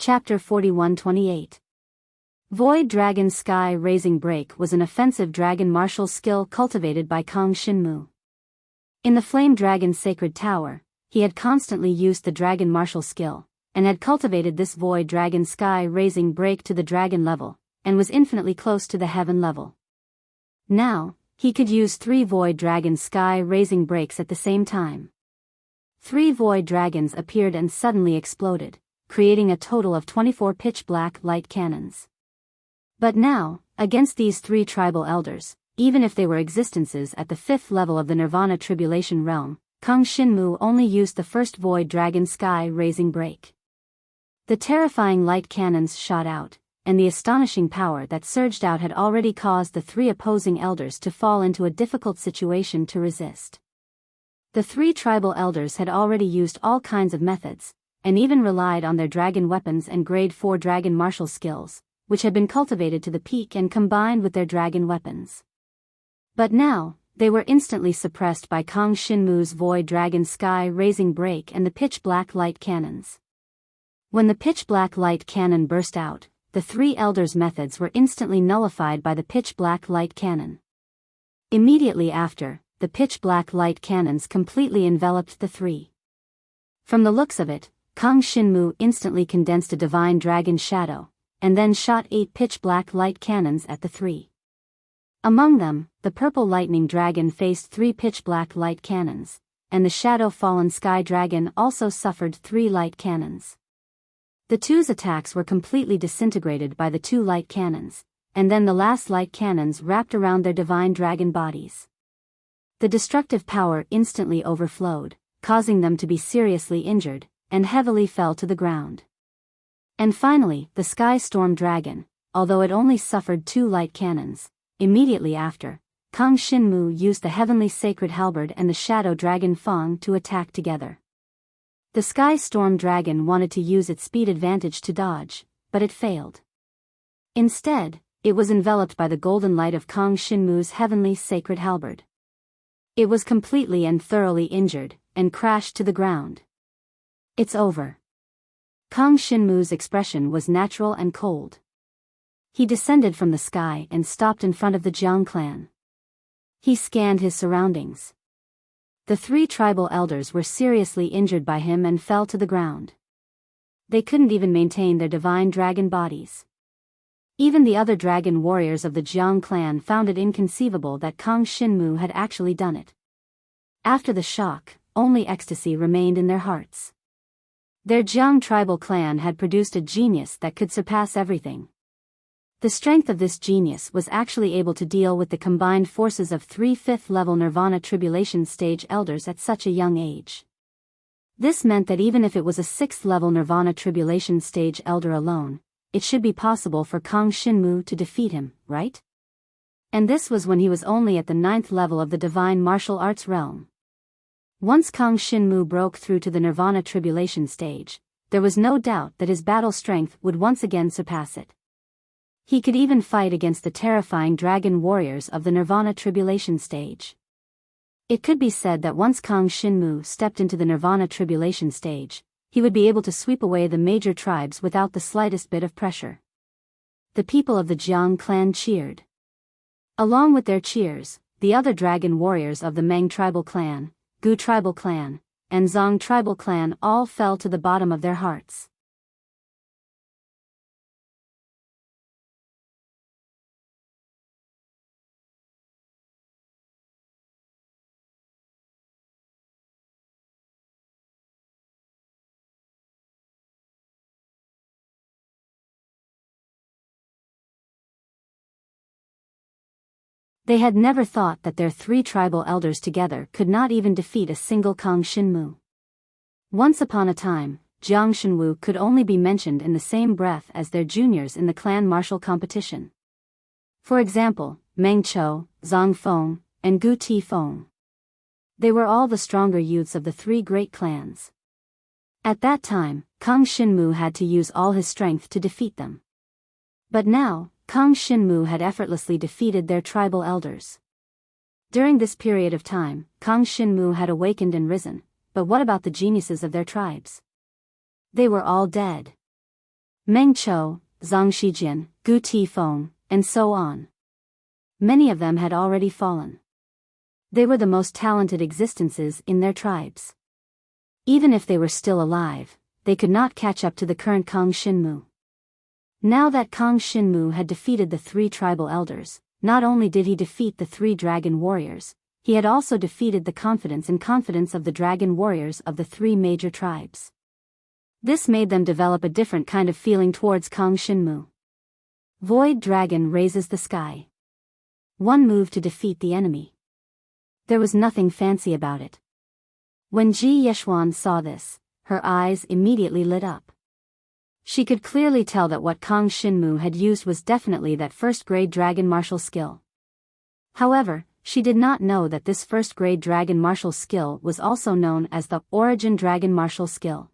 Chapter 41-28. Void Dragon Sky Raising Break was an offensive dragon martial skill cultivated by Kang Shinmu. In the Flame Dragon's Sacred Tower, he had constantly used the dragon martial skill, and had cultivated this Void Dragon Sky Raising Break to the dragon level, and was infinitely close to the heaven level. Now, he could use 3 Void Dragon Sky Raising Breaks at the same time. 3 Void Dragons appeared and suddenly exploded, creating a total of 24 pitch-black light cannons. But now, against these 3 tribal elders, even if they were existences at the 5th level of the Nirvana Tribulation Realm, Kang Shinmu only used the first Void Dragon Sky Raising Break. The terrifying light cannons shot out, and the astonishing power that surged out had already caused the 3 opposing elders to fall into a difficult situation to resist. The 3 tribal elders had already used all kinds of methods, and even relied on their dragon weapons and grade 4 dragon martial skills, which had been cultivated to the peak and combined with their dragon weapons. But now, they were instantly suppressed by Kang Shinmu's Void Dragon Sky Raising Break and the pitch-black light cannons. When the pitch-black light cannon burst out, the 3 elders' methods were instantly nullified by the pitch-black light cannon. Immediately after, the pitch-black light cannons completely enveloped the 3. From the looks of it, Kang Shinmu instantly condensed a divine dragon shadow, and then shot 8 pitch-black light cannons at the 3. Among them, the purple lightning dragon faced 3 pitch-black light cannons, and the shadow fallen sky dragon also suffered 3 light cannons. The 2's attacks were completely disintegrated by the 2 light cannons, and then the last light cannons wrapped around their divine dragon bodies. The destructive power instantly overflowed, causing them to be seriously injured, and heavily fell to the ground. And finally, the Sky Storm Dragon, although it only suffered 2 light cannons, immediately after, Kang Shinmu used the Heavenly Sacred Halberd and the Shadow Dragon Fang to attack together. The Sky Storm Dragon wanted to use its speed advantage to dodge, but it failed. Instead, it was enveloped by the golden light of Kang Shinmu's Heavenly Sacred Halberd. It was completely and thoroughly injured, and crashed to the ground. It's over. Kang Shinmu's expression was natural and cold. He descended from the sky and stopped in front of the Jiang clan. He scanned his surroundings. The 3 tribal elders were seriously injured by him and fell to the ground. They couldn't even maintain their divine dragon bodies. Even the other dragon warriors of the Jiang clan found it inconceivable that Kang Shinmu had actually done it. After the shock, only ecstasy remained in their hearts. Their Jiang tribal clan had produced a genius that could surpass everything. The strength of this genius was actually able to deal with the combined forces of 3 5th-level Nirvana Tribulation Stage elders at such a young age. This meant that even if it was a 6th-level Nirvana Tribulation Stage elder alone, it should be possible for Kang Shinmu to defeat him, right? And this was when he was only at the 9th level of the Divine Martial Arts realm. Once Kang Shinmu broke through to the Nirvana Tribulation Stage, there was no doubt that his battle strength would once again surpass it. He could even fight against the terrifying dragon warriors of the Nirvana Tribulation Stage. It could be said that once Kang Shinmu stepped into the Nirvana Tribulation Stage, he would be able to sweep away the major tribes without the slightest bit of pressure. The people of the Jiang clan cheered. Along with their cheers, the other dragon warriors of the Meng tribal clan, Gu tribal clan, and Zhang tribal clan all fell to the bottom of their hearts. They had never thought that their 3 tribal elders together could not even defeat a single Kang Shinmu. Once upon a time, Jiang Shenwu could only be mentioned in the same breath as their juniors in the clan martial competition. For example, Meng Chou, Zhang Feng, and Gu Ti Feng. They were all the stronger youths of the 3 great clans. At that time, Kang Shinmu had to use all his strength to defeat them. But now, Kang Shinmu had effortlessly defeated their tribal elders. During this period of time, Kang Shinmu had awakened and risen, but what about the geniuses of their tribes? They were all dead. Meng Chou, Zhang Shijian, Gu Tifeng, and so on. Many of them had already fallen. They were the most talented existences in their tribes. Even if they were still alive, they could not catch up to the current Kang Shinmu. Now that Kang Shinmu had defeated the 3 tribal elders, not only did he defeat the 3 dragon warriors, he had also defeated the confidence of the dragon warriors of the 3 major tribes. This made them develop a different kind of feeling towards Kang Shinmu. Void Dragon raises the sky. One move to defeat the enemy. There was nothing fancy about it. When Ji Yeshuan saw this, her eyes immediately lit up. She could clearly tell that what Kang Shinmu had used was definitely that first-grade dragon martial skill. However, she did not know that this first-grade dragon martial skill was also known as the Origin Dragon martial skill.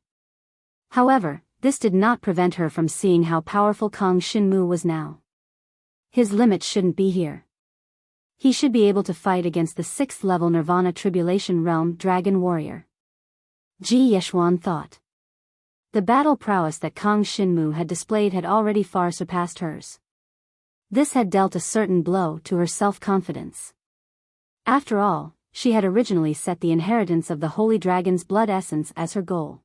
However, this did not prevent her from seeing how powerful Kang Shinmu was now. His limit shouldn't be here. He should be able to fight against the 6th-level Nirvana Tribulation Realm Dragon Warrior. Ji Yeshuan thought. The battle prowess that Kang Shinmu had displayed had already far surpassed hers. This had dealt a certain blow to her self-confidence. After all, she had originally set the inheritance of the Holy Dragon's blood essence as her goal.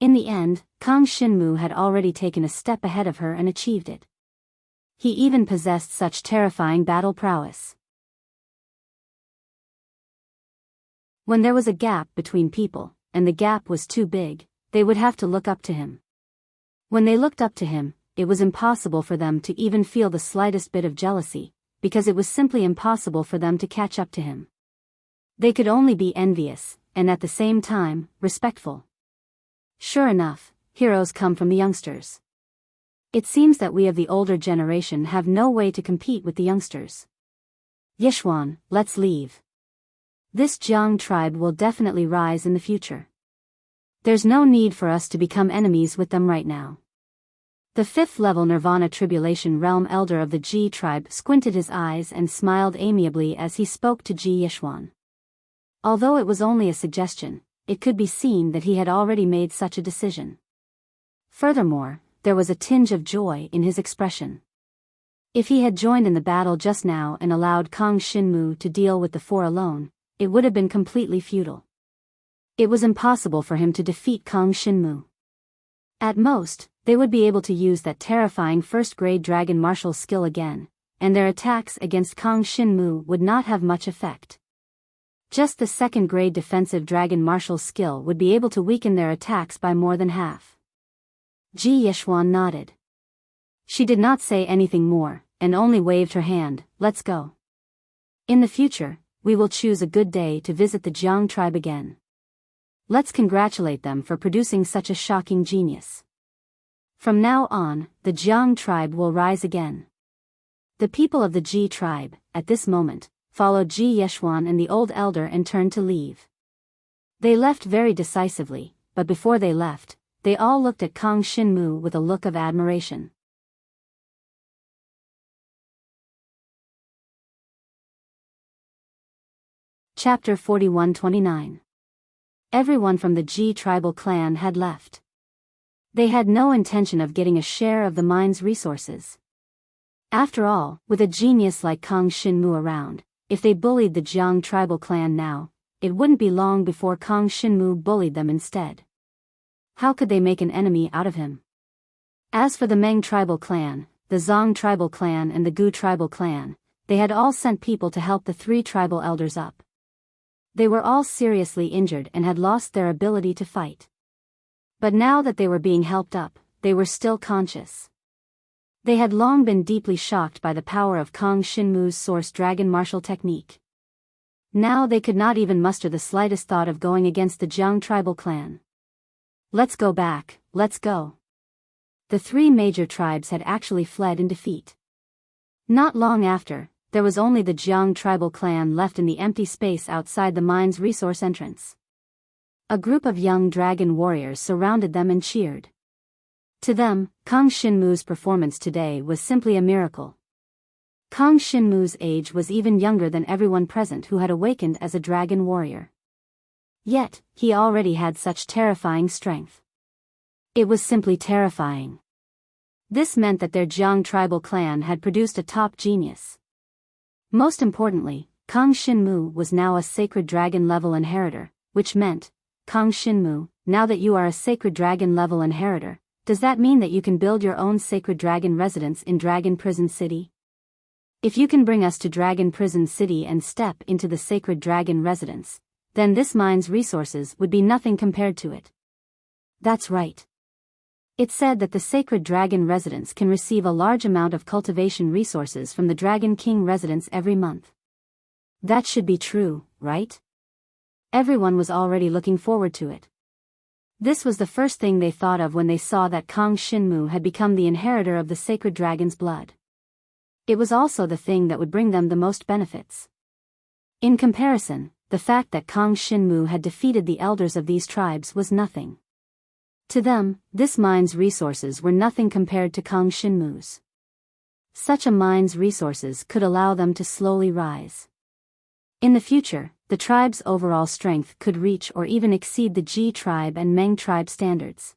In the end, Kang Shinmu had already taken a step ahead of her and achieved it. He even possessed such terrifying battle prowess. When there was a gap between people, and the gap was too big, they would have to look up to him. When they looked up to him, it was impossible for them to even feel the slightest bit of jealousy, because it was simply impossible for them to catch up to him. They could only be envious, and at the same time, respectful. Sure enough, heroes come from the youngsters. It seems that we of the older generation have no way to compete with the youngsters. Yeshuan, let's leave. This Jiang tribe will definitely rise in the future. There's no need for us to become enemies with them right now. The 5th-level Nirvana Tribulation Realm Elder of the Ji tribe squinted his eyes and smiled amiably as he spoke to Ji Yeshuan. Although it was only a suggestion, it could be seen that he had already made such a decision. Furthermore, there was a tinge of joy in his expression. If he had joined in the battle just now and allowed Kang Shinmu to deal with the 4 alone, it would have been completely futile. It was impossible for him to defeat Kang Shinmu. At most, they would be able to use that terrifying first-grade dragon martial skill again, and their attacks against Kang Shinmu would not have much effect. Just the 2nd-grade defensive dragon martial skill would be able to weaken their attacks by more than half. Ji Yeshuan nodded. She did not say anything more, and only waved her hand. Let's go. In the future, we will choose a good day to visit the Jiang tribe again. Let's congratulate them for producing such a shocking genius. From now on, the Jiang tribe will rise again. The people of the Ji tribe, at this moment, followed Ji Yeshuan and the old elder and turned to leave. They left very decisively, but before they left, they all looked at Kang Shinmu with a look of admiration. Chapter 41-29. Everyone from the Ji tribal clan had left. They had no intention of getting a share of the mine's resources. After all, with a genius like Kang Shinmu around, if they bullied the Jiang tribal clan now, it wouldn't be long before Kang Shinmu bullied them instead. How could they make an enemy out of him? As for the Meng tribal clan, the Zhang tribal clan and the Gu tribal clan, they had all sent people to help the 3 tribal elders up. They were all seriously injured and had lost their ability to fight. But now that they were being helped up, they were still conscious. They had long been deeply shocked by the power of Kang Shinmu's source dragon martial technique. Now they could not even muster the slightest thought of going against the Jiang tribal clan. Let's go back, let's go. The 3 major tribes had actually fled in defeat. Not long after, there was only the Jiang tribal clan left in the empty space outside the mine's resource entrance. A group of young dragon warriors surrounded them and cheered. To them, Kang Shinmu's performance today was simply a miracle. Kang Shinmu's age was even younger than everyone present who had awakened as a dragon warrior. Yet, he already had such terrifying strength. It was simply terrifying. This meant that their Jiang tribal clan had produced a top genius. Most importantly, Kang Shinmu was now a sacred dragon level inheritor, which meant, Kang Shinmu, now that you are a sacred dragon level inheritor, does that mean that you can build your own sacred dragon residence in Dragon Prison City? If you can bring us to Dragon Prison City and step into the sacred dragon residence, then this mine's resources would be nothing compared to it. That's right. It said that the sacred dragon residence can receive a large amount of cultivation resources from the Dragon King residence every month. That should be true, right? Everyone was already looking forward to it. This was the first thing they thought of when they saw that Kang Shinmu had become the inheritor of the sacred dragon's blood. It was also the thing that would bring them the most benefits. In comparison, the fact that Kang Shinmu had defeated the elders of these tribes was nothing. To them, this mine's resources were nothing compared to Kang Shinmu's. Such a mine's resources could allow them to slowly rise. In the future, the tribe's overall strength could reach or even exceed the Ji tribe and Meng tribe standards.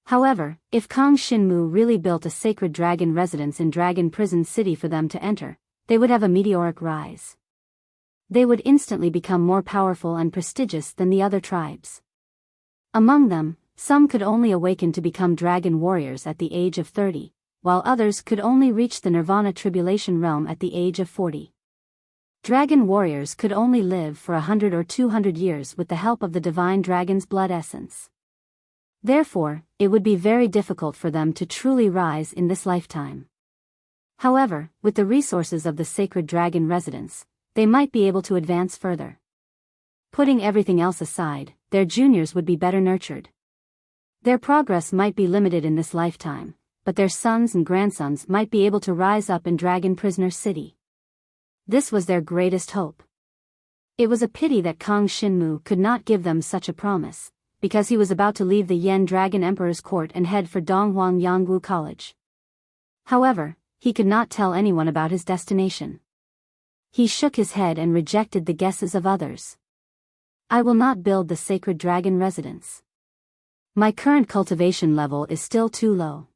However, if Kang Shinmu really built a sacred dragon residence in Dragon Prison City for them to enter, they would have a meteoric rise. They would instantly become more powerful and prestigious than the other tribes. Among them, some could only awaken to become dragon warriors at the age of 30, while others could only reach the Nirvana Tribulation realm at the age of 40. Dragon warriors could only live for 100 or 200 years with the help of the divine dragon's blood essence. Therefore, it would be very difficult for them to truly rise in this lifetime. However, with the resources of the sacred dragon residence, they might be able to advance further. Putting everything else aside, their juniors would be better nurtured. Their progress might be limited in this lifetime, but their sons and grandsons might be able to rise up in Dragon Prisoner City. This was their greatest hope. It was a pity that Kang Shinmu could not give them such a promise, because he was about to leave the Yen Dragon Emperor's court and head for Donghuang Yangwu College. However, he could not tell anyone about his destination. He shook his head and rejected the guesses of others. I will not build the sacred dragon residence. My current cultivation level is still too low.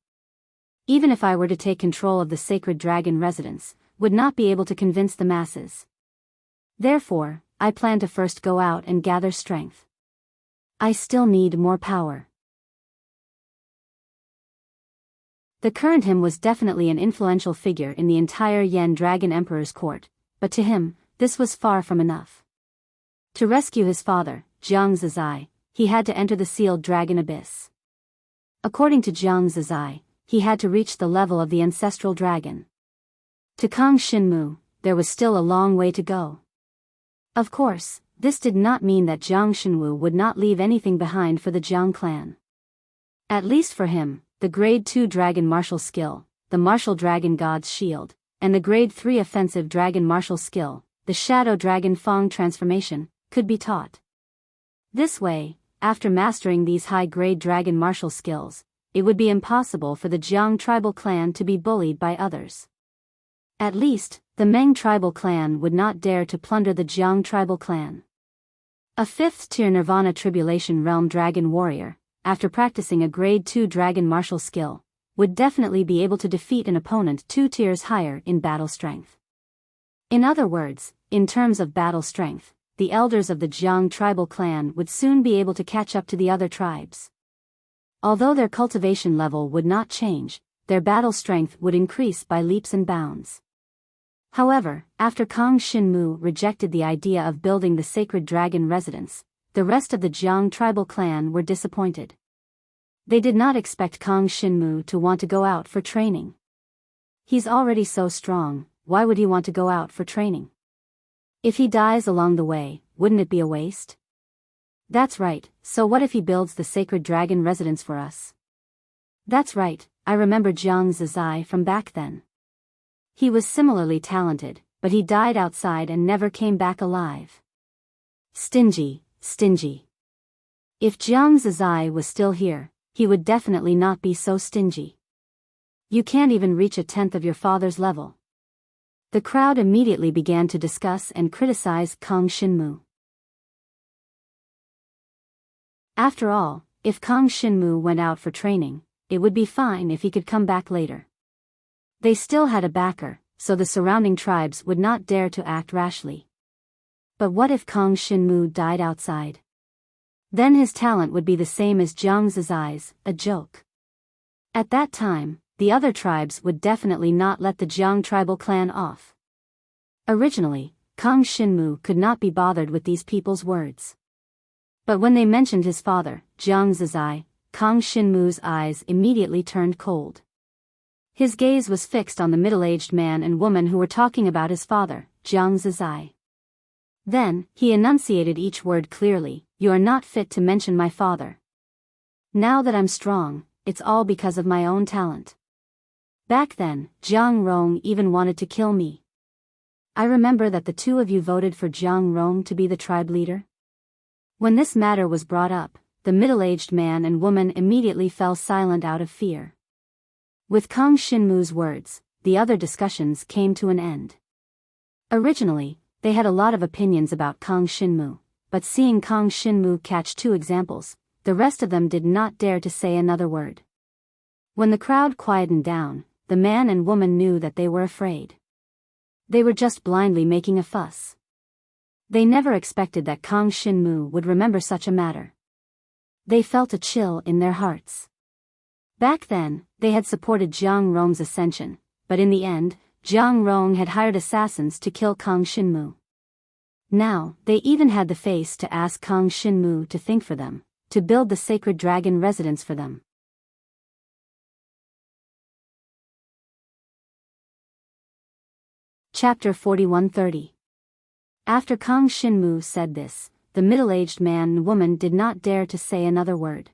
Even if I were to take control of the sacred dragon residence, would not be able to convince the masses. Therefore, I plan to first go out and gather strength. I still need more power. The current him was definitely an influential figure in the entire Yen Dragon Emperor's court, but to him, this was far from enough. To rescue his father, Jiang Zizai, he had to enter the sealed dragon abyss. According to Jiang Zizai, he had to reach the level of the ancestral dragon. To Kang Shinmu, there was still a long way to go. Of course, this did not mean that Jiang Shinwu would not leave anything behind for the Jiang clan. At least for him, the Grade 2 Dragon Martial Skill, the Martial Dragon God's Shield, and the Grade 3 Offensive Dragon Martial Skill, the Shadow Dragon Fang Transformation, could be taught. This way, after mastering these high-grade dragon martial skills, it would be impossible for the Jiang tribal clan to be bullied by others. At least, the Meng tribal clan would not dare to plunder the Jiang tribal clan. A 5th-tier Nirvana Tribulation Realm Dragon Warrior, after practicing a Grade 2 Dragon Martial skill, would definitely be able to defeat an opponent 2 tiers higher in battle strength. In other words, in terms of battle strength, the elders of the Jiang tribal clan would soon be able to catch up to the other tribes. Although their cultivation level would not change, their battle strength would increase by leaps and bounds. However, after Kang Shinmu rejected the idea of building the sacred dragon residence, the rest of the Jiang tribal clan were disappointed. They did not expect Kang Shinmu to want to go out for training. He's already so strong, why would he want to go out for training? If he dies along the way, wouldn't it be a waste? That's right, so what if he builds the sacred dragon residence for us? That's right, I remember Jiang Zizai from back then. He was similarly talented, but he died outside and never came back alive. Stingy, stingy. If Jiang Zizai was still here, he would definitely not be so stingy. You can't even reach 1/10 of your father's level. The crowd immediately began to discuss and criticize Kang Shinmu. After all, if Kang Shinmu went out for training, it would be fine if he could come back later. They still had a backer, so the surrounding tribes would not dare to act rashly. But what if Kang Shinmu died outside? Then his talent would be the same as Jiang Zizai's, a joke. At that time, the other tribes would definitely not let the Jiang tribal clan off. Originally, Kang Shinmu could not be bothered with these people's words. But when they mentioned his father, Jiang Zizai, Kang Shinmu's eyes immediately turned cold. His gaze was fixed on the middle-aged man and woman who were talking about his father, Jiang Zizai. Then, he enunciated each word clearly, "You are not fit to mention my father. Now that I'm strong, it's all because of my own talent. Back then, Jiang Rong even wanted to kill me. I remember that the two of you voted for Jiang Rong to be the tribe leader." When this matter was brought up, the middle-aged man and woman immediately fell silent out of fear. With Kang Shinmu's words, the other discussions came to an end. Originally, they had a lot of opinions about Kang Shinmu, but seeing Kang Shinmu catch two examples, the rest of them did not dare to say another word. When the crowd quietened down, the man and woman knew that they were afraid. They were just blindly making a fuss. They never expected that Kang Shinmu would remember such a matter. They felt a chill in their hearts. Back then, they had supported Jiang Rong's ascension, but in the end, Jiang Rong had hired assassins to kill Kang Shinmu. Now, they even had the face to ask Kang Shinmu to think for them, to build the sacred dragon residence for them. Chapter 4130. After Kang Shinmu said this, the middle-aged man and woman did not dare to say another word.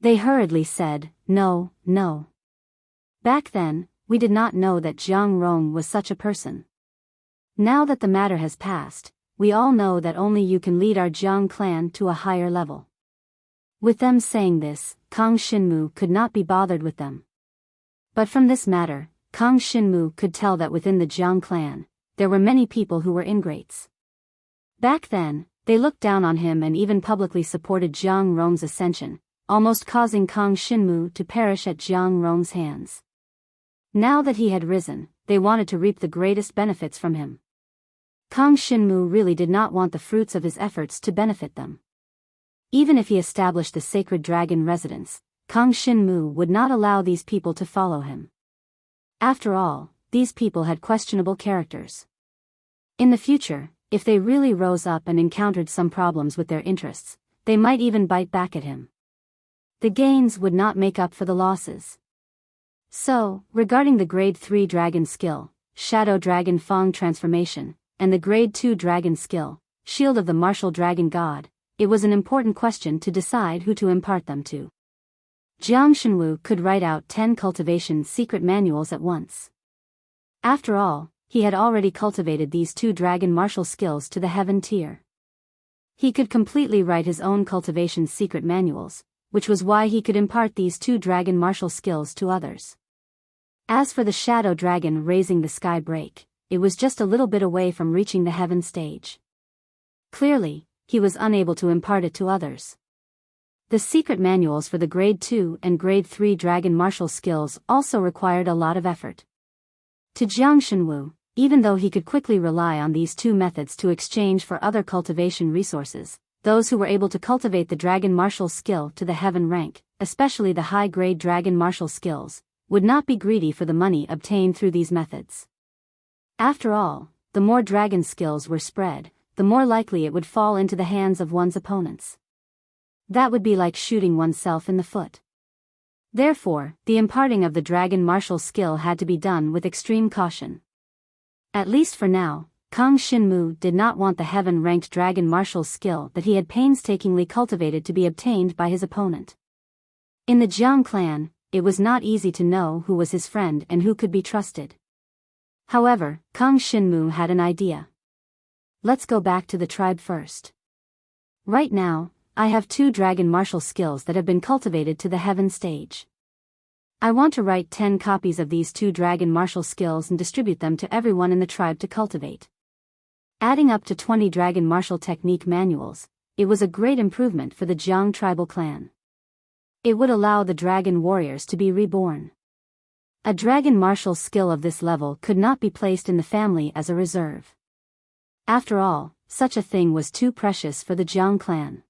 They hurriedly said, "No, no. Back then, we did not know that Jiang Rong was such a person. Now that the matter has passed, we all know that only you can lead our Jiang clan to a higher level." With them saying this, Kang Shinmu could not be bothered with them. But from this matter, Kang Shinmu could tell that within the Jiang clan, there were many people who were ingrates. Back then, they looked down on him and even publicly supported Jiang Rong's ascension, almost causing Kang Shinmu to perish at Jiang Rong's hands. Now that he had risen, they wanted to reap the greatest benefits from him. Kang Shinmu really did not want the fruits of his efforts to benefit them. Even if he established the sacred dragon residence, Kang Shinmu would not allow these people to follow him. After all, these people had questionable characters. In the future, if they really rose up and encountered some problems with their interests, they might even bite back at him. The gains would not make up for the losses. So, regarding the Grade 3 Dragon skill, Shadow Dragon Fang Transformation, and the Grade 2 Dragon skill, Shield of the Martial Dragon God, it was an important question to decide who to impart them to. Jiang Shenwu could write out 10 cultivation secret manuals at once. After all, he had already cultivated these 2 dragon martial skills to the heaven tier. He could completely write his own cultivation secret manuals, which was why he could impart these 2 dragon martial skills to others. As for the shadow dragon raising the sky break, it was just a little bit away from reaching the heaven stage. Clearly, he was unable to impart it to others. The secret manuals for the Grade 2 and Grade 3 dragon martial skills also required a lot of effort. To Jiang Shenwu, even though he could quickly rely on these 2 methods to exchange for other cultivation resources, those who were able to cultivate the dragon martial skill to the heaven rank, especially the high-grade dragon martial skills, would not be greedy for the money obtained through these methods. After all, the more dragon skills were spread, the more likely it would fall into the hands of one's opponents. That would be like shooting oneself in the foot. Therefore, the imparting of the dragon martial skill had to be done with extreme caution. At least for now, Kang Shinmu did not want the heaven-ranked dragon martial skill that he had painstakingly cultivated to be obtained by his opponent. In the Jiang clan, it was not easy to know who was his friend and who could be trusted. However, Kang Shinmu had an idea. Let's go back to the tribe first. Right now, I have 2 dragon martial skills that have been cultivated to the heaven stage. I want to write 10 copies of these 2 dragon martial skills and distribute them to everyone in the tribe to cultivate. Adding up to 20 dragon martial technique manuals, it was a great improvement for the Jiang tribal clan. It would allow the dragon warriors to be reborn. A dragon martial skill of this level could not be placed in the family as a reserve. After all, such a thing was too precious for the Jiang clan.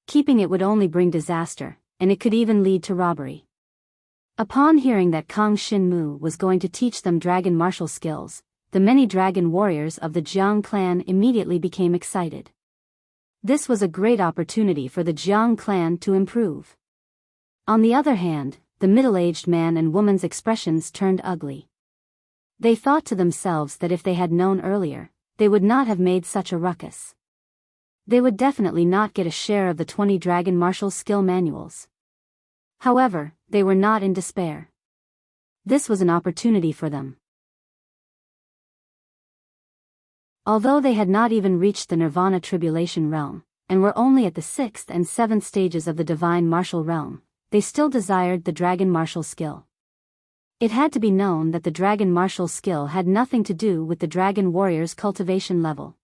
Keeping it would only bring disaster, and it could even lead to robbery. Upon hearing that Kang Shinmu was going to teach them dragon martial skills, the many dragon warriors of the Jiang clan immediately became excited. This was a great opportunity for the Jiang clan to improve. On the other hand, the middle-aged man and woman's expressions turned ugly. They thought to themselves that if they had known earlier, they would not have made such a ruckus. They would definitely not get a share of the 20 dragon martial skill manuals. However, they were not in despair. This was an opportunity for them. Although they had not even reached the Nirvana Tribulation realm, and were only at the 6th and 7th stages of the Divine Martial realm, they still desired the dragon martial skill. It had to be known that the dragon martial skill had nothing to do with the dragon warrior's cultivation level.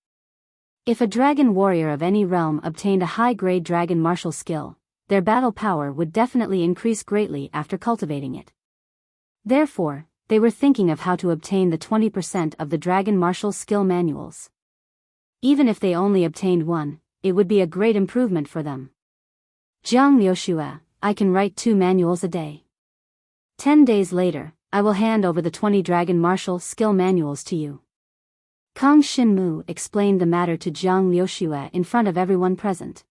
If a dragon warrior of any realm obtained a high-grade dragon martial skill, their battle power would definitely increase greatly after cultivating it. Therefore, they were thinking of how to obtain the 20% of the dragon martial skill manuals. Even if they only obtained one, it would be a great improvement for them. Jiang Liushue, I can write 2 manuals a day. 10 days later, I will hand over the 20 dragon martial skill manuals to you. Kang Shinmu explained the matter to Jiang Liushue in front of everyone present.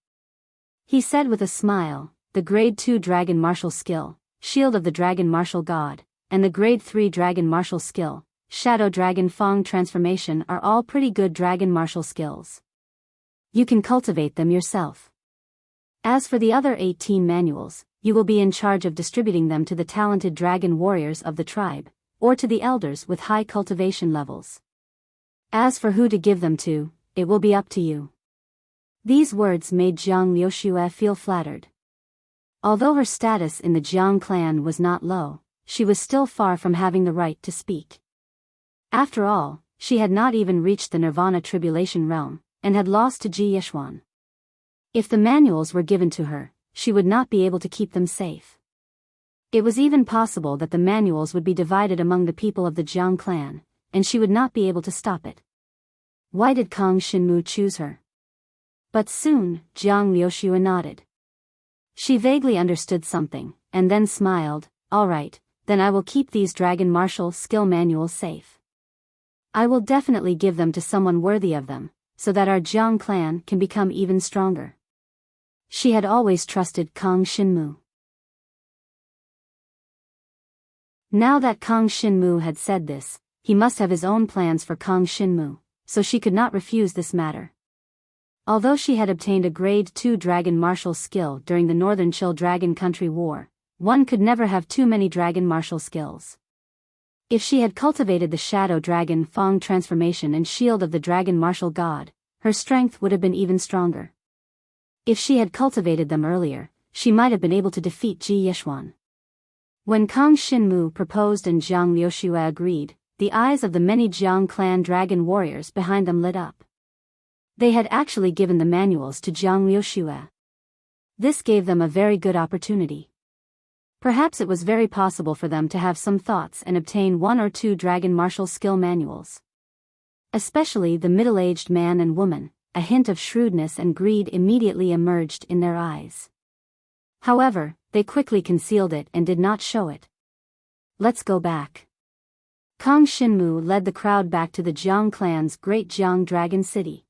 He said with a smile, the grade 2 dragon martial skill, Shield of the Dragon Martial God, and the grade 3 dragon martial skill, Shadow Dragon Fang Transformation are all pretty good dragon martial skills. You can cultivate them yourself. As for the other 18 manuals, you will be in charge of distributing them to the talented dragon warriors of the tribe, or to the elders with high cultivation levels. As for who to give them to, it will be up to you. These words made Jiang Liushue feel flattered. Although her status in the Jiang clan was not low, she was still far from having the right to speak. After all, she had not even reached the Nirvana Tribulation realm, and had lost to Ji Yishuan. If the manuals were given to her, she would not be able to keep them safe. It was even possible that the manuals would be divided among the people of the Jiang clan, and she would not be able to stop it. Why did Kang Shinmu choose her? But soon, Jiang Liushue nodded. She vaguely understood something, and then smiled, all right, then I will keep these dragon martial skill manuals safe. I will definitely give them to someone worthy of them, so that our Jiang clan can become even stronger. She had always trusted Kang Shinmu. Now that Kang Shinmu had said this, he must have his own plans for Kang Shinmu, so she could not refuse this matter. Although she had obtained a grade 2 dragon martial skill during the Northern Chill Dragon Country War, one could never have too many dragon martial skills. If she had cultivated the Shadow Dragon Fang Transformation and Shield of the Dragon Martial God, her strength would have been even stronger. If she had cultivated them earlier, she might have been able to defeat Ji Yishuan. When Kang Shinmu proposed and Jiang Liushue agreed, the eyes of the many Jiang clan dragon warriors behind them lit up. They had actually given the manuals to Jiang Liushue. This gave them a very good opportunity. Perhaps it was very possible for them to have some thoughts and obtain 1 or 2 dragon martial skill manuals. Especially the middle-aged man and woman, a hint of shrewdness and greed immediately emerged in their eyes. However, they quickly concealed it and did not show it. Let's go back. Kang Shinmu led the crowd back to the Jiang clan's Great Jiang Dragon City.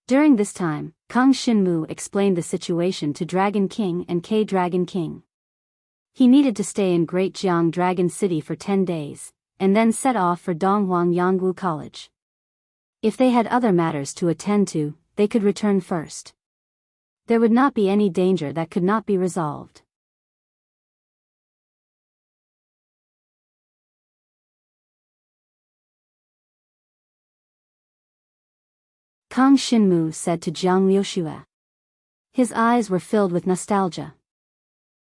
During this time, Kang Shinmu explained the situation to Dragon King and K-Dragon King. He needed to stay in Great Jiang Dragon City for 10 days, and then set off for Donghuang Yangwu College. If they had other matters to attend to, they could return first. There would not be any danger that could not be resolved. Kang Shinmu said to Jiang Liushue. His eyes were filled with nostalgia.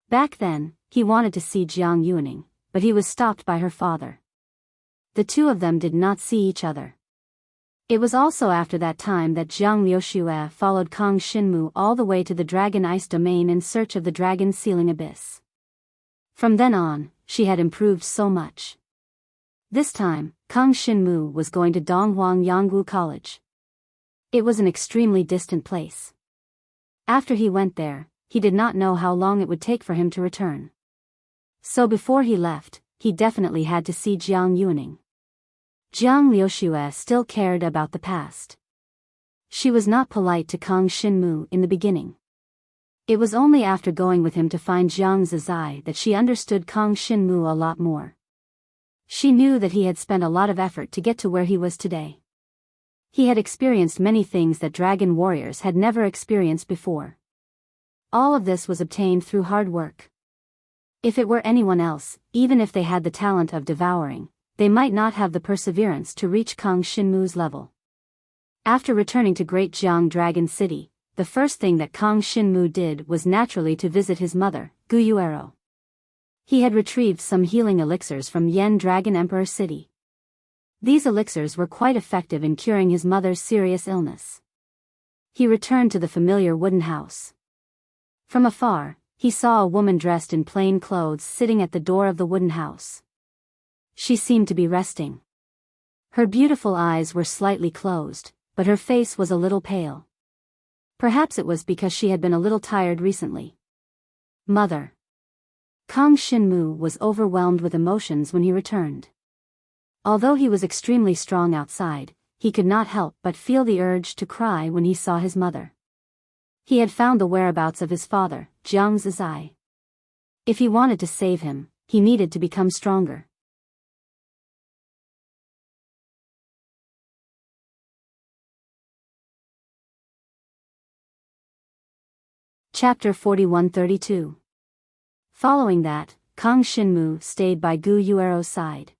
Back then, he wanted to see Jiang Yuaning, but he was stopped by her father. The two of them did not see each other. It was also after that time that Jiang Liuxue followed Kang Xinmu all the way to the Dragon Ice domain in search of the Dragon Sealing Abyss. From then on, she had improved so much. This time, Kang Xinmu was going to Donghuang Yanggu College. It was an extremely distant place. After he went there, he did not know how long it would take for him to return. So before he left, he definitely had to see Jiang Yuning. Jiang Liuxue still cared about the past. She was not polite to Kang Xinmu in the beginning. It was only after going with him to find Jiang Zizai that she understood Kang Xinmu a lot more. She knew that he had spent a lot of effort to get to where he was today. He had experienced many things that dragon warriors had never experienced before. All of this was obtained through hard work. If it were anyone else, even if they had the talent of devouring, they might not have the perseverance to reach Kang Xinmu's level. After returning to Great Jiang Dragon City, the first thing that Kang Xinmu did was naturally to visit his mother, Guyuero. He had retrieved some healing elixirs from Yen Dragon Emperor City. These elixirs were quite effective in curing his mother's serious illness. He returned to the familiar wooden house. From afar, he saw a woman dressed in plain clothes sitting at the door of the wooden house. She seemed to be resting. Her beautiful eyes were slightly closed, but her face was a little pale. Perhaps it was because she had been a little tired recently. Mother. Kang Xinmu was overwhelmed with emotions when he returned. Although he was extremely strong outside, he could not help but feel the urge to cry when he saw his mother. He had found the whereabouts of his father, Jiang Zizai. If he wanted to save him, he needed to become stronger. Chapter 41-32. Following that, Kang Xinmu stayed by Gu Yuero's side.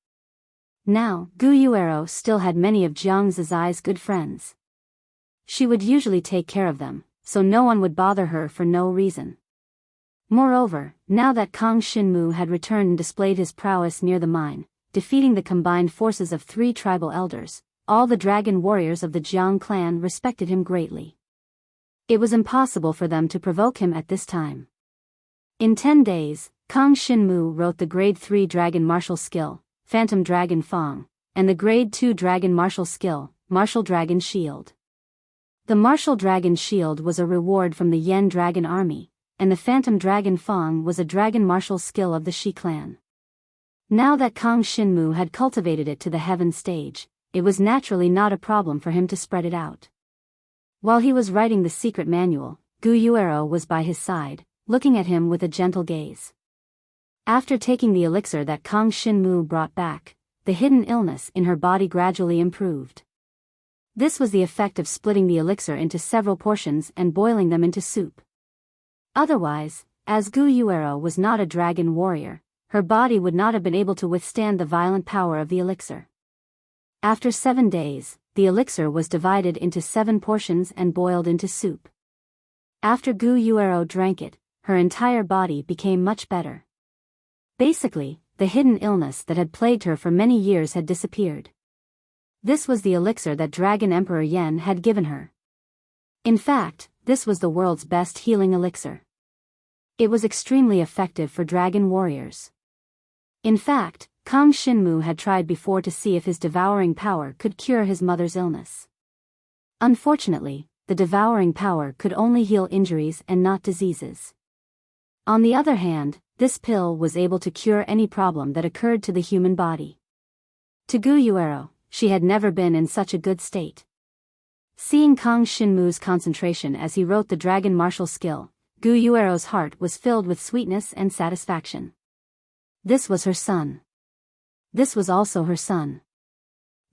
Now, Gu Yuero still had many of Jiang Zizai's good friends. She would usually take care of them, so no one would bother her for no reason. Moreover, now that Kang Xinmu had returned and displayed his prowess near the mine, defeating the combined forces of 3 tribal elders, all the dragon warriors of the Jiang clan respected him greatly. It was impossible for them to provoke him at this time. In 10 days, Kang Xinmu wrote the Grade 3 Dragon Martial Skill, Phantom Dragon Fang, and the Grade 2 Dragon Martial Skill, Martial Dragon Shield. The Martial Dragon Shield was a reward from the Yen Dragon Army, and the Phantom Dragon Fang was a dragon martial skill of the Shi clan. Now that Kang Xinmu had cultivated it to the heaven stage, it was naturally not a problem for him to spread it out. While he was writing the secret manual, Gu Yuero was by his side, looking at him with a gentle gaze. After taking the elixir that Kang Xinmu brought back, the hidden illness in her body gradually improved. This was the effect of splitting the elixir into several portions and boiling them into soup. Otherwise, as Gu Yuero was not a dragon warrior, her body would not have been able to withstand the violent power of the elixir. After 7 days, the elixir was divided into 7 portions and boiled into soup. After Gu Yuero drank it, her entire body became much better. Basically, the hidden illness that had plagued her for many years had disappeared. This was the elixir that Dragon Emperor Yen had given her. In fact, this was the world's best healing elixir. It was extremely effective for dragon warriors. In fact, Kang Xinmu had tried before to see if his devouring power could cure his mother's illness. Unfortunately, the devouring power could only heal injuries and not diseases. On the other hand, this pill was able to cure any problem that occurred to the human body. To Gu Yuero, she had never been in such a good state. Seeing Kang Xinmu's concentration as he wrote the dragon martial skill, Gu Yuero's heart was filled with sweetness and satisfaction. This was her son. This was also her son.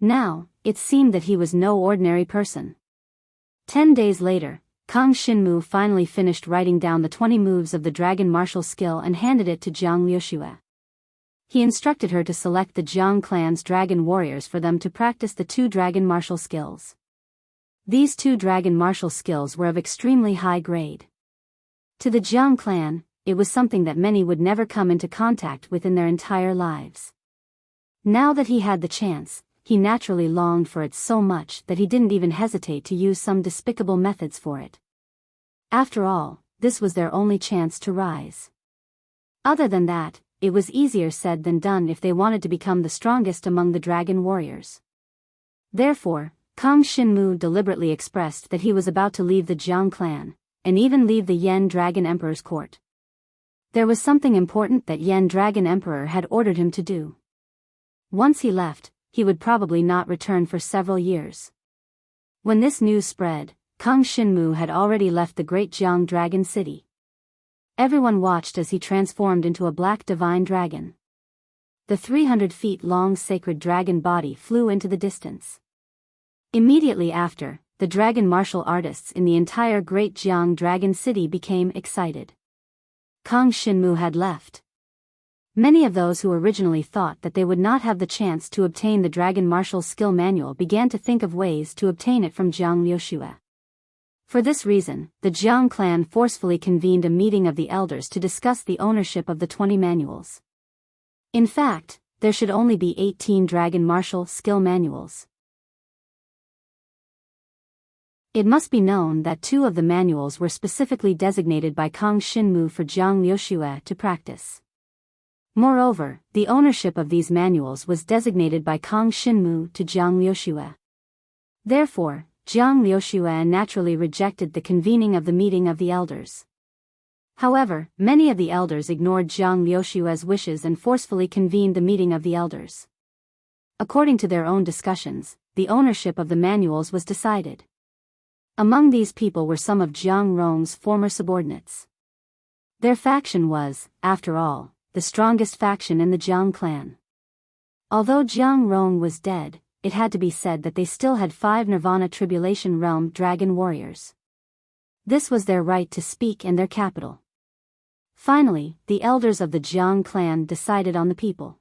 Now, it seemed that he was no ordinary person. 10 days later, Kang Xinmu finally finished writing down the 20 moves of the dragon martial skill and handed it to Jiang Liuxue. He instructed her to select the Jiang clan's dragon warriors for them to practice the 2 dragon martial skills. These 2 dragon martial skills were of extremely high grade. To the Jiang clan, it was something that many would never come into contact with in their entire lives. Now that he had the chance, he naturally longed for it so much that he didn't even hesitate to use some despicable methods for it. After all, this was their only chance to rise. Other than that, it was easier said than done if they wanted to become the strongest among the dragon warriors. Therefore, Kang Shinmu deliberately expressed that he was about to leave the Jiang clan, and even leave the Yen Dragon Emperor's court. There was something important that Yen Dragon Emperor had ordered him to do. Once he left, he would probably not return for several years. When this news spread, Kang Shinmu had already left the great Jiang Dragon City. Everyone watched as he transformed into a black divine dragon. The 300 feet long sacred dragon body flew into the distance. Immediately after, the dragon martial artists in the entire great Jiang Dragon City became excited. Kang Shinmu had left. Many of those who originally thought that they would not have the chance to obtain the dragon martial skill manual began to think of ways to obtain it from Jiang Liuxue. For this reason, the Jiang clan forcefully convened a meeting of the elders to discuss the ownership of the 20 manuals. In fact, there should only be 18 dragon martial skill manuals. It must be known that 2 of the manuals were specifically designated by Kang Shinmu for Jiang Liuxue to practice. Moreover, the ownership of these manuals was designated by Kang Shinmu to Jiang Liuxue. Therefore, Jiang Liuxue naturally rejected the convening of the meeting of the elders. However, many of the elders ignored Jiang Liuxue's wishes and forcefully convened the meeting of the elders. According to their own discussions, the ownership of the manuals was decided. Among these people were some of Jiang Rong's former subordinates. Their faction was, after all, the strongest faction in the Jiang clan. Although Jiang Rong was dead, it had to be said that they still had 5 Nirvana Tribulation Realm dragon warriors. This was their right to speak and their capital. Finally, the elders of the Jiang clan decided on the people.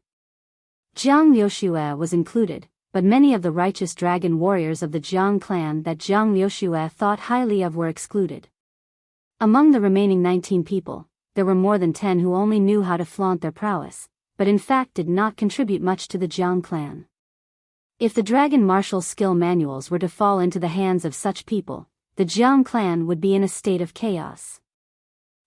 Jiang Liuxue was included, but many of the righteous dragon warriors of the Jiang clan that Jiang Liuxue thought highly of were excluded. Among the remaining 19 people, there were more than 10 who only knew how to flaunt their prowess, but in fact did not contribute much to the Jiang clan. If the dragon martial skill manuals were to fall into the hands of such people, the Jiang clan would be in a state of chaos.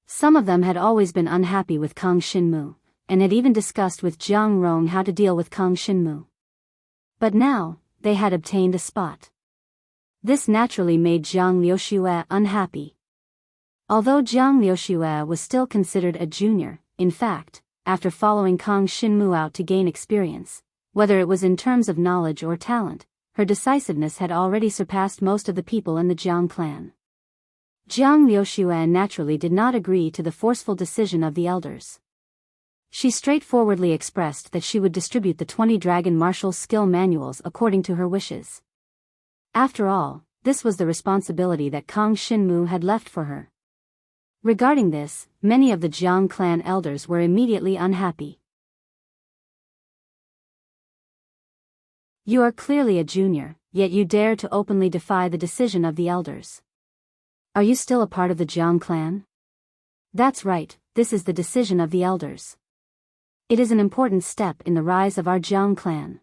Some of them had always been unhappy with Kang Shinmu, and had even discussed with Jiang Rong how to deal with Kang Shinmu. But now, they had obtained a spot. This naturally made Jiang Liuxue unhappy. Although Jiang Liuxue was still considered a junior, in fact, after following Kang Shinmu out to gain experience, whether it was in terms of knowledge or talent, her decisiveness had already surpassed most of the people in the Jiang clan. Jiang Liuxue naturally did not agree to the forceful decision of the elders. She straightforwardly expressed that she would distribute the 20 dragon martial skill manuals according to her wishes. After all, this was the responsibility that Kang Shinmu had left for her. Regarding this, many of the Jiang clan elders were immediately unhappy. You are clearly a junior, yet you dare to openly defy the decision of the elders. Are you still a part of the Jiang clan? That's right, this is the decision of the elders. It is an important step in the rise of our Jiang clan.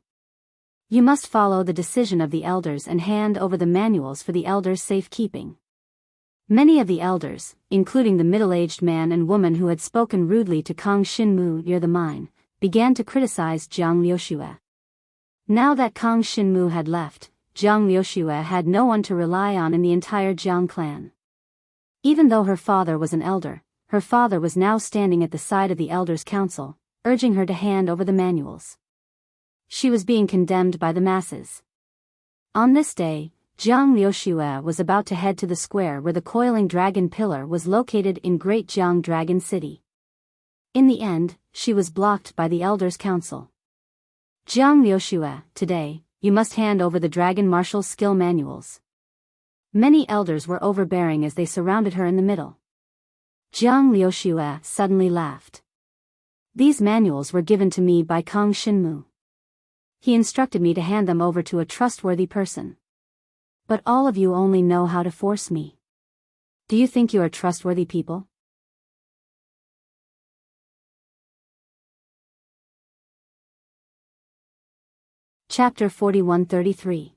You must follow the decision of the elders and hand over the manuals for the elders' safekeeping. Many of the elders, including the middle-aged man and woman who had spoken rudely to Kang Shinmu near the mine, began to criticize Jiang Liuxue. Now that Kang Shinmu had left, Jiang Liuxue had no one to rely on in the entire Jiang clan. Even though her father was an elder, her father was now standing at the side of the elders' council, urging her to hand over the manuals. She was being condemned by the masses. On this day, Jiang Liuxue was about to head to the square where the coiling dragon pillar was located in Great Jiang Dragon City. In the end, she was blocked by the elders' council. Jiang Liuxue, today, you must hand over the dragon martial skill manuals. Many elders were overbearing as they surrounded her in the middle. Jiang Liuxue suddenly laughed. These manuals were given to me by Kang Shinmu. He instructed me to hand them over to a trustworthy person. But all of you only know how to force me. Do you think you are trustworthy people? Chapter 41-33.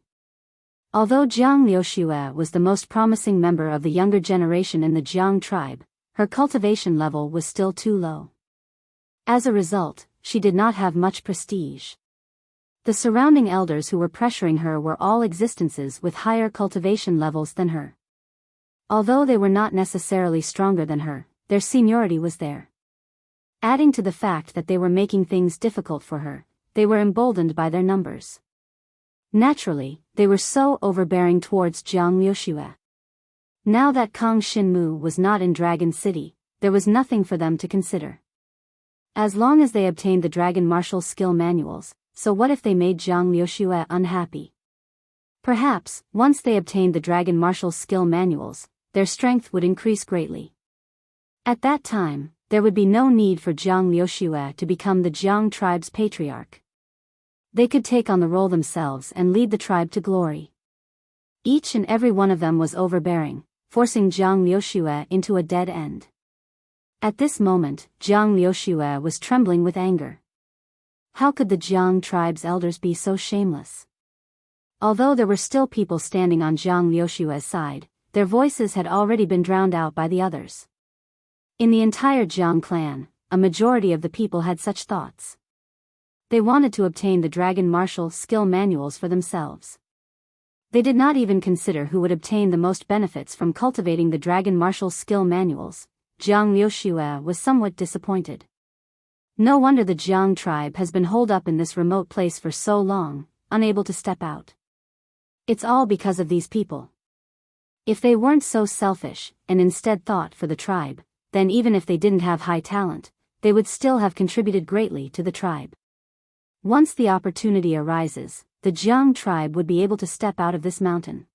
Although Jiang Liuxue was the most promising member of the younger generation in the Jiang tribe, her cultivation level was still too low. As a result, she did not have much prestige. The surrounding elders who were pressuring her were all existences with higher cultivation levels than her. Although they were not necessarily stronger than her, their seniority was there. Adding to the fact that they were making things difficult for her, they were emboldened by their numbers. Naturally, they were so overbearing towards Jiang Liuxue. Now that Kang Xinmu was not in Dragon City, there was nothing for them to consider. As long as they obtained the dragon martial skill manuals, so what if they made Jiang Liuxue unhappy? Perhaps, once they obtained the dragon martial skill manuals, their strength would increase greatly. At that time, there would be no need for Jiang Liuxue to become the Jiang tribe's patriarch. They could take on the role themselves and lead the tribe to glory. Each and every one of them was overbearing, forcing Jiang Liuxue into a dead end. At this moment, Jiang Liuxue was trembling with anger. How could the Jiang tribe's elders be so shameless? Although there were still people standing on Jiang Liuxue's side, their voices had already been drowned out by the others. In the entire Jiang clan, a majority of the people had such thoughts. They wanted to obtain the dragon martial skill manuals for themselves. They did not even consider who would obtain the most benefits from cultivating the dragon martial skill manuals. Jiang Liuxue was somewhat disappointed. No wonder the Jiang tribe has been holed up in this remote place for so long, unable to step out. It's all because of these people. If they weren't so selfish, and instead thought for the tribe, then even if they didn't have high talent, they would still have contributed greatly to the tribe. Once the opportunity arises, the Jiang tribe would be able to step out of this mountain.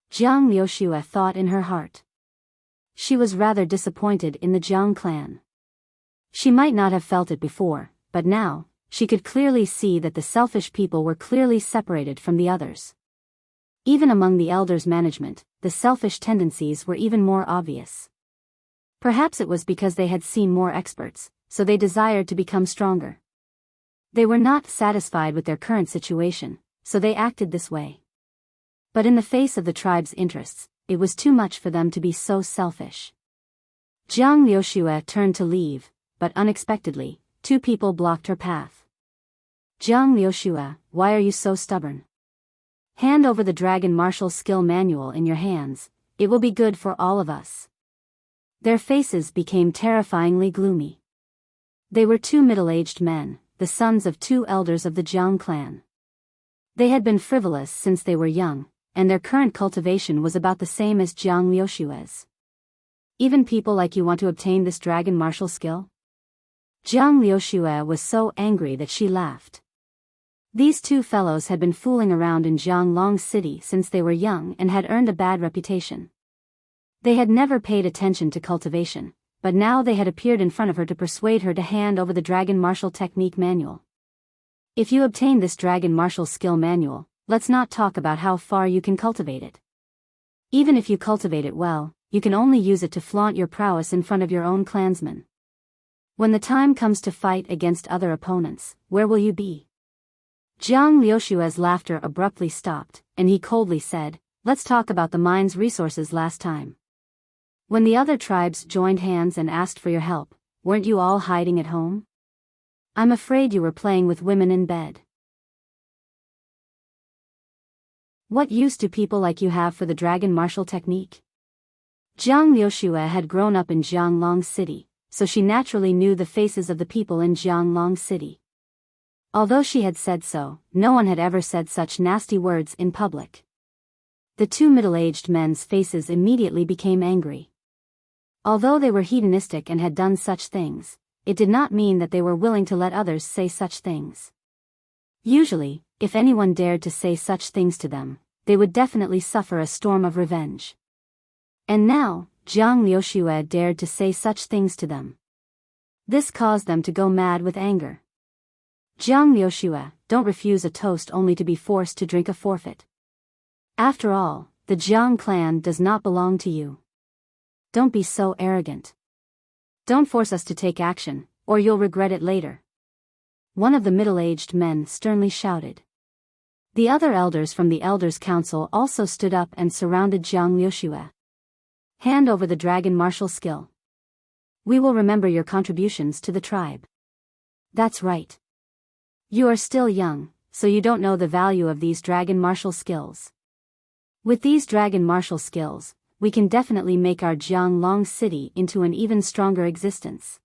Jiang Liuxue thought in her heart. She was rather disappointed in the Jiang clan. She might not have felt it before, but now, she could clearly see that the selfish people were clearly separated from the others. Even among the elders' management, the selfish tendencies were even more obvious. Perhaps it was because they had seen more experts, so they desired to become stronger. They were not satisfied with their current situation, so they acted this way. But in the face of the tribe's interests, it was too much for them to be so selfish. Jiang Liuxue turned to leave, but unexpectedly, two people blocked her path. Jiang Liuxue, why are you so stubborn? Hand over the dragon martial skill manual in your hands, it will be good for all of us. Their faces became terrifyingly gloomy. They were two middle-aged men, the sons of two elders of the Jiang clan. They had been frivolous since they were young, and their current cultivation was about the same as Jiang Liuxue's. Even people like you want to obtain this dragon martial skill? Jiang Liuxue was so angry that she laughed. These two fellows had been fooling around in Jianglong City since they were young and had earned a bad reputation. They had never paid attention to cultivation, but now they had appeared in front of her to persuade her to hand over the dragon martial technique manual. If you obtain this dragon martial skill manual, let's not talk about how far you can cultivate it. Even if you cultivate it well, you can only use it to flaunt your prowess in front of your own clansmen. When the time comes to fight against other opponents, where will you be? Jiang Liuxue's laughter abruptly stopped, and he coldly said, "Let's talk about the mine's resources last time. When the other tribes joined hands and asked for your help, weren't you all hiding at home? I'm afraid you were playing with women in bed. What use do people like you have for the dragon martial technique?" Jiang Liuxue had grown up in Jianglong City, so she naturally knew the faces of the people in Jianglong City. Although she had said so, no one had ever said such nasty words in public. The two middle-aged men's faces immediately became angry. Although they were hedonistic and had done such things, it did not mean that they were willing to let others say such things. Usually, if anyone dared to say such things to them, they would definitely suffer a storm of revenge. And now, Jiang Liuxue dared to say such things to them. This caused them to go mad with anger. Jiang Liuxue, don't refuse a toast only to be forced to drink a forfeit. After all, the Jiang clan does not belong to you. Don't be so arrogant. Don't force us to take action, or you'll regret it later. One of the middle-aged men sternly shouted. The other elders from the Elders' Council also stood up and surrounded Jiang Liuxue. Hand over the dragon martial skill. We will remember your contributions to the tribe. That's right. You are still young, so you don't know the value of these dragon martial skills. With these dragon martial skills, we can definitely make our Jianglong city into an even stronger existence.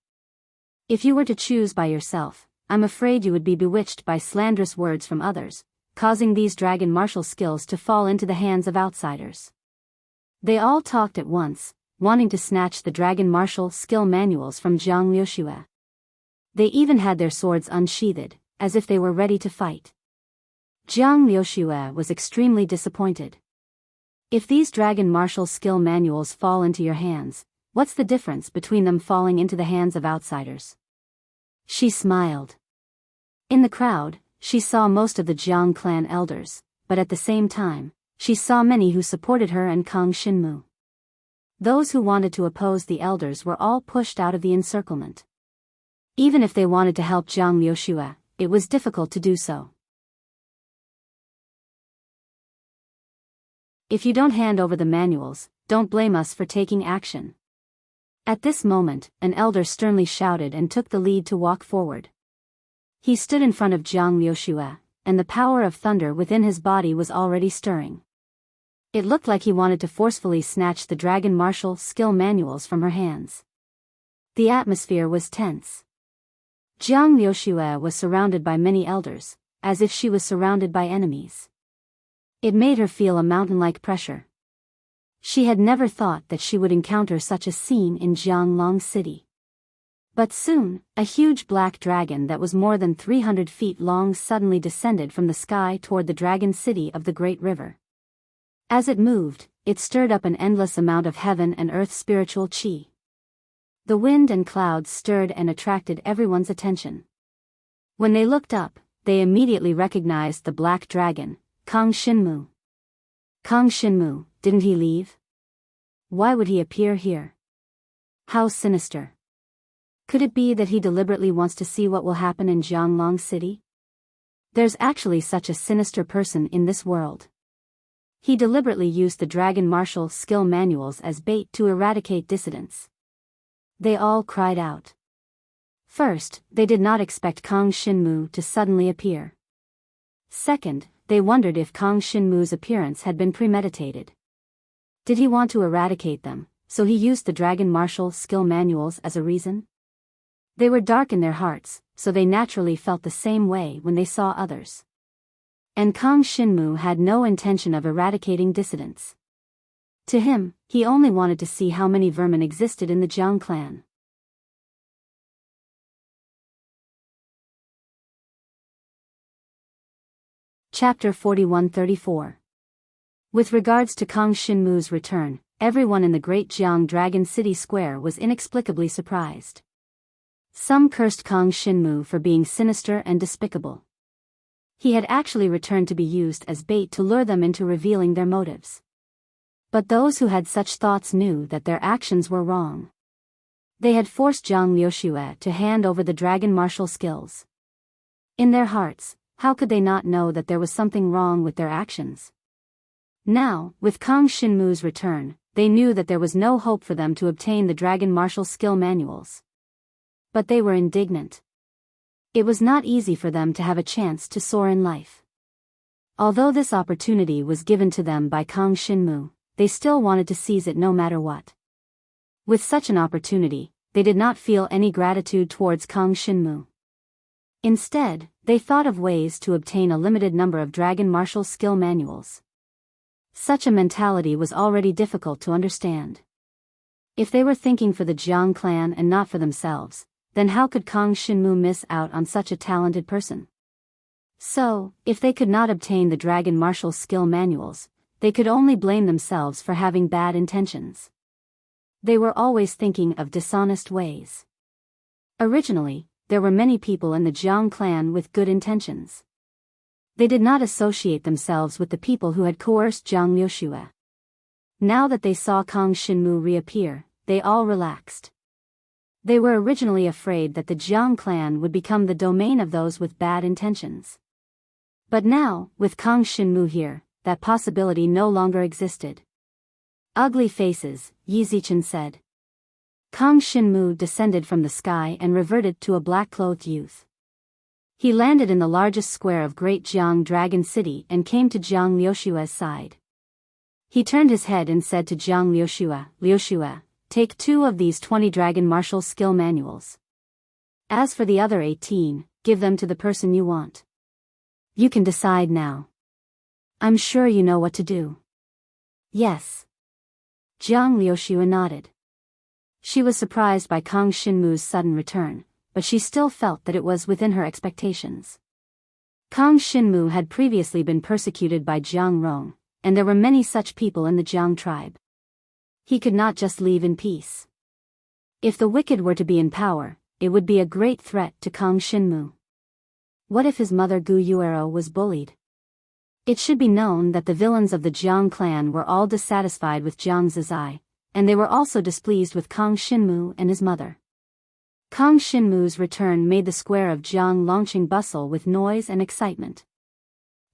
If you were to choose by yourself, I'm afraid you would be bewitched by slanderous words from others, causing these dragon martial skills to fall into the hands of outsiders. They all talked at once, wanting to snatch the dragon martial skill manuals from Jiang Liuxue. They even had their swords unsheathed, as if they were ready to fight. Jiang Liuxue was extremely disappointed. If these dragon martial skill manuals fall into your hands, what's the difference between them falling into the hands of outsiders? She smiled. In the crowd, she saw most of the Jiang clan elders, but at the same time, she saw many who supported her and Kang Xinmu. Those who wanted to oppose the elders were all pushed out of the encirclement. Even if they wanted to help Jiang Liuxue, it was difficult to do so. If you don't hand over the manuals, don't blame us for taking action. At this moment, an elder sternly shouted and took the lead to walk forward. He stood in front of Jiang Liuxue, and the power of thunder within his body was already stirring. It looked like he wanted to forcefully snatch the dragon martial skill manuals from her hands. The atmosphere was tense. Jiang Liuxue was surrounded by many elders, as if she was surrounded by enemies. It made her feel a mountain-like pressure. She had never thought that she would encounter such a scene in Jianglong City. But soon, a huge black dragon that was more than 300 feet long suddenly descended from the sky toward the dragon city of the Great River. As it moved, it stirred up an endless amount of heaven and earth spiritual qi. The wind and clouds stirred and attracted everyone's attention. When they looked up, they immediately recognized the black dragon, Kang Xinmu. Kang Xinmu, didn't he leave? Why would he appear here? How sinister. Could it be that he deliberately wants to see what will happen in Jianglong City? There's actually such a sinister person in this world. He deliberately used the dragon martial skill manuals as bait to eradicate dissidents. They all cried out. First, they did not expect Kang Xinmu to suddenly appear. Second, they wondered if Kang Xinmu's appearance had been premeditated. Did he want to eradicate them, so he used the dragon martial skill manuals as a reason? They were dark in their hearts, so they naturally felt the same way when they saw others. And Kang Xinmu had no intention of eradicating dissidents. To him, he only wanted to see how many vermin existed in the Jiang clan. Chapter 41-34. With regards to Kang Xinmu's return, everyone in the Great Jiang Dragon City Square was inexplicably surprised. Some cursed Kang Xinmu for being sinister and despicable. He had actually returned to be used as bait to lure them into revealing their motives. But those who had such thoughts knew that their actions were wrong. They had forced Jiang Liuxue to hand over the dragon martial skills. In their hearts, how could they not know that there was something wrong with their actions? Now, with Kang Xinmu's return, they knew that there was no hope for them to obtain the dragon martial skill manuals. But they were indignant. It was not easy for them to have a chance to soar in life. Although this opportunity was given to them by Kang Xinmu, they still wanted to seize it no matter what. With such an opportunity, they did not feel any gratitude towards Kang Xinmu. Instead, they thought of ways to obtain a limited number of dragon martial skill manuals. Such a mentality was already difficult to understand. If they were thinking for the Jiang clan and not for themselves, then how could Kang Xinmu miss out on such a talented person? So, if they could not obtain the dragon martial skill manuals, they could only blame themselves for having bad intentions. They were always thinking of dishonest ways. Originally, there were many people in the Jiang clan with good intentions. They did not associate themselves with the people who had coerced Jiang Liuxue. Now that they saw Kang Xinmu reappear, they all relaxed. They were originally afraid that the Jiang clan would become the domain of those with bad intentions. But now, with Kang Shinmu here, that possibility no longer existed. Ugly faces, Yi Zichen said. Kang Shinmu descended from the sky and reverted to a black-clothed youth. He landed in the largest square of Great Jiang Dragon City and came to Jiang Liushua's side. He turned his head and said to Jiang Liushua, "Liushua, take 2 of these 20 dragon martial skill manuals. As for the other 18, give them to the person you want. You can decide now. I'm sure you know what to do." "Yes." Jiang Liushua nodded. She was surprised by Kang Shinmu's sudden return, but she still felt that it was within her expectations. Kang Shinmu had previously been persecuted by Jiang Rong, and there were many such people in the Jiang tribe. He could not just leave in peace. If the wicked were to be in power, it would be a great threat to Kang Shinmu. What if his mother Gu Yuero was bullied? It should be known that the villains of the Jiang clan were all dissatisfied with Jiang Zizai, and they were also displeased with Kang Shinmu and his mother. Kang Shinmu's return made the square of Jiang Longqing bustle with noise and excitement.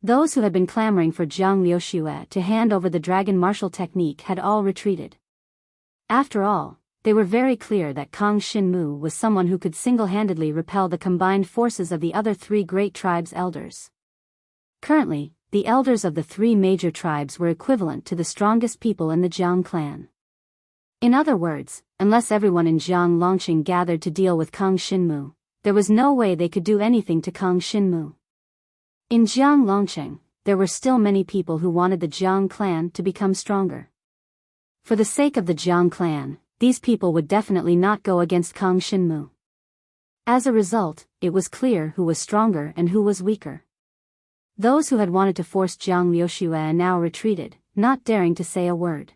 Those who had been clamoring for Jiang Liushua to hand over the dragon martial technique had all retreated. After all, they were very clear that Kang Shinmu was someone who could single-handedly repel the combined forces of the other 3 great tribes' elders. Currently, the elders of the 3 major tribes were equivalent to the strongest people in the Jiang clan. In other words, unless everyone in Jiang Longqing gathered to deal with Kang Shinmu, there was no way they could do anything to Kang Shinmu. In Jiang Longqing, there were still many people who wanted the Jiang clan to become stronger. For the sake of the Jiang clan, these people would definitely not go against Kang Shinmu. As a result, it was clear who was stronger and who was weaker. Those who had wanted to force Jiang Liushua now retreated, not daring to say a word.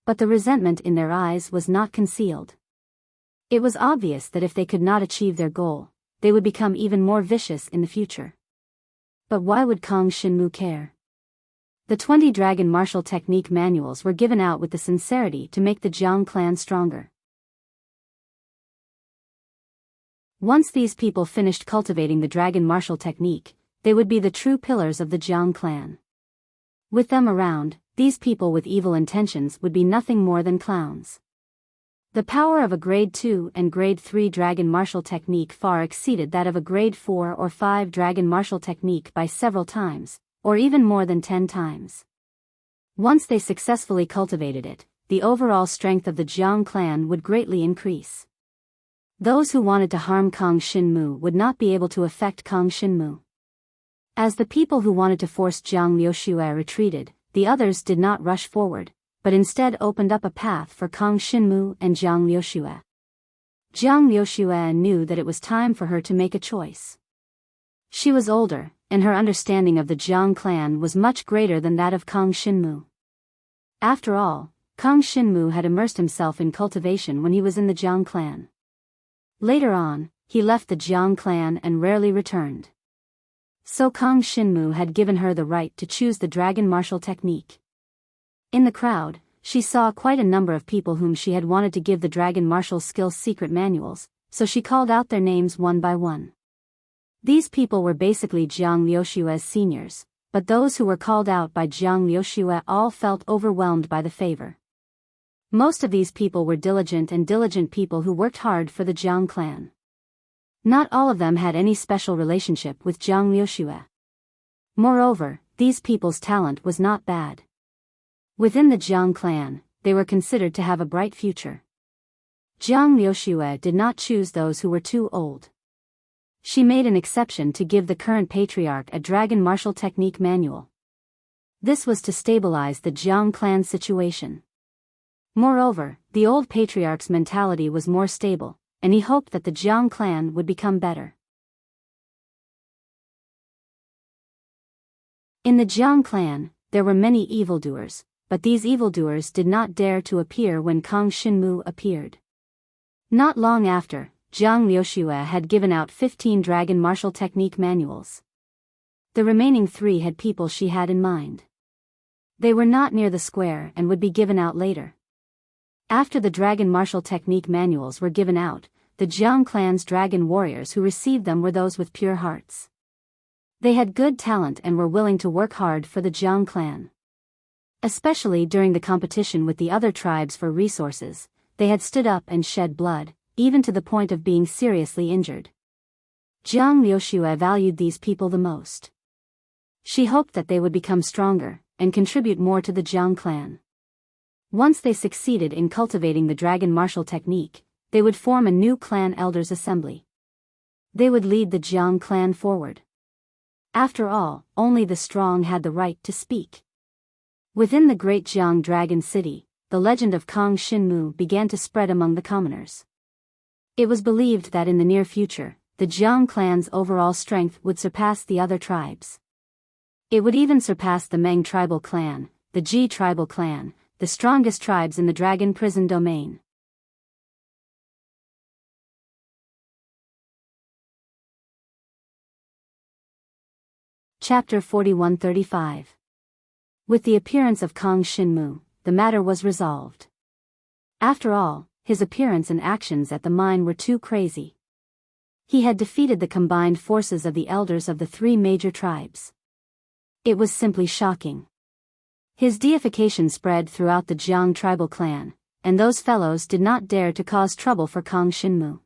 But the resentment in their eyes was not concealed. It was obvious that if they could not achieve their goal, they would become even more vicious in the future. But why would Kang Shinmu care? The 20 dragon martial technique manuals were given out with the sincerity to make the Jiang clan stronger. Once these people finished cultivating the dragon martial technique, they would be the true pillars of the Jiang clan. With them around, these people with evil intentions would be nothing more than clowns. The power of a Grade 2 and Grade 3 dragon martial technique far exceeded that of a Grade 4 or 5 dragon martial technique by several times, or even more than 10 times. Once they successfully cultivated it, the overall strength of the Jiang clan would greatly increase. Those who wanted to harm Kang Shinmu would not be able to affect Kang Shinmu. As the people who wanted to force Jiang Liushua retreated, the others did not rush forward, but instead opened up a path for Kang Shinmu and Jiang Liushua. Jiang Liushua knew that it was time for her to make a choice. She was older, and her understanding of the Jiang clan was much greater than that of Kang Shinmu. After all, Kang Shinmu had immersed himself in cultivation when he was in the Jiang clan. Later on, he left the Jiang clan and rarely returned. So Kang Shinmu had given her the right to choose the dragon martial technique. In the crowd, she saw quite a number of people whom she had wanted to give the dragon martial skills secret manuals, so she called out their names one by one. These people were basically Jiang Liushua's seniors, but those who were called out by Jiang Liushua all felt overwhelmed by the favor. Most of these people were diligent people who worked hard for the Jiang clan. Not all of them had any special relationship with Jiang Liushua. Moreover, these people's talent was not bad. Within the Jiang clan, they were considered to have a bright future. Jiang Liushua did not choose those who were too old. She made an exception to give the current patriarch a dragon martial technique manual. This was to stabilize the Jiang clan situation. Moreover, the old patriarch's mentality was more stable, and he hoped that the Jiang clan would become better. In the Jiang clan, there were many evildoers, but these evildoers did not dare to appear when Kang Shinmu appeared. Not long after, Jiang Liushua had given out 15 dragon martial technique manuals. The remaining 3 had people she had in mind. They were not near the square and would be given out later. After the dragon martial technique manuals were given out, the Jiang clan's dragon warriors who received them were those with pure hearts. They had good talent and were willing to work hard for the Jiang clan. Especially during the competition with the other tribes for resources, they had stood up and shed blood, even to the point of being seriously injured. Jiang Liuxue valued these people the most. She hoped that they would become stronger, and contribute more to the Jiang clan. Once they succeeded in cultivating the dragon martial technique, they would form a new clan elders assembly. They would lead the Jiang clan forward. After all, only the strong had the right to speak. Within the great Jiang dragon city, the legend of Kang Xinmu began to spread among the commoners. It was believed that in the near future, the Jiang clan's overall strength would surpass the other tribes. It would even surpass the Meng tribal clan, the Ji tribal clan, the strongest tribes in the dragon prison domain. Chapter 4135. With the appearance of Kang Xinmu, the matter was resolved. After all, his appearance and actions at the mine were too crazy. He had defeated the combined forces of the elders of the three major tribes. It was simply shocking. His deification spread throughout the Jiang tribal clan, and those fellows did not dare to cause trouble for Kang Xinmu.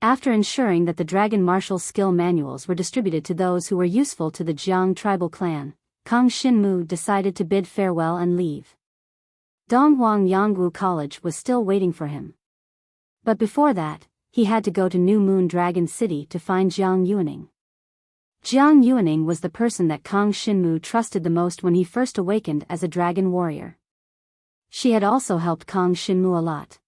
After ensuring that the dragon martial skill manuals were distributed to those who were useful to the Jiang tribal clan, Kang Xinmu decided to bid farewell and leave. Donghuang Yangwu College was still waiting for him. But before that, he had to go to New Moon Dragon City to find Jiang Yuaning. Jiang Yuaning was the person that Kang Xinmu trusted the most when he first awakened as a dragon warrior. She had also helped Kang Xinmu a lot.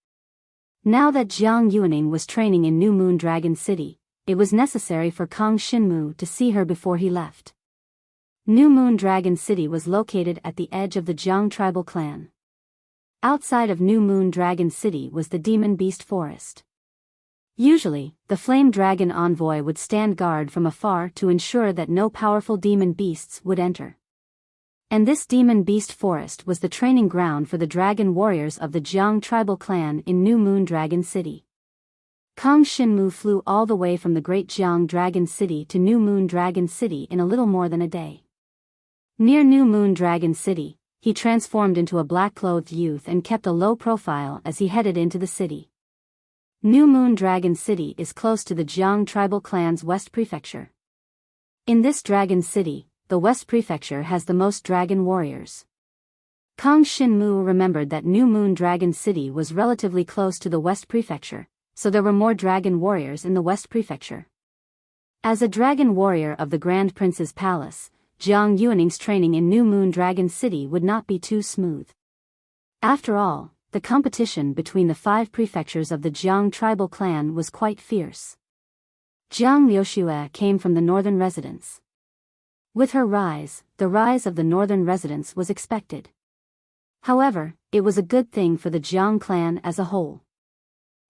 Now that Jiang Yuaning was training in New Moon Dragon City, it was necessary for Kang Xinmu to see her before he left. New Moon Dragon City was located at the edge of the Jiang tribal clan. Outside of New Moon Dragon City was the Demon Beast Forest. Usually, the Flame Dragon envoy would stand guard from afar to ensure that no powerful demon beasts would enter. And this Demon Beast Forest was the training ground for the dragon warriors of the Jiang tribal clan in New Moon Dragon City. Kang Xinmu flew all the way from the Great Jiang Dragon City to New Moon Dragon City in a little more than a day. Near New Moon Dragon City, he transformed into a black-clothed youth and kept a low profile as he headed into the city. New Moon Dragon City is close to the Jiang tribal clan's West Prefecture. In this dragon city, the West Prefecture has the most dragon warriors. Kang Xinmu remembered that New Moon Dragon City was relatively close to the West Prefecture, so there were more dragon warriors in the West Prefecture. As a dragon warrior of the Grand Prince's palace, Jiang Yuaning's training in New Moon Dragon City would not be too smooth. After all, the competition between the 5 prefectures of the Jiang tribal clan was quite fierce. Jiang Liuxue came from the northern residence. With her rise, the rise of the northern residence was expected. However, it was a good thing for the Jiang clan as a whole.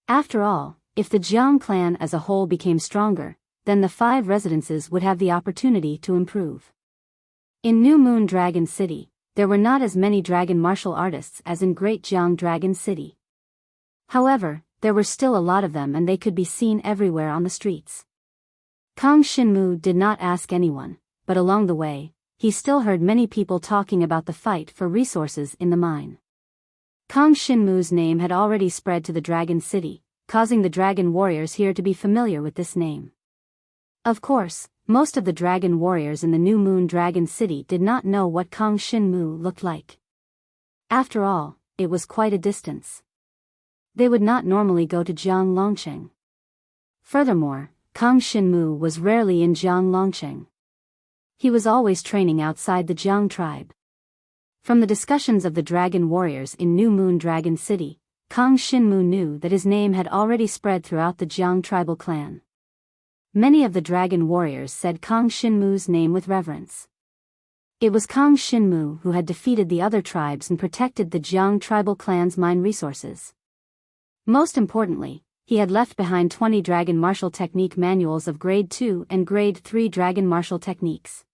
After all, if the Jiang clan as a whole became stronger, then the 5 residences would have the opportunity to improve. In New Moon Dragon City, there were not as many dragon martial artists as in Great Jiang Dragon City. However, there were still a lot of them and they could be seen everywhere on the streets. Kang Xinmu did not ask anyone, but along the way, he still heard many people talking about the fight for resources in the mine. Kang Xinmu's name had already spread to the Dragon City, causing the dragon warriors here to be familiar with this name. Of course, most of the dragon warriors in the New Moon Dragon City did not know what Kang Xinmu looked like. After all, it was quite a distance. They would not normally go to Jiang Longcheng. Furthermore, Kang Xinmu was rarely in Jiang Longcheng. He was always training outside the Jiang tribe. From the discussions of the dragon warriors in New Moon Dragon City, Kang Xinmu knew that his name had already spread throughout the Jiang tribal clan. Many of the dragon warriors said Kang Xinmu's name with reverence. It was Kang Xinmu who had defeated the other tribes and protected the Jiang tribal clan's mine resources. Most importantly, he had left behind 20 dragon martial technique manuals of Grade 2 and Grade 3 dragon martial techniques.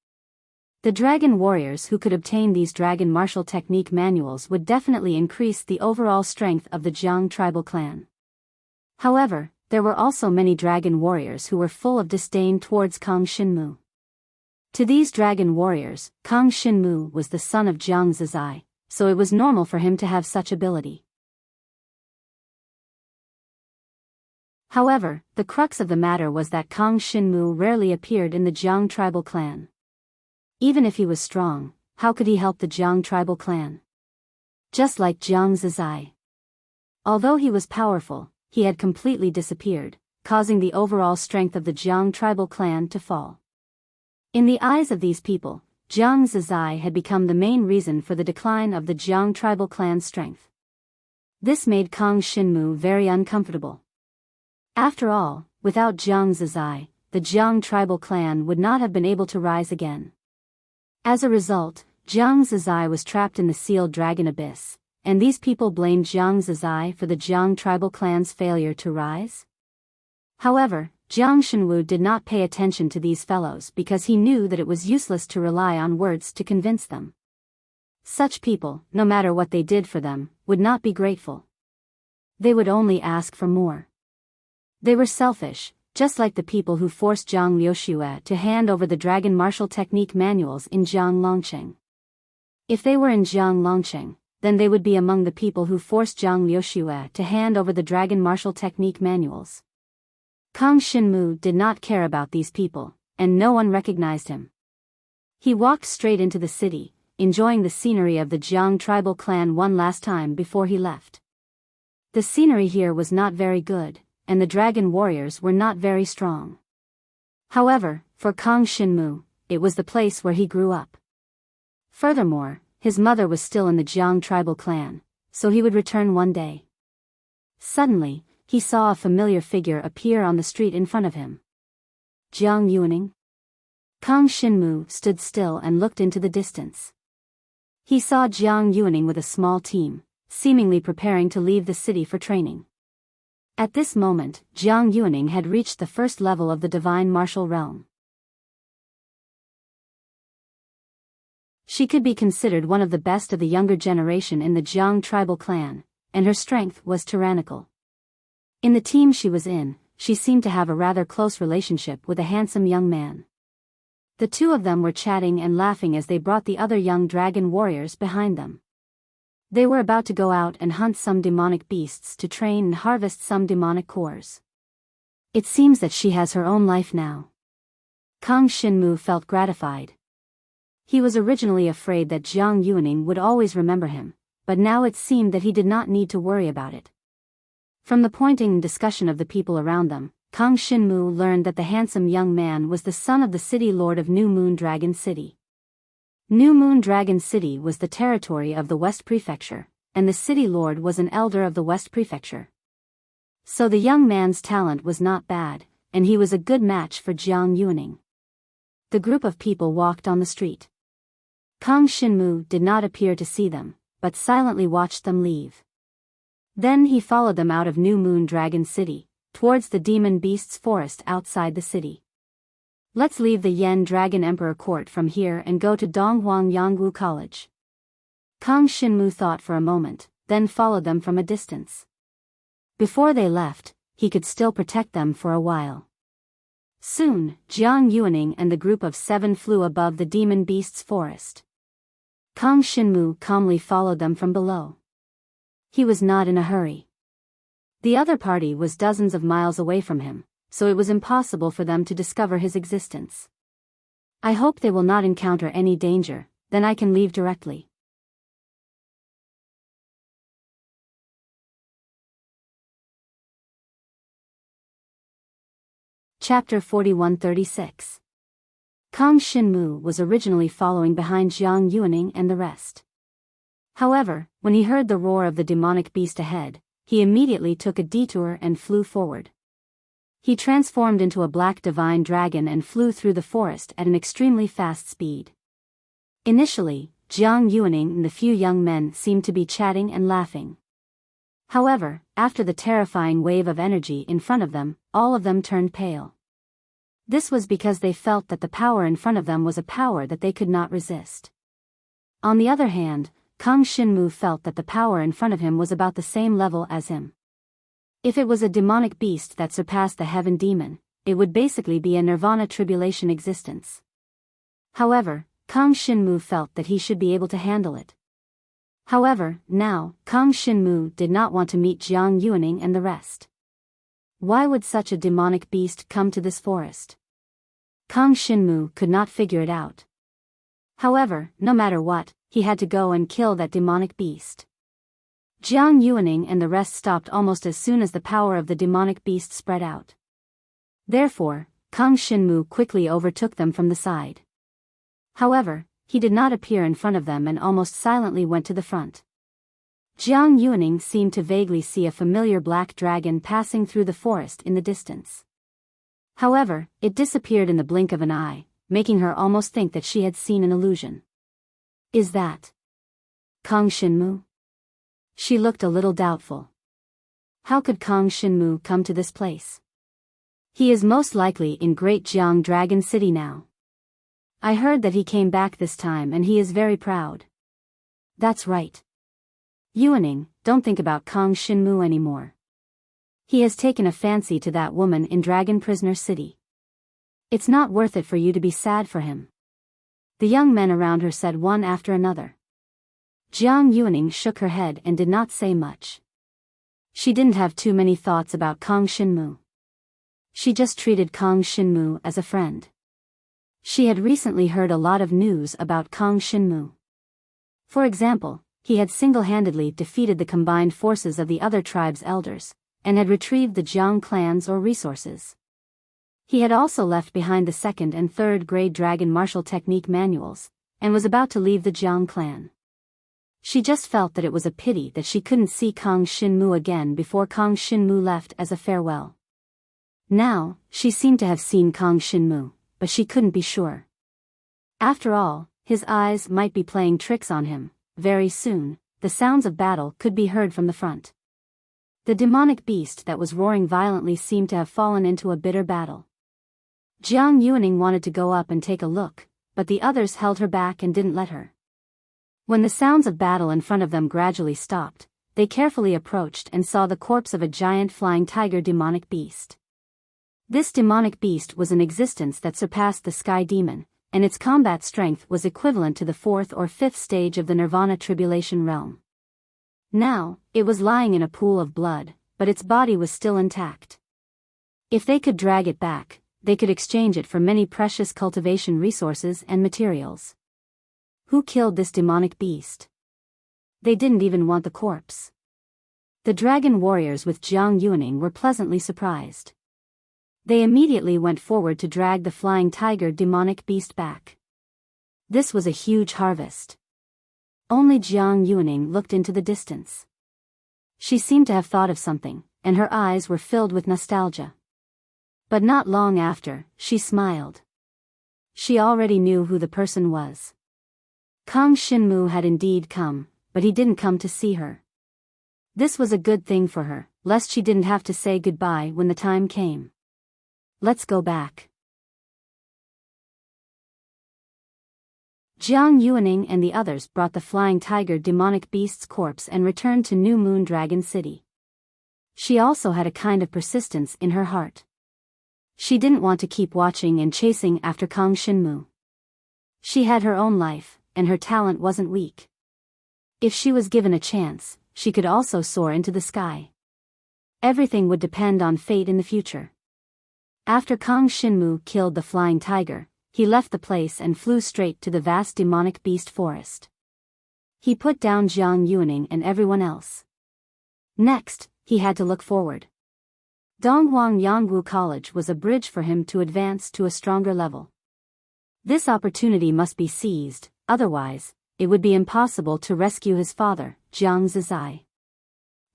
The dragon warriors who could obtain these dragon martial technique manuals would definitely increase the overall strength of the Jiang tribal clan. However, there were also many dragon warriors who were full of disdain towards Kang Xinmu. To these dragon warriors, Kang Shinmu was the son of Jiang Zizai, so it was normal for him to have such ability. However, the crux of the matter was that Kang Shinmu rarely appeared in the Jiang tribal clan. Even if he was strong, how could he help the Jiang tribal clan? Just like Jiang Zizai. Although he was powerful, he had completely disappeared, causing the overall strength of the Jiang tribal clan to fall. In the eyes of these people, Jiang Zizai had become the main reason for the decline of the Jiang tribal clan's strength. This made Kang Shinmu very uncomfortable. After all, without Jiang Zizai, the Jiang tribal clan would not have been able to rise again. As a result, Jiang Zizai was trapped in the sealed dragon abyss, and these people blamed Jiang Zizai for the Jiang tribal clan's failure to rise. However, Jiang Shenwu did not pay attention to these fellows because he knew that it was useless to rely on words to convince them. Such people, no matter what they did for them, would not be grateful. They would only ask for more. They were selfish, just like the people who forced Zhang Liuxue to hand over the dragon martial technique manuals in Jiang Longcheng. If they were in Jiang Longcheng, then they would be among the people who forced Zhang Liuxue to hand over the dragon martial technique manuals. Kang Shinmu did not care about these people, and no one recognized him. He walked straight into the city, enjoying the scenery of the Jiang tribal clan one last time before he left. The scenery here was not very good, and the dragon warriors were not very strong. However, for Kang Shinmu, it was the place where he grew up. Furthermore, his mother was still in the Jiang tribal clan, so he would return one day. Suddenly, he saw a familiar figure appear on the street in front of him. Jiang Yuaning? Kang Shinmu stood still and looked into the distance. He saw Jiang Yuaning with a small team, seemingly preparing to leave the city for training. At this moment, Jiang Yuaning had reached the first level of the divine martial realm. She could be considered one of the best of the younger generation in the Jiang tribal clan, and her strength was tyrannical. In the team she was in, she seemed to have a rather close relationship with a handsome young man. The two of them were chatting and laughing as they brought the other young dragon warriors behind them. They were about to go out and hunt some demonic beasts to train and harvest some demonic cores. It seems that she has her own life now. Kang Shinmu felt gratified. He was originally afraid that Jiang Yuaning would always remember him, but now it seemed that he did not need to worry about it. From the pointing and discussion of the people around them, Kang Shinmu learned that the handsome young man was the son of the city lord of New Moon Dragon City. New Moon Dragon City was the territory of the West Prefecture, and the city lord was an elder of the West Prefecture. So the young man's talent was not bad, and he was a good match for Jiang Yuaning. The group of people walked on the street. Kang Shinmu did not appear to see them, but silently watched them leave. Then he followed them out of New Moon Dragon City, towards the demon beasts forest outside the city. Let's leave the Yen Dragon Emperor Court from here and go to Donghuang Yangwu College. Kang Shinmu thought for a moment, then followed them from a distance. Before they left, he could still protect them for a while. Soon, Jiang Yuaning and the group of 7 flew above the demon beasts forest. Kang Shinmu calmly followed them from below. He was not in a hurry. The other party was dozens of miles away from him, so it was impossible for them to discover his existence. I hope they will not encounter any danger, then I can leave directly. Chapter 4136. Kang Shinmu was originally following behind Jiang Yuaning and the rest. However, when he heard the roar of the demonic beast ahead, he immediately took a detour and flew forward. He transformed into a black divine dragon and flew through the forest at an extremely fast speed. Initially, Jiang Yuaning and the few young men seemed to be chatting and laughing. However, after the terrifying wave of energy in front of them, all of them turned pale. This was because they felt that the power in front of them was a power that they could not resist. On the other hand, Kang Shinmu felt that the power in front of him was about the same level as him. If it was a demonic beast that surpassed the heaven demon, it would basically be a nirvana tribulation existence. However, Kang Shinmu felt that he should be able to handle it. However, now, Kang Shinmu did not want to meet Jiang Yuaning and the rest. Why would such a demonic beast come to this forest? Kang Shinmu could not figure it out. However, no matter what, he had to go and kill that demonic beast. Jiang Yuaning and the rest stopped almost as soon as the power of the demonic beast spread out. Therefore, Kang Shinmu quickly overtook them from the side. However, he did not appear in front of them and almost silently went to the front. Jiang Yuaning seemed to vaguely see a familiar black dragon passing through the forest in the distance. However, it disappeared in the blink of an eye, making her almost think that she had seen an illusion. Is that Kang Shinmu? She looked a little doubtful. How could Kang Shinmu come to this place? He is most likely in Great Jiang Dragon City now. I heard that he came back this time and he is very proud. That's right. Yuaning, don't think about Kang Shinmu anymore. He has taken a fancy to that woman in Dragon Prisoner City. It's not worth it for you to be sad for him. The young men around her said one after another. Jiang Yuaning shook her head and did not say much. She didn't have too many thoughts about Kang Shinmu. She just treated Kang Shinmu as a friend. She had recently heard a lot of news about Kang Shinmu. For example, he had single-handedly defeated the combined forces of the other tribes' elders, and had retrieved the Jiang clans or resources. He had also left behind the second and third grade dragon martial technique manuals, and was about to leave the Jiang clan. She just felt that it was a pity that she couldn't see Kang Shinmu again before Kang Shinmu left as a farewell. Now, she seemed to have seen Kang Shinmu, but she couldn't be sure. After all, his eyes might be playing tricks on him. Very soon, the sounds of battle could be heard from the front. The demonic beast that was roaring violently seemed to have fallen into a bitter battle. Jiang Yuaning wanted to go up and take a look, but the others held her back and didn't let her. When the sounds of battle in front of them gradually stopped, they carefully approached and saw the corpse of a giant flying tiger demonic beast. This demonic beast was an existence that surpassed the sky demon, and its combat strength was equivalent to the fourth or fifth stage of the Nirvana Tribulation realm. Now, it was lying in a pool of blood, but its body was still intact. If they could drag it back, they could exchange it for many precious cultivation resources and materials. Who killed this demonic beast? They didn't even want the corpse. The dragon warriors with Jiang Yuaning were pleasantly surprised. They immediately went forward to drag the flying tiger demonic beast back. This was a huge harvest. Only Jiang Yuaning looked into the distance. She seemed to have thought of something, and her eyes were filled with nostalgia. But not long after, she smiled. She already knew who the person was. Kang Shinmu had indeed come, but he didn't come to see her. This was a good thing for her, lest she didn't have to say goodbye when the time came. Let's go back. Jiang Yuaning and the others brought the flying tiger demonic beast's corpse and returned to New Moon Dragon City. She also had a kind of persistence in her heart. She didn't want to keep watching and chasing after Kang Shinmu. She had her own life, and her talent wasn't weak. If she was given a chance, she could also soar into the sky. Everything would depend on fate in the future. After Kang Shinmu killed the flying tiger, he left the place and flew straight to the vast demonic beast forest. He put down Jiang Yuaning and everyone else. Next, he had to look forward. Donghuang Yangwu College was a bridge for him to advance to a stronger level. This opportunity must be seized, otherwise, it would be impossible to rescue his father, Jiang Zizai.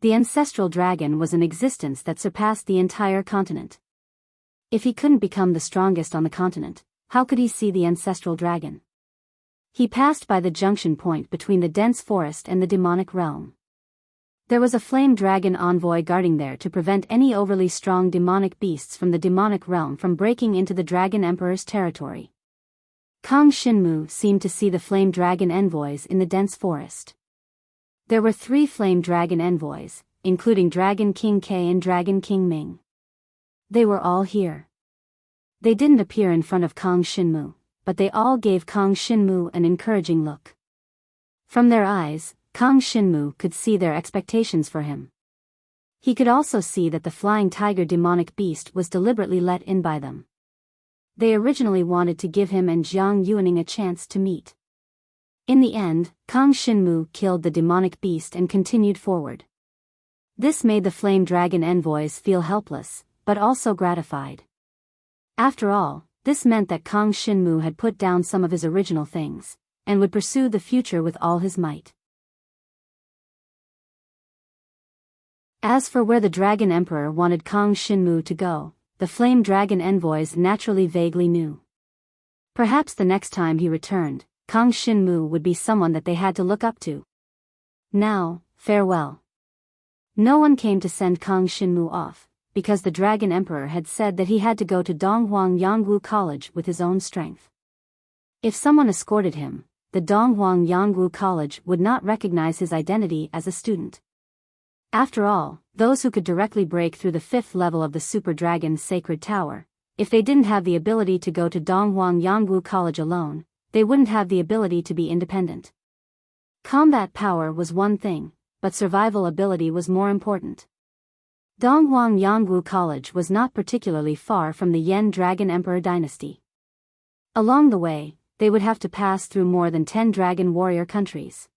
The ancestral dragon was an existence that surpassed the entire continent. If he couldn't become the strongest on the continent, how could he see the ancestral dragon? He passed by the junction point between the dense forest and the demonic realm. There was a flame dragon envoy guarding there to prevent any overly strong demonic beasts from the demonic realm from breaking into the Dragon Emperor's territory. Kang Shinmu seemed to see the flame dragon envoys in the dense forest. There were 3 flame dragon envoys, including Dragon King K and Dragon King Ming. They were all here. They didn't appear in front of Kang Shinmu, but they all gave Kang Shinmu an encouraging look. From their eyes, Kang Shinmu could see their expectations for him. He could also see that the flying tiger demonic beast was deliberately let in by them. They originally wanted to give him and Jiang Yuaning a chance to meet. In the end, Kang Shinmu killed the demonic beast and continued forward. This made the flame dragon envoys feel helpless, but also gratified. After all, this meant that Kang Shinmu had put down some of his original things, and would pursue the future with all his might. As for where the Dragon Emperor wanted Kang Shinmu to go, the flame dragon envoys naturally vaguely knew. Perhaps the next time he returned, Kang Shinmu would be someone that they had to look up to. Now, farewell. No one came to send Kang Shinmu off, because the Dragon Emperor had said that he had to go to Donghuang Yangwu College with his own strength. If someone escorted him, the Donghuang Yangwu College would not recognize his identity as a student. After all, those who could directly break through the 5th level of the Super Dragon's Sacred Tower, if they didn't have the ability to go to Donghuang Yangwu College alone, they wouldn't have the ability to be independent. Combat power was one thing, but survival ability was more important. Donghuang Yangwu College was not particularly far from the Yen Dragon Emperor dynasty. Along the way, they would have to pass through more than 10 dragon warrior countries.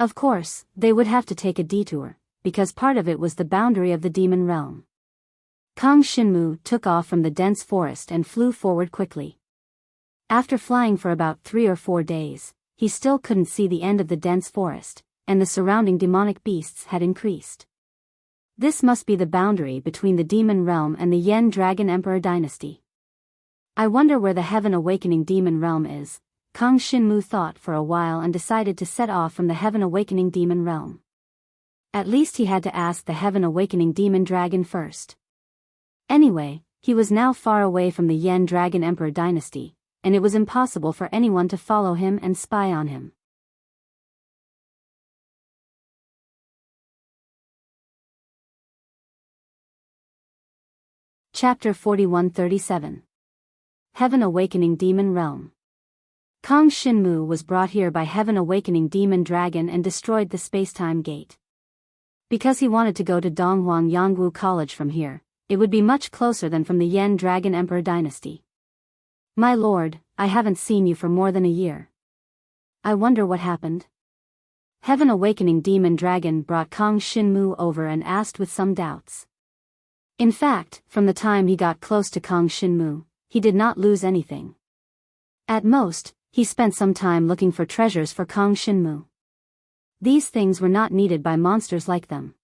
Of course, they would have to take a detour, because part of it was the boundary of the demon realm. Kang Shinmu took off from the dense forest and flew forward quickly. After flying for about 3 or 4 days, he still couldn't see the end of the dense forest, and the surrounding demonic beasts had increased. This must be the boundary between the demon realm and the Yen Dragon Emperor dynasty. I wonder where the Heaven Awakening demon realm is. Kang Shinmu thought for a while and decided to set off from the Heaven Awakening demon realm. At least he had to ask the Heaven Awakening demon dragon first. Anyway, he was now far away from the Yen Dragon Emperor dynasty, and it was impossible for anyone to follow him and spy on him. Chapter 4137. Heaven Awakening Demon Realm. Kang Shinmu was brought here by Heaven Awakening Demon Dragon and destroyed the space-time gate. Because he wanted to go to Donghuang Yangwu College from here, it would be much closer than from the Yen Dragon Emperor dynasty. My lord, I haven't seen you for more than a year. I wonder what happened. Heaven Awakening Demon Dragon brought Kang Shinmu over and asked with some doubts. In fact, from the time he got close to Kang Shinmu, he did not lose anything. At most, he spent some time looking for treasures for Kang Shinmu. These things were not needed by monsters like them.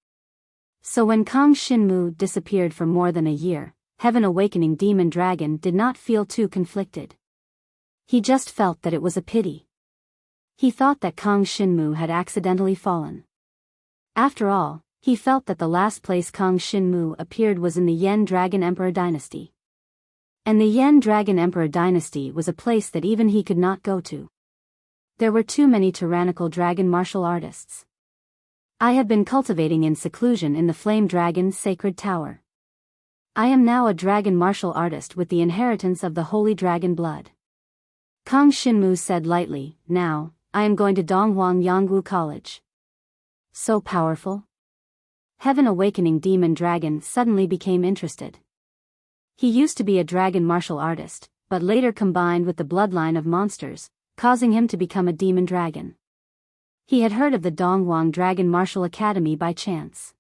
So when Kang Shinmu disappeared for more than a year, Heaven Awakening Demon Dragon did not feel too conflicted. He just felt that it was a pity. He thought that Kang Shinmu had accidentally fallen. After all, he felt that the last place Kang Shinmu appeared was in the Yen Dragon Emperor dynasty. And the Yen Dragon Emperor dynasty was a place that even he could not go to. There were too many tyrannical dragon martial artists. I have been cultivating in seclusion in the Flame Dragon's Sacred Tower. I am now a dragon martial artist with the inheritance of the holy dragon blood. Kang Shinmu said lightly, now, I am going to Donghuang Yangwu College. So powerful? Heaven Awakening Demon Dragon suddenly became interested. He used to be a dragon martial artist, but later combined with the bloodline of monsters, causing him to become a demon dragon. He had heard of the Donghuang Dragon Martial Academy by chance.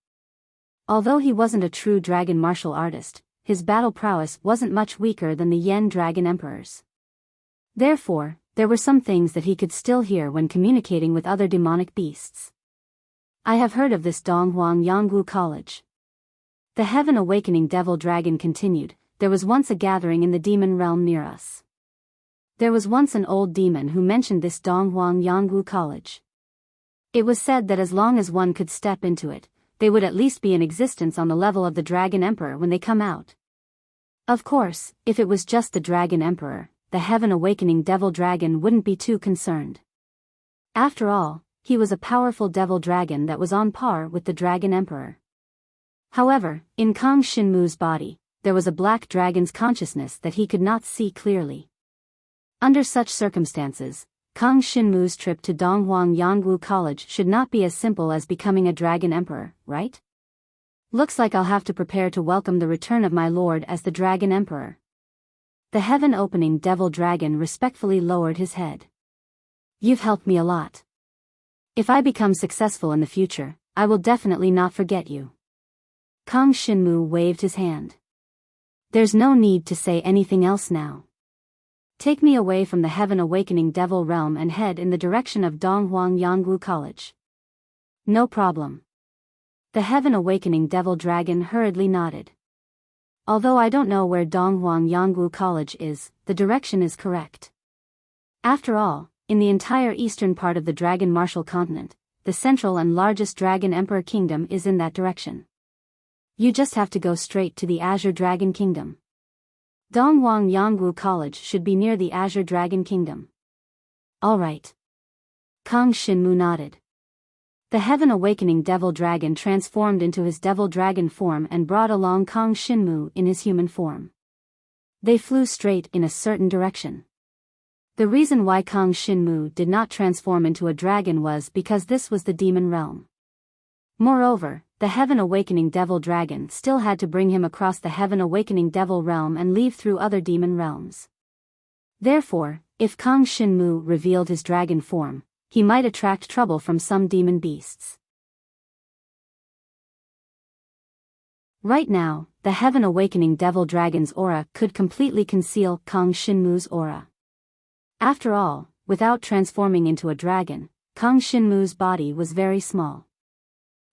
Although he wasn't a true dragon martial artist, his battle prowess wasn't much weaker than the Yen Dragon Emperor's. Therefore, there were some things that he could still hear when communicating with other demonic beasts. I have heard of this Donghuang Yangwu College. The Heaven Awakening Devil Dragon continued, there was once a gathering in the demon realm near us. There was once an old demon who mentioned this Donghuang Yangwu College. It was said that as long as one could step into it, they would at least be in existence on the level of the Dragon Emperor when they come out. Of course, if it was just the Dragon Emperor, the Heaven Awakening Devil Dragon wouldn't be too concerned. After all, he was a powerful devil dragon that was on par with the Dragon Emperor. However, in Kang Shinmu's body, there was a black dragon's consciousness that he could not see clearly. Under such circumstances, Kang Xinmu's trip to Donghuang Yangwu College should not be as simple as becoming a dragon emperor, right? Looks like I'll have to prepare to welcome the return of my lord as the dragon emperor. The heaven-opening devil dragon respectfully lowered his head. You've helped me a lot. If I become successful in the future, I will definitely not forget you. Kang Xinmu waved his hand. There's no need to say anything else now. Take me away from the heaven-awakening devil realm and head in the direction of Donghuang Yangwu College. No problem. The heaven-awakening devil dragon hurriedly nodded. Although I don't know where Donghuang Yangwu College is, the direction is correct. After all, in the entire eastern part of the Dragon Martial Continent, the central and largest Dragon Emperor Kingdom is in that direction. You just have to go straight to the Azure Dragon Kingdom. Donghuang Yangwu College should be near the Azure Dragon Kingdom. All right. Kang Xinmu nodded. The heaven-awakening devil dragon transformed into his devil dragon form and brought along Kang Xinmu in his human form. They flew straight in a certain direction. The reason why Kang Xinmu did not transform into a dragon was because this was the demon realm. Moreover, the heaven-awakening devil dragon still had to bring him across the heaven-awakening devil realm and leave through other demon realms. Therefore, if Kang Xinmu revealed his dragon form, he might attract trouble from some demon beasts. Right now, the heaven-awakening devil dragon's aura could completely conceal Kang Xinmu's aura. After all, without transforming into a dragon, Kang Xinmu's body was very small.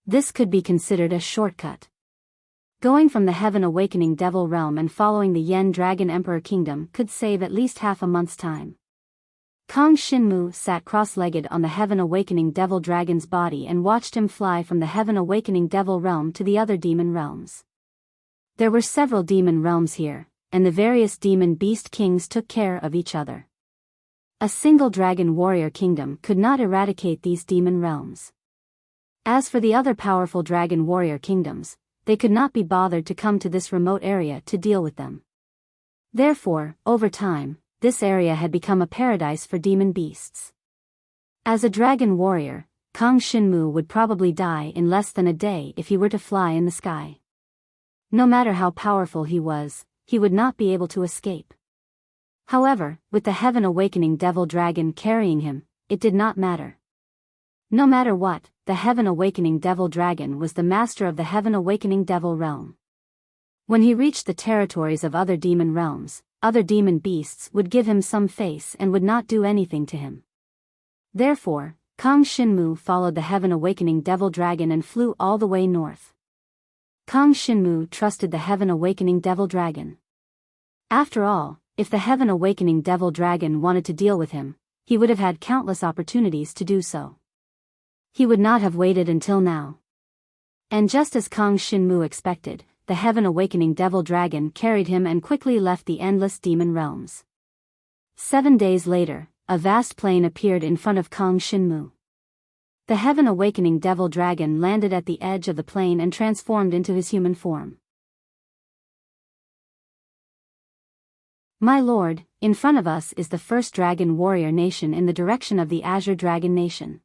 This could be considered a shortcut. Going from the heaven-awakening devil realm and following the Yen Dragon Emperor Kingdom could save at least half a month's time. Kang Xinmu sat cross-legged on the heaven-awakening devil dragon's body and watched him fly from the heaven-awakening devil realm to the other demon realms. There were several demon realms here, and the various demon beast kings took care of each other. A single dragon warrior kingdom could not eradicate these demon realms. As for the other powerful dragon warrior kingdoms, they could not be bothered to come to this remote area to deal with them. Therefore, over time, this area had become a paradise for demon beasts. As a dragon warrior, Kang Xinmu would probably die in less than a day if he were to fly in the sky. No matter how powerful he was, he would not be able to escape. However, with the heaven-awakening devil dragon carrying him, it did not matter. No matter what, the heaven-awakening devil dragon was the master of the heaven-awakening devil realm. When he reached the territories of other demon realms, other demon beasts would give him some face and would not do anything to him. Therefore, Kang Xinmu followed the heaven-awakening devil dragon and flew all the way north. Kang Xinmu trusted the heaven-awakening devil dragon. After all, if the heaven-awakening devil dragon wanted to deal with him, he would have had countless opportunities to do so. He would not have waited until now. And just as Kang Xinmu expected, the heaven-awakening devil dragon carried him and quickly left the endless demon realms. 7 days later, a vast plain appeared in front of Kang Xinmu. The heaven-awakening devil dragon landed at the edge of the plain and transformed into his human form. My lord, in front of us is the first dragon warrior nation in the direction of the Azure Dragon Nation.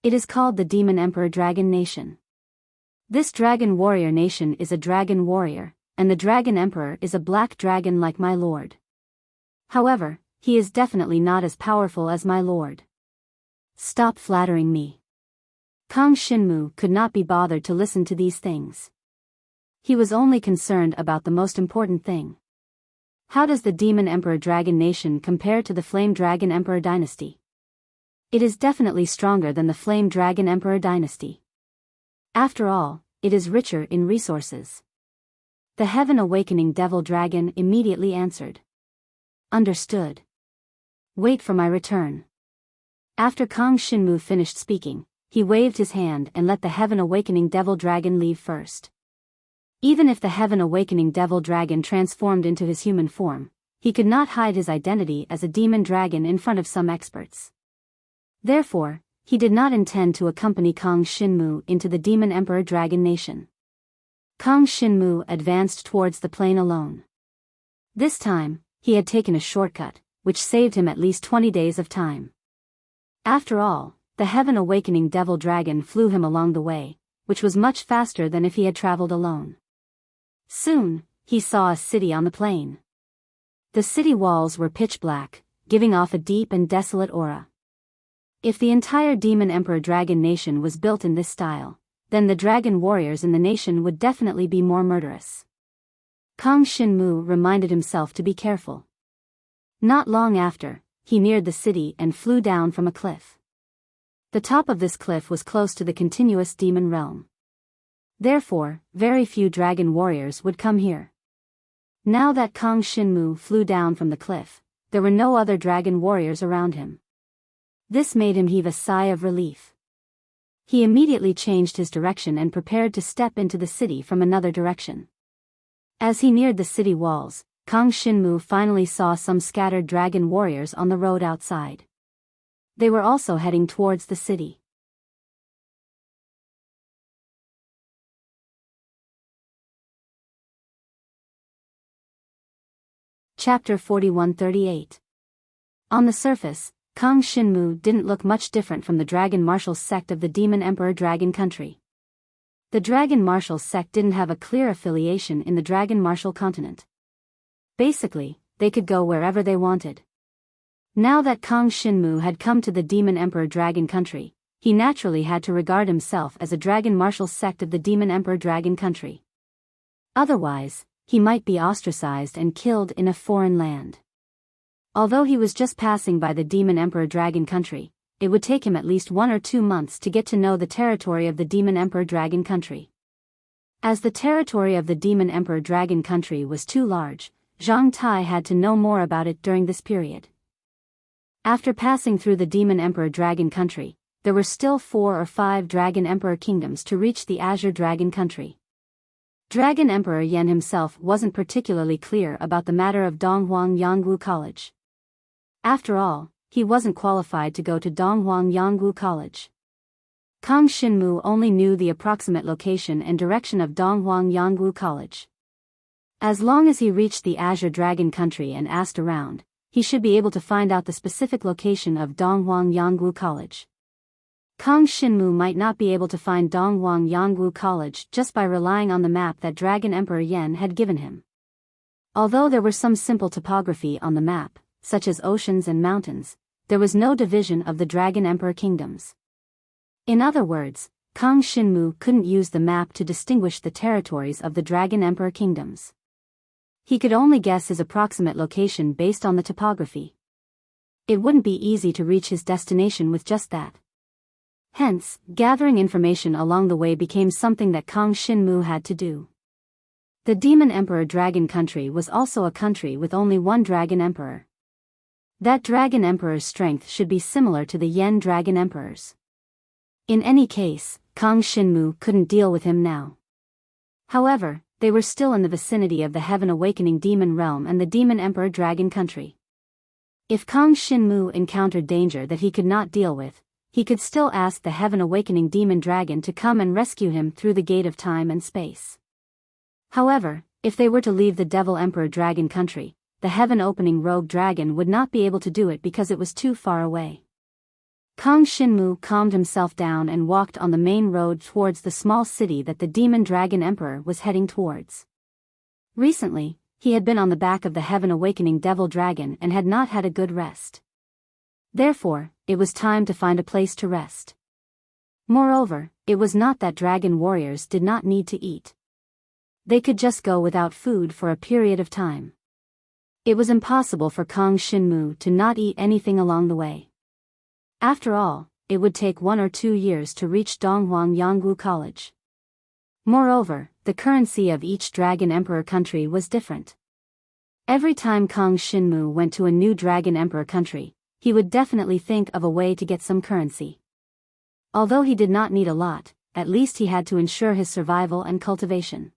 It is called the Demon Emperor Dragon Nation. This dragon warrior nation is a dragon warrior, and the dragon emperor is a black dragon like my lord. However, he is definitely not as powerful as my lord. Stop flattering me. Kang Xinmu could not be bothered to listen to these things. He was only concerned about the most important thing. How does the Demon Emperor Dragon Nation compare to the Flame Dragon Emperor Dynasty? It is definitely stronger than the Flame Dragon Emperor Dynasty. After all, it is richer in resources. The heaven-awakening devil dragon immediately answered. Understood. Wait for my return. After Kang Xinmu finished speaking, he waved his hand and let the heaven-awakening devil dragon leave first. Even if the heaven-awakening devil dragon transformed into his human form, he could not hide his identity as a demon dragon in front of some experts. Therefore, he did not intend to accompany Kang Xinmu into the Demon Emperor Dragon Nation. Kang Xinmu advanced towards the plain alone. This time, he had taken a shortcut, which saved him at least 20 days of time. After all, the heaven-awakening devil dragon flew him along the way, which was much faster than if he had traveled alone. Soon, he saw a city on the plain. The city walls were pitch black, giving off a deep and desolate aura. If the entire Demon Emperor Dragon Nation was built in this style, then the dragon warriors in the nation would definitely be more murderous. Kang Shinmu reminded himself to be careful. Not long after, he neared the city and flew down from a cliff. The top of this cliff was close to the continuous demon realm. Therefore, very few dragon warriors would come here. Now that Kang Shinmu flew down from the cliff, there were no other dragon warriors around him. This made him heave a sigh of relief. He immediately changed his direction and prepared to step into the city from another direction. As he neared the city walls, Kang Shinmu finally saw some scattered dragon warriors on the road outside. They were also heading towards the city. Chapter 4138. On the surface, Kang Shinmu didn't look much different from the Dragon Martial sect of the Demon Emperor Dragon Country. The Dragon Martial sect didn't have a clear affiliation in the Dragon Martial continent. Basically, they could go wherever they wanted. Now that Kang Shinmu had come to the Demon Emperor Dragon Country, he naturally had to regard himself as a Dragon Martial sect of the Demon Emperor Dragon Country. Otherwise, he might be ostracized and killed in a foreign land. Although he was just passing by the Demon Emperor Dragon Country, it would take him at least 1 or 2 months to get to know the territory of the Demon Emperor Dragon Country. As the territory of the Demon Emperor Dragon Country was too large, Zhang Tai had to know more about it during this period. After passing through the Demon Emperor Dragon Country, there were still 4 or 5 Dragon Emperor kingdoms to reach the Azure Dragon Country. Dragon Emperor Yan himself wasn't particularly clear about the matter of Donghuang Yangwu College. After all, he wasn't qualified to go to Donghuang Yangwu College. Kang Shinmu only knew the approximate location and direction of Donghuang Yangwu College. As long as he reached the Azure Dragon Country and asked around, he should be able to find out the specific location of Donghuang Yangwu College. Kang Shinmu might not be able to find Donghuang Yangwu College just by relying on the map that Dragon Emperor Yan had given him. Although there were some simple topography on the map, such as oceans and mountains, there was no division of the Dragon Emperor kingdoms. In other words, Kang Shinmu couldn't use the map to distinguish the territories of the Dragon Emperor kingdoms. He could only guess his approximate location based on the topography. It wouldn't be easy to reach his destination with just that. Hence, gathering information along the way became something that Kang Shinmu had to do. The Demon Emperor Dragon Country was also a country with only one Dragon Emperor. That Dragon Emperor's strength should be similar to the Yen Dragon Emperor's. In any case, Kang Shinmu couldn't deal with him now. However, they were still in the vicinity of the Heaven-Awakening Demon Realm and the Demon Emperor Dragon Country. If Kang Shinmu encountered danger that he could not deal with, he could still ask the Heaven-Awakening Demon Dragon to come and rescue him through the gate of time and space. However, if they were to leave the Devil Emperor Dragon Country, the Heaven-Opening Rogue Dragon would not be able to do it because it was too far away. Kang Shinmu calmed himself down and walked on the main road towards the small city that the Demon Dragon Emperor was heading towards. Recently, he had been on the back of the Heaven-Awakening Devil Dragon and had not had a good rest. Therefore, it was time to find a place to rest. Moreover, it was not that dragon warriors did not need to eat. They could just go without food for a period of time. It was impossible for Kang Shinmu to not eat anything along the way. After all, it would take 1 or 2 years to reach Donghuang Yangwu College. Moreover, the currency of each Dragon Emperor country was different. Every time Kang Shinmu went to a new Dragon Emperor country, he would definitely think of a way to get some currency. Although he did not need a lot, at least he had to ensure his survival and cultivation.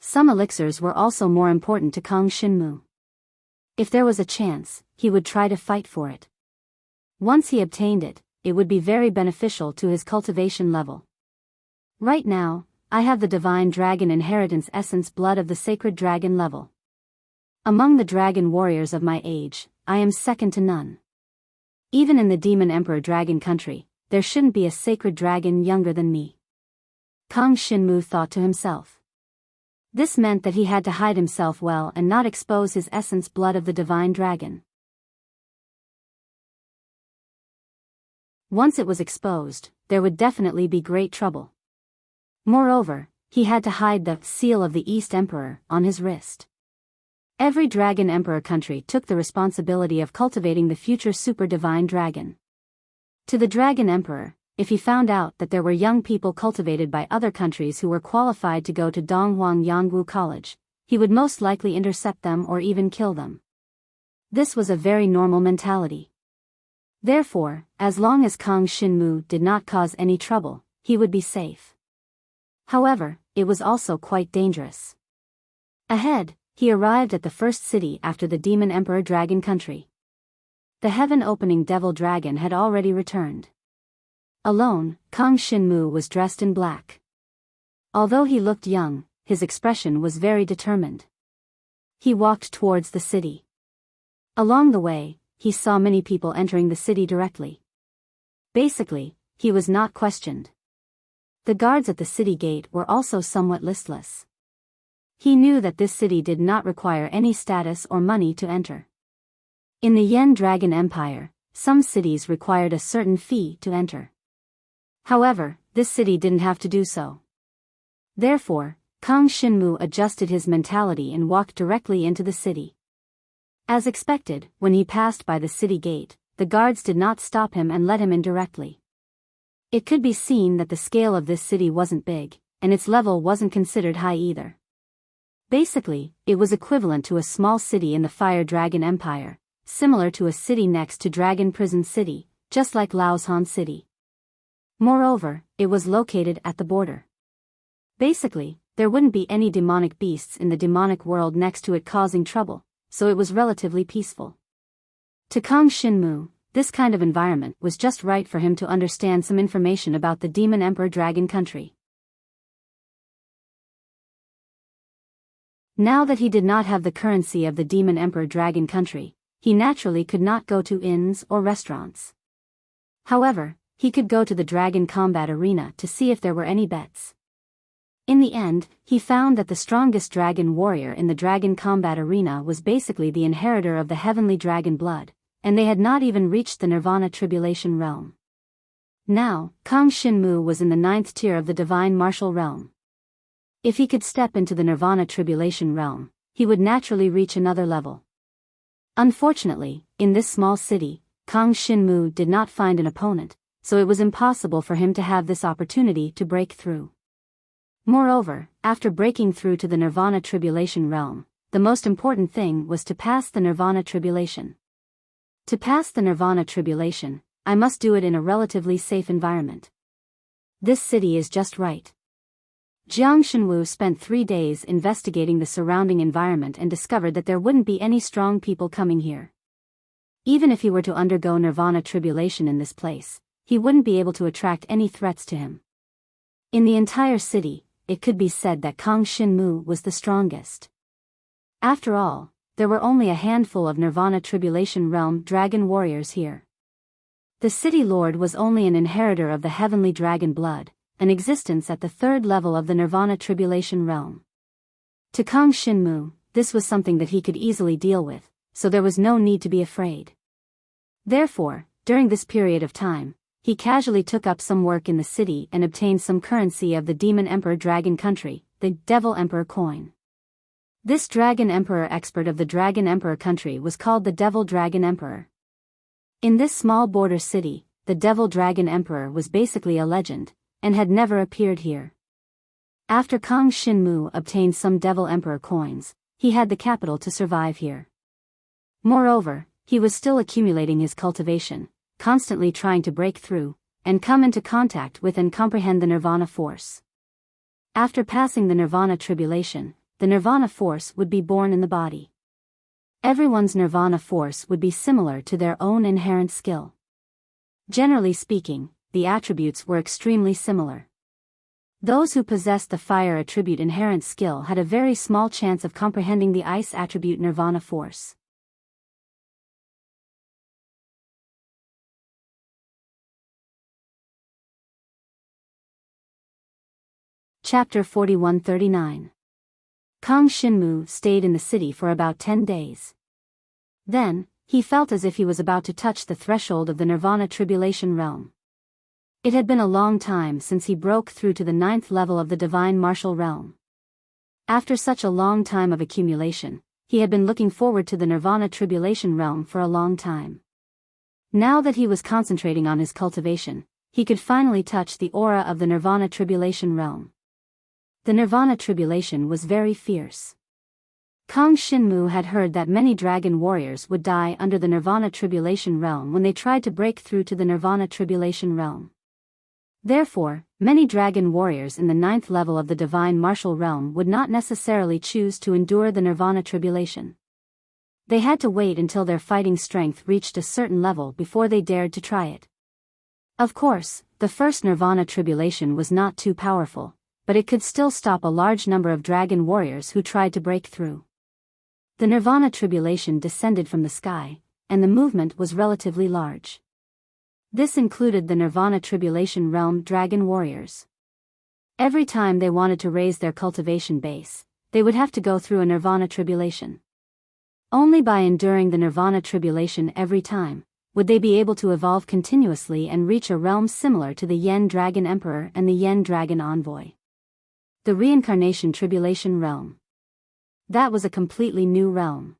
Some elixirs were also more important to Kang Shinmu. If there was a chance, he would try to fight for it. Once he obtained it, it would be very beneficial to his cultivation level. Right now, I have the Divine Dragon Inheritance Essence Blood of the Sacred Dragon level. Among the dragon warriors of my age, I am second to none. Even in the Demon Emperor Dragon Country, there shouldn't be a sacred dragon younger than me. Kang Shinmu thought to himself. This meant that he had to hide himself well and not expose his essence blood of the divine dragon. Once it was exposed, there would definitely be great trouble. Moreover, he had to hide the seal of the East Emperor on his wrist. Every Dragon Emperor country took the responsibility of cultivating the future super divine dragon. To the Dragon Emperor, if he found out that there were young people cultivated by other countries who were qualified to go to Donghuang Yangwu College, he would most likely intercept them or even kill them. This was a very normal mentality. Therefore, as long as Kang Shinmu did not cause any trouble, he would be safe. However, it was also quite dangerous. Ahead, he arrived at the first city after the Demon Emperor Dragon Country. The heaven-opening devil dragon had already returned. Alone, Kang Shinmu was dressed in black. Although he looked young, his expression was very determined. He walked towards the city. Along the way, he saw many people entering the city directly. Basically, he was not questioned. The guards at the city gate were also somewhat listless. He knew that this city did not require any status or money to enter. In the Yen Dragon Empire, some cities required a certain fee to enter. However, this city didn't have to do so. Therefore, Kang Shinmu adjusted his mentality and walked directly into the city. As expected, when he passed by the city gate, the guards did not stop him and let him in directly. It could be seen that the scale of this city wasn't big, and its level wasn't considered high either. Basically, it was equivalent to a small city in the Fire Dragon Empire, similar to a city next to Dragon Prison City, just like Laoshan City. Moreover, it was located at the border. Basically, there wouldn't be any demonic beasts in the demonic world next to it causing trouble, so it was relatively peaceful. To Kang Shinmu, this kind of environment was just right for him to understand some information about the Demon Emperor Dragon Country. Now that he did not have the currency of the Demon Emperor Dragon Country, he naturally could not go to inns or restaurants. However, he could go to the Dragon Combat Arena to see if there were any bets. In the end, he found that the strongest dragon warrior in the Dragon Combat Arena was basically the inheritor of the heavenly dragon blood, and they had not even reached the Nirvana Tribulation realm. Now, Kang Shinmu was in the 9th tier of the Divine Martial Realm. If he could step into the Nirvana Tribulation realm, he would naturally reach another level. Unfortunately, in this small city, Kang Shinmu did not find an opponent, so it was impossible for him to have this opportunity to break through. Moreover, after breaking through to the Nirvana Tribulation realm, the most important thing was to pass the Nirvana Tribulation. To pass the Nirvana Tribulation, I must do it in a relatively safe environment. This city is just right. Jiang Shenwu spent 3 days investigating the surrounding environment and discovered that there wouldn't be any strong people coming here. Even if he were to undergo Nirvana Tribulation in this place, he wouldn't be able to attract any threats to him. In the entire city, it could be said that Kang Shinmu was the strongest. After all, there were only a handful of Nirvana Tribulation realm dragon warriors here. The city lord was only an inheritor of the heavenly dragon blood, an existence at the 3rd level of the Nirvana Tribulation realm. To Kang Shinmu, this was something that he could easily deal with, so there was no need to be afraid. Therefore, during this period of time, he casually took up some work in the city and obtained some currency of the Demon Emperor Dragon Country, the Devil Emperor coin. This Dragon Emperor expert of the Dragon Emperor Country was called the Devil Dragon Emperor. In this small border city, the Devil Dragon Emperor was basically a legend, and had never appeared here. After Kang Shinmu obtained some Devil Emperor coins, he had the capital to survive here. Moreover, he was still accumulating his cultivation, constantly trying to break through, and come into contact with and comprehend the Nirvana force. After passing the Nirvana Tribulation, the Nirvana force would be born in the body. Everyone's Nirvana force would be similar to their own inherent skill. Generally speaking, the attributes were extremely similar. Those who possessed the fire attribute inherent skill had a very small chance of comprehending the ice attribute Nirvana force. Chapter 4139. Kang Shinmu stayed in the city for about 10 days. Then, he felt as if he was about to touch the threshold of the Nirvana Tribulation realm. It had been a long time since he broke through to the 9th level of the Divine Martial Realm. After such a long time of accumulation, he had been looking forward to the Nirvana Tribulation realm for a long time. Now that he was concentrating on his cultivation, he could finally touch the aura of the Nirvana Tribulation realm. The Nirvana Tribulation was very fierce. Kang Shinmu had heard that many dragon warriors would die under the Nirvana Tribulation realm when they tried to break through to the Nirvana Tribulation realm. Therefore, many dragon warriors in the 9th level of the Divine Martial Realm would not necessarily choose to endure the Nirvana Tribulation. They had to wait until their fighting strength reached a certain level before they dared to try it. Of course, the first Nirvana Tribulation was not too powerful, but it could still stop a large number of dragon warriors who tried to break through. The Nirvana Tribulation descended from the sky, and the movement was relatively large. This included the Nirvana Tribulation realm dragon warriors. Every time they wanted to raise their cultivation base, they would have to go through a Nirvana Tribulation. Only by enduring the Nirvana Tribulation every time, would they be able to evolve continuously and reach a realm similar to the Yen Dragon Emperor and the Yen Dragon Envoy. The Reincarnation Tribulation realm. That was a completely new realm.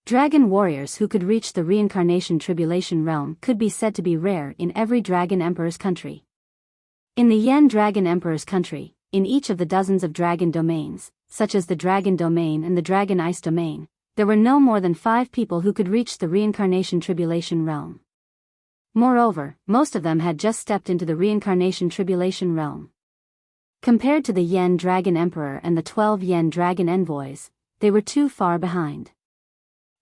Dragon warriors who could reach the Reincarnation Tribulation realm could be said to be rare in every Dragon Emperor's country. In the Yen Dragon Emperor's country, in each of the dozens of dragon domains, such as the Dragon Domain and the Dragon Ice Domain, there were no more than 5 people who could reach the Reincarnation Tribulation realm. Moreover, most of them had just stepped into the Reincarnation Tribulation realm. Compared to the Yen Dragon Emperor and the 12 Yen Dragon Envoys, they were too far behind.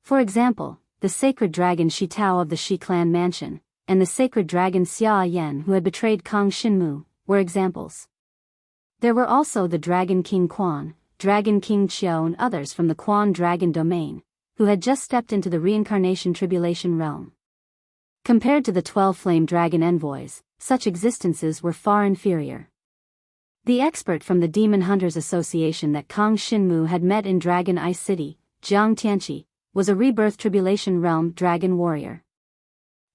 For example, the sacred dragon Shi Tao of the Shi clan mansion, and the sacred dragon Xia Yen who had betrayed Kang Shinmu, were examples. There were also the Dragon King Quan, Dragon King Qiao and others from the Quan Dragon Domain, who had just stepped into the Reincarnation Tribulation realm. Compared to the 12 Flame Dragon Envoys, such existences were far inferior. The expert from the Demon Hunters Association that Kang Shinmu had met in Dragon Ice City, Jiang Tianqi, was a Rebirth Tribulation Realm Dragon Warrior.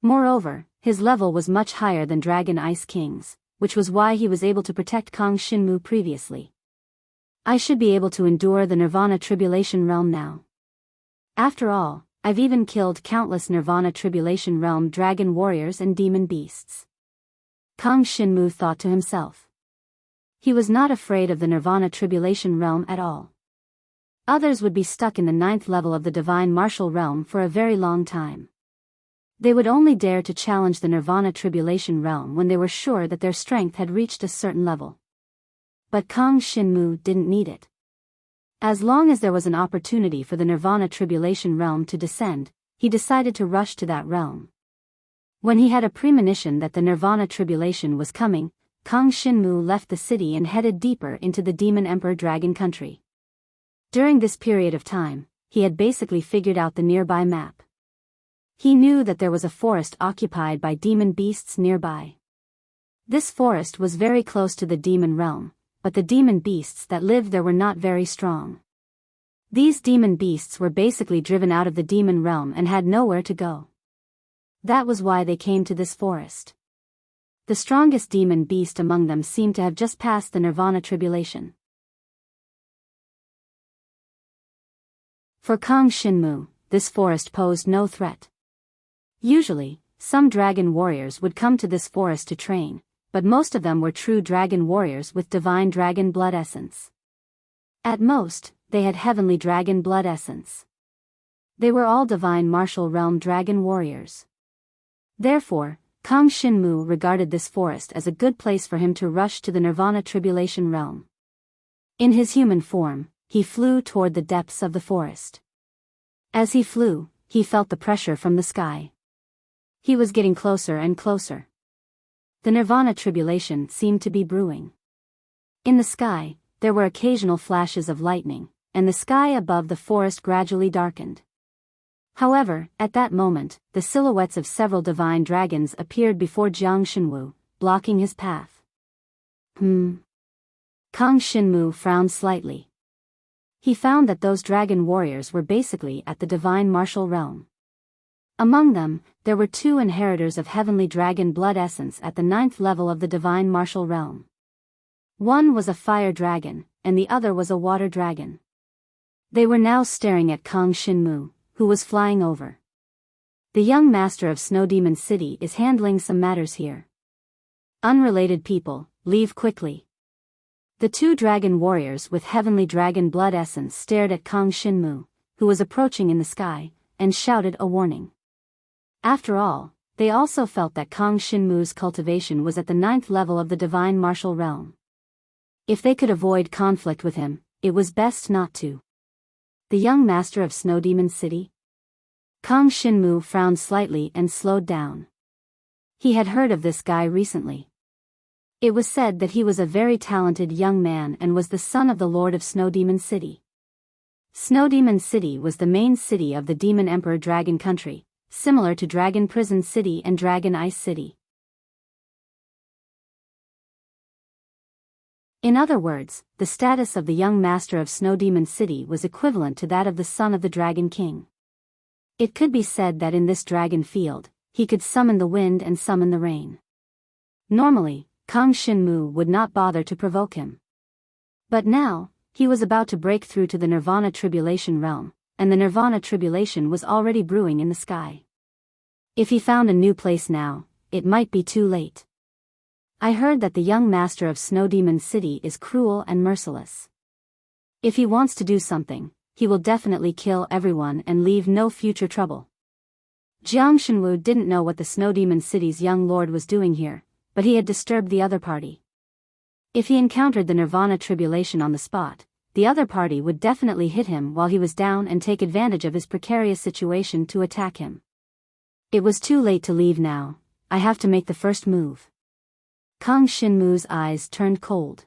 Moreover, his level was much higher than Dragon Ice King's, which was why he was able to protect Kang Shinmu previously. I should be able to endure the Nirvana Tribulation Realm now. After all, I've even killed countless Nirvana Tribulation Realm Dragon Warriors and Demon Beasts. Kang Shinmu thought to himself. He was not afraid of the Nirvana Tribulation Realm at all. Others would be stuck in the 9th level of the Divine Martial Realm for a very long time. They would only dare to challenge the Nirvana Tribulation Realm when they were sure that their strength had reached a certain level. But Kang Shinmu didn't need it. As long as there was an opportunity for the Nirvana Tribulation Realm to descend, he decided to rush to that realm. When he had a premonition that the Nirvana Tribulation was coming, Kang Shinmu left the city and headed deeper into the Demon Emperor Dragon Country. During this period of time, he had basically figured out the nearby map. He knew that there was a forest occupied by demon beasts nearby. This forest was very close to the demon realm, but the demon beasts that lived there were not very strong. These demon beasts were basically driven out of the demon realm and had nowhere to go. That was why they came to this forest. The strongest demon beast among them seemed to have just passed the Nirvana Tribulation. For Kang Shinmu, this forest posed no threat. Usually, some dragon warriors would come to this forest to train, but most of them were true dragon warriors with divine dragon blood essence. At most, they had heavenly dragon blood essence. They were all divine martial realm dragon warriors. Therefore, Kang Shinmu regarded this forest as a good place for him to rush to the Nirvana Tribulation realm. In his human form, he flew toward the depths of the forest. As he flew, he felt the pressure from the sky. He was getting closer and closer. The Nirvana Tribulation seemed to be brewing. In the sky, there were occasional flashes of lightning, and the sky above the forest gradually darkened. However, at that moment, the silhouettes of several divine dragons appeared before Jiang Shinwu, blocking his path. Kang Kang Shinmu frowned slightly. He found that those dragon warriors were basically at the divine martial realm. Among them, there were 2 inheritors of heavenly dragon blood essence at the 9th level of the divine martial realm. One was a fire dragon, and the other was a water dragon. They were now staring at Kang Shinmu, who was flying over. The young master of Snow Demon City is handling some matters here. Unrelated people, leave quickly. The 2 dragon warriors with heavenly dragon blood essence stared at Kang Shinmu, who was approaching in the sky, and shouted a warning. After all, they also felt that Kang Shinmu's cultivation was at the 9th level of the divine martial realm. If they could avoid conflict with him, it was best not to. The young master of Snow Demon City? Kang Shinmu frowned slightly and slowed down. He had heard of this guy recently. It was said that he was a very talented young man and was the son of the Lord of Snow Demon City. Snow Demon City was the main city of the Demon Emperor Dragon Country, similar to Dragon Prison City and Dragon Ice City. In other words, the status of the young master of Snow Demon City was equivalent to that of the son of the Dragon King. It could be said that in this dragon field, he could summon the wind and summon the rain. Normally, Kang Shinmu would not bother to provoke him. But now, he was about to break through to the Nirvana Tribulation realm, and the Nirvana Tribulation was already brewing in the sky. If he found a new place now, it might be too late. I heard that the young master of Snow Demon City is cruel and merciless. If he wants to do something, he will definitely kill everyone and leave no future trouble. Jiang Shenwu didn't know what the Snow Demon City's young lord was doing here, but he had disturbed the other party. If he encountered the Nirvana Tribulation on the spot, the other party would definitely hit him while he was down and take advantage of his precarious situation to attack him. It was too late to leave now. I have to make the first move. Kang Shinmu's eyes turned cold.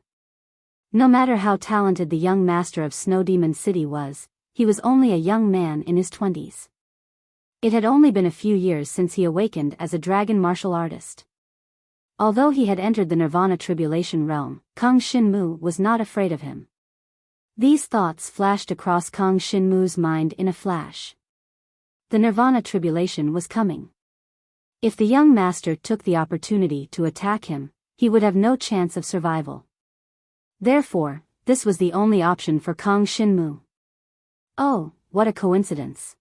No matter how talented the young master of Snow Demon City was, he was only a young man in his 20s. It had only been a few years since he awakened as a dragon martial artist. Although he had entered the Nirvana Tribulation realm, Kang Shinmu was not afraid of him. These thoughts flashed across Kang Shinmu's mind in a flash. The Nirvana Tribulation was coming. If the young master took the opportunity to attack him, he would have no chance of survival. Therefore, this was the only option for Kang Shinmu. Oh, what a coincidence.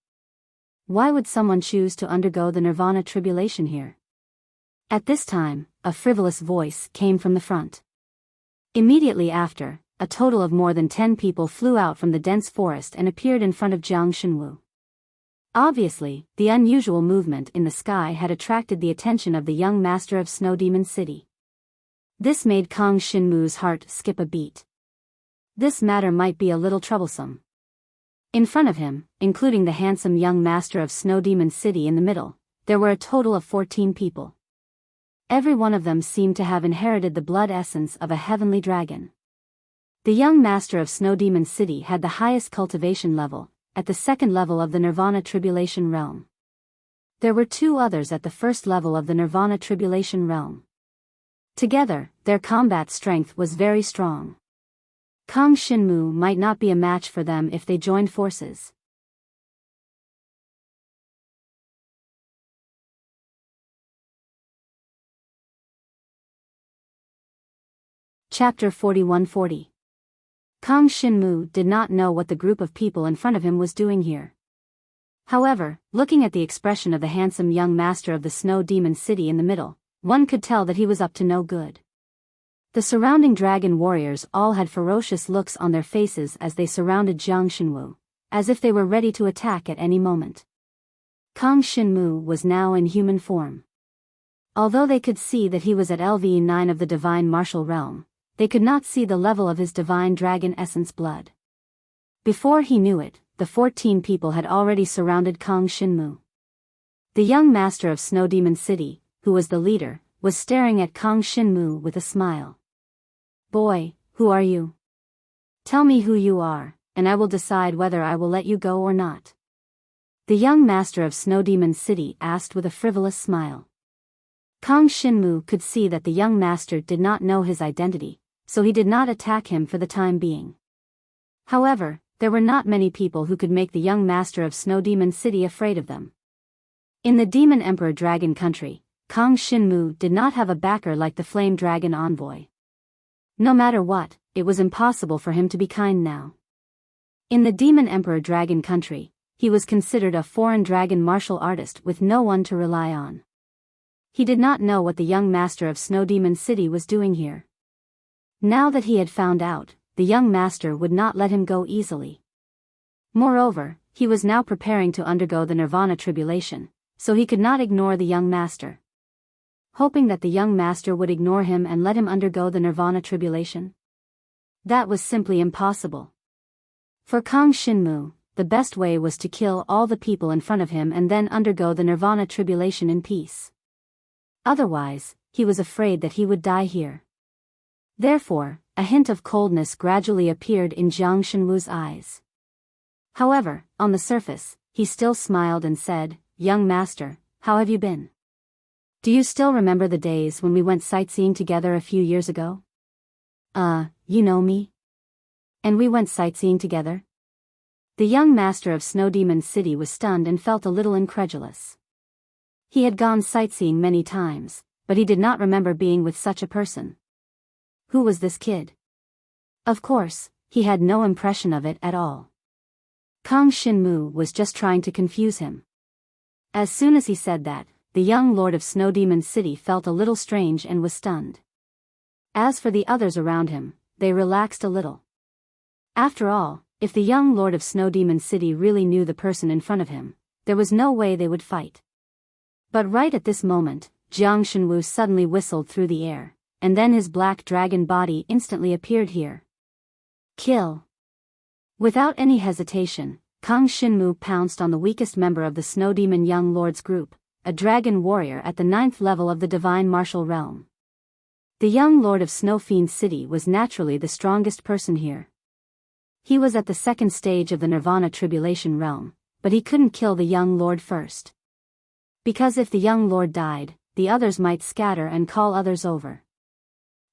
Why would someone choose to undergo the Nirvana Tribulation here? At this time, a frivolous voice came from the front. Immediately after, a total of more than 10 people flew out from the dense forest and appeared in front of Jiang Shenwu. Obviously, the unusual movement in the sky had attracted the attention of the young master of Snow Demon City. This made Kang Shinmu's heart skip a beat. This matter might be a little troublesome. In front of him, including the handsome young master of Snow Demon City in the middle, there were a total of 14 people. Every one of them seemed to have inherited the blood essence of a heavenly dragon. The young master of Snow Demon City had the highest cultivation level, at the 2nd level of the Nirvana Tribulation realm. There were 2 others at the 1st level of the Nirvana Tribulation realm. Together, their combat strength was very strong. Kang Shinmu might not be a match for them if they joined forces. Chapter 4140. Kang Shinmu did not know what the group of people in front of him was doing here. However, looking at the expression of the handsome young master of the Snow Demon City in the middle, one could tell that he was up to no good. The surrounding dragon warriors all had ferocious looks on their faces as they surrounded Jiang Shenwu, as if they were ready to attack at any moment. Kang Shinmu was now in human form. Although they could see that he was at LV9 of the divine martial realm, they could not see the level of his divine dragon essence blood. Before he knew it, the 14 people had already surrounded Kang Shinmu. The young master of Snow Demon City, who was the leader, was staring at Kang Shinmu with a smile. Boy, who are you? Tell me who you are, and I will decide whether I will let you go or not. The young master of Snow Demon City asked with a frivolous smile. Kang Shinmu could see that the young master did not know his identity, so he did not attack him for the time being. However, there were not many people who could make the young master of Snow Demon City afraid of them. In the Demon Emperor Dragon Country, Kang Shinmu did not have a backer like the Flame Dragon Envoy. No matter what, it was impossible for him to be kind now. In the Demon Emperor Dragon Country, he was considered a foreign dragon martial artist with no one to rely on. He did not know what the young master of Snow Demon City was doing here. Now that he had found out, the young master would not let him go easily. Moreover, he was now preparing to undergo the Nirvana tribulation, so he could not ignore the young master. Hoping that the young master would ignore him and let him undergo the Nirvana tribulation? That was simply impossible. For Kang Shinmu, the best way was to kill all the people in front of him and then undergo the Nirvana tribulation in peace. Otherwise, he was afraid that he would die here. Therefore, a hint of coldness gradually appeared in Jiang Shenwu's eyes. However, on the surface, he still smiled and said, "Young master, how have you been? Do you still remember the days when we went sightseeing together a few years ago?" You know me? And we went sightseeing together?" The young master of Snow Demon City was stunned and felt a little incredulous. He had gone sightseeing many times, but he did not remember being with such a person. Who was this kid? Of course, he had no impression of it at all. Kang Shinmu was just trying to confuse him. As soon as he said that, the young lord of Snow Demon City felt a little strange and was stunned. As for the others around him, they relaxed a little. After all, if the young lord of Snow Demon City really knew the person in front of him, there was no way they would fight. But right at this moment, Jiang Shenwu suddenly whistled through the air, and then his black dragon body instantly appeared here. Kill! Without any hesitation, Kang Shinmu pounced on the weakest member of the Snow Demon Young Lord's group, a dragon warrior at the 9th level of the Divine Martial Realm. The young lord of Snow Fiend City was naturally the strongest person here. He was at the 2nd stage of the Nirvana Tribulation Realm, but he couldn't kill the young lord first. Because if the young lord died, the others might scatter and call others over.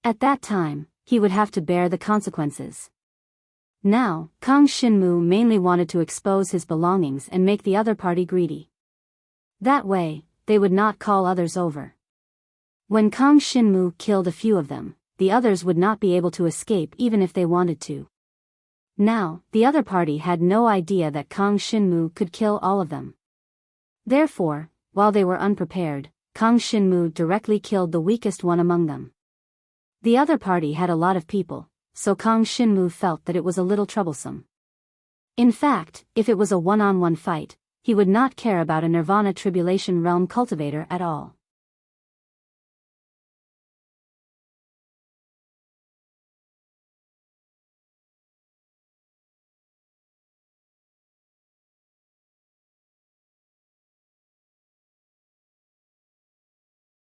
At that time, he would have to bear the consequences. Now, Kang Shinmu mainly wanted to expose his belongings and make the other party greedy. That way, they would not call others over. When Kang Shinmu killed a few of them, the others would not be able to escape even if they wanted to. Now, the other party had no idea that Kang Shinmu could kill all of them. Therefore, while they were unprepared, Kang Shinmu directly killed the weakest one among them. The other party had a lot of people, so Kang Shinmu felt that it was a little troublesome. In fact, if it was a one-on-one fight, he would not care about a Nirvana Tribulation Realm cultivator at all.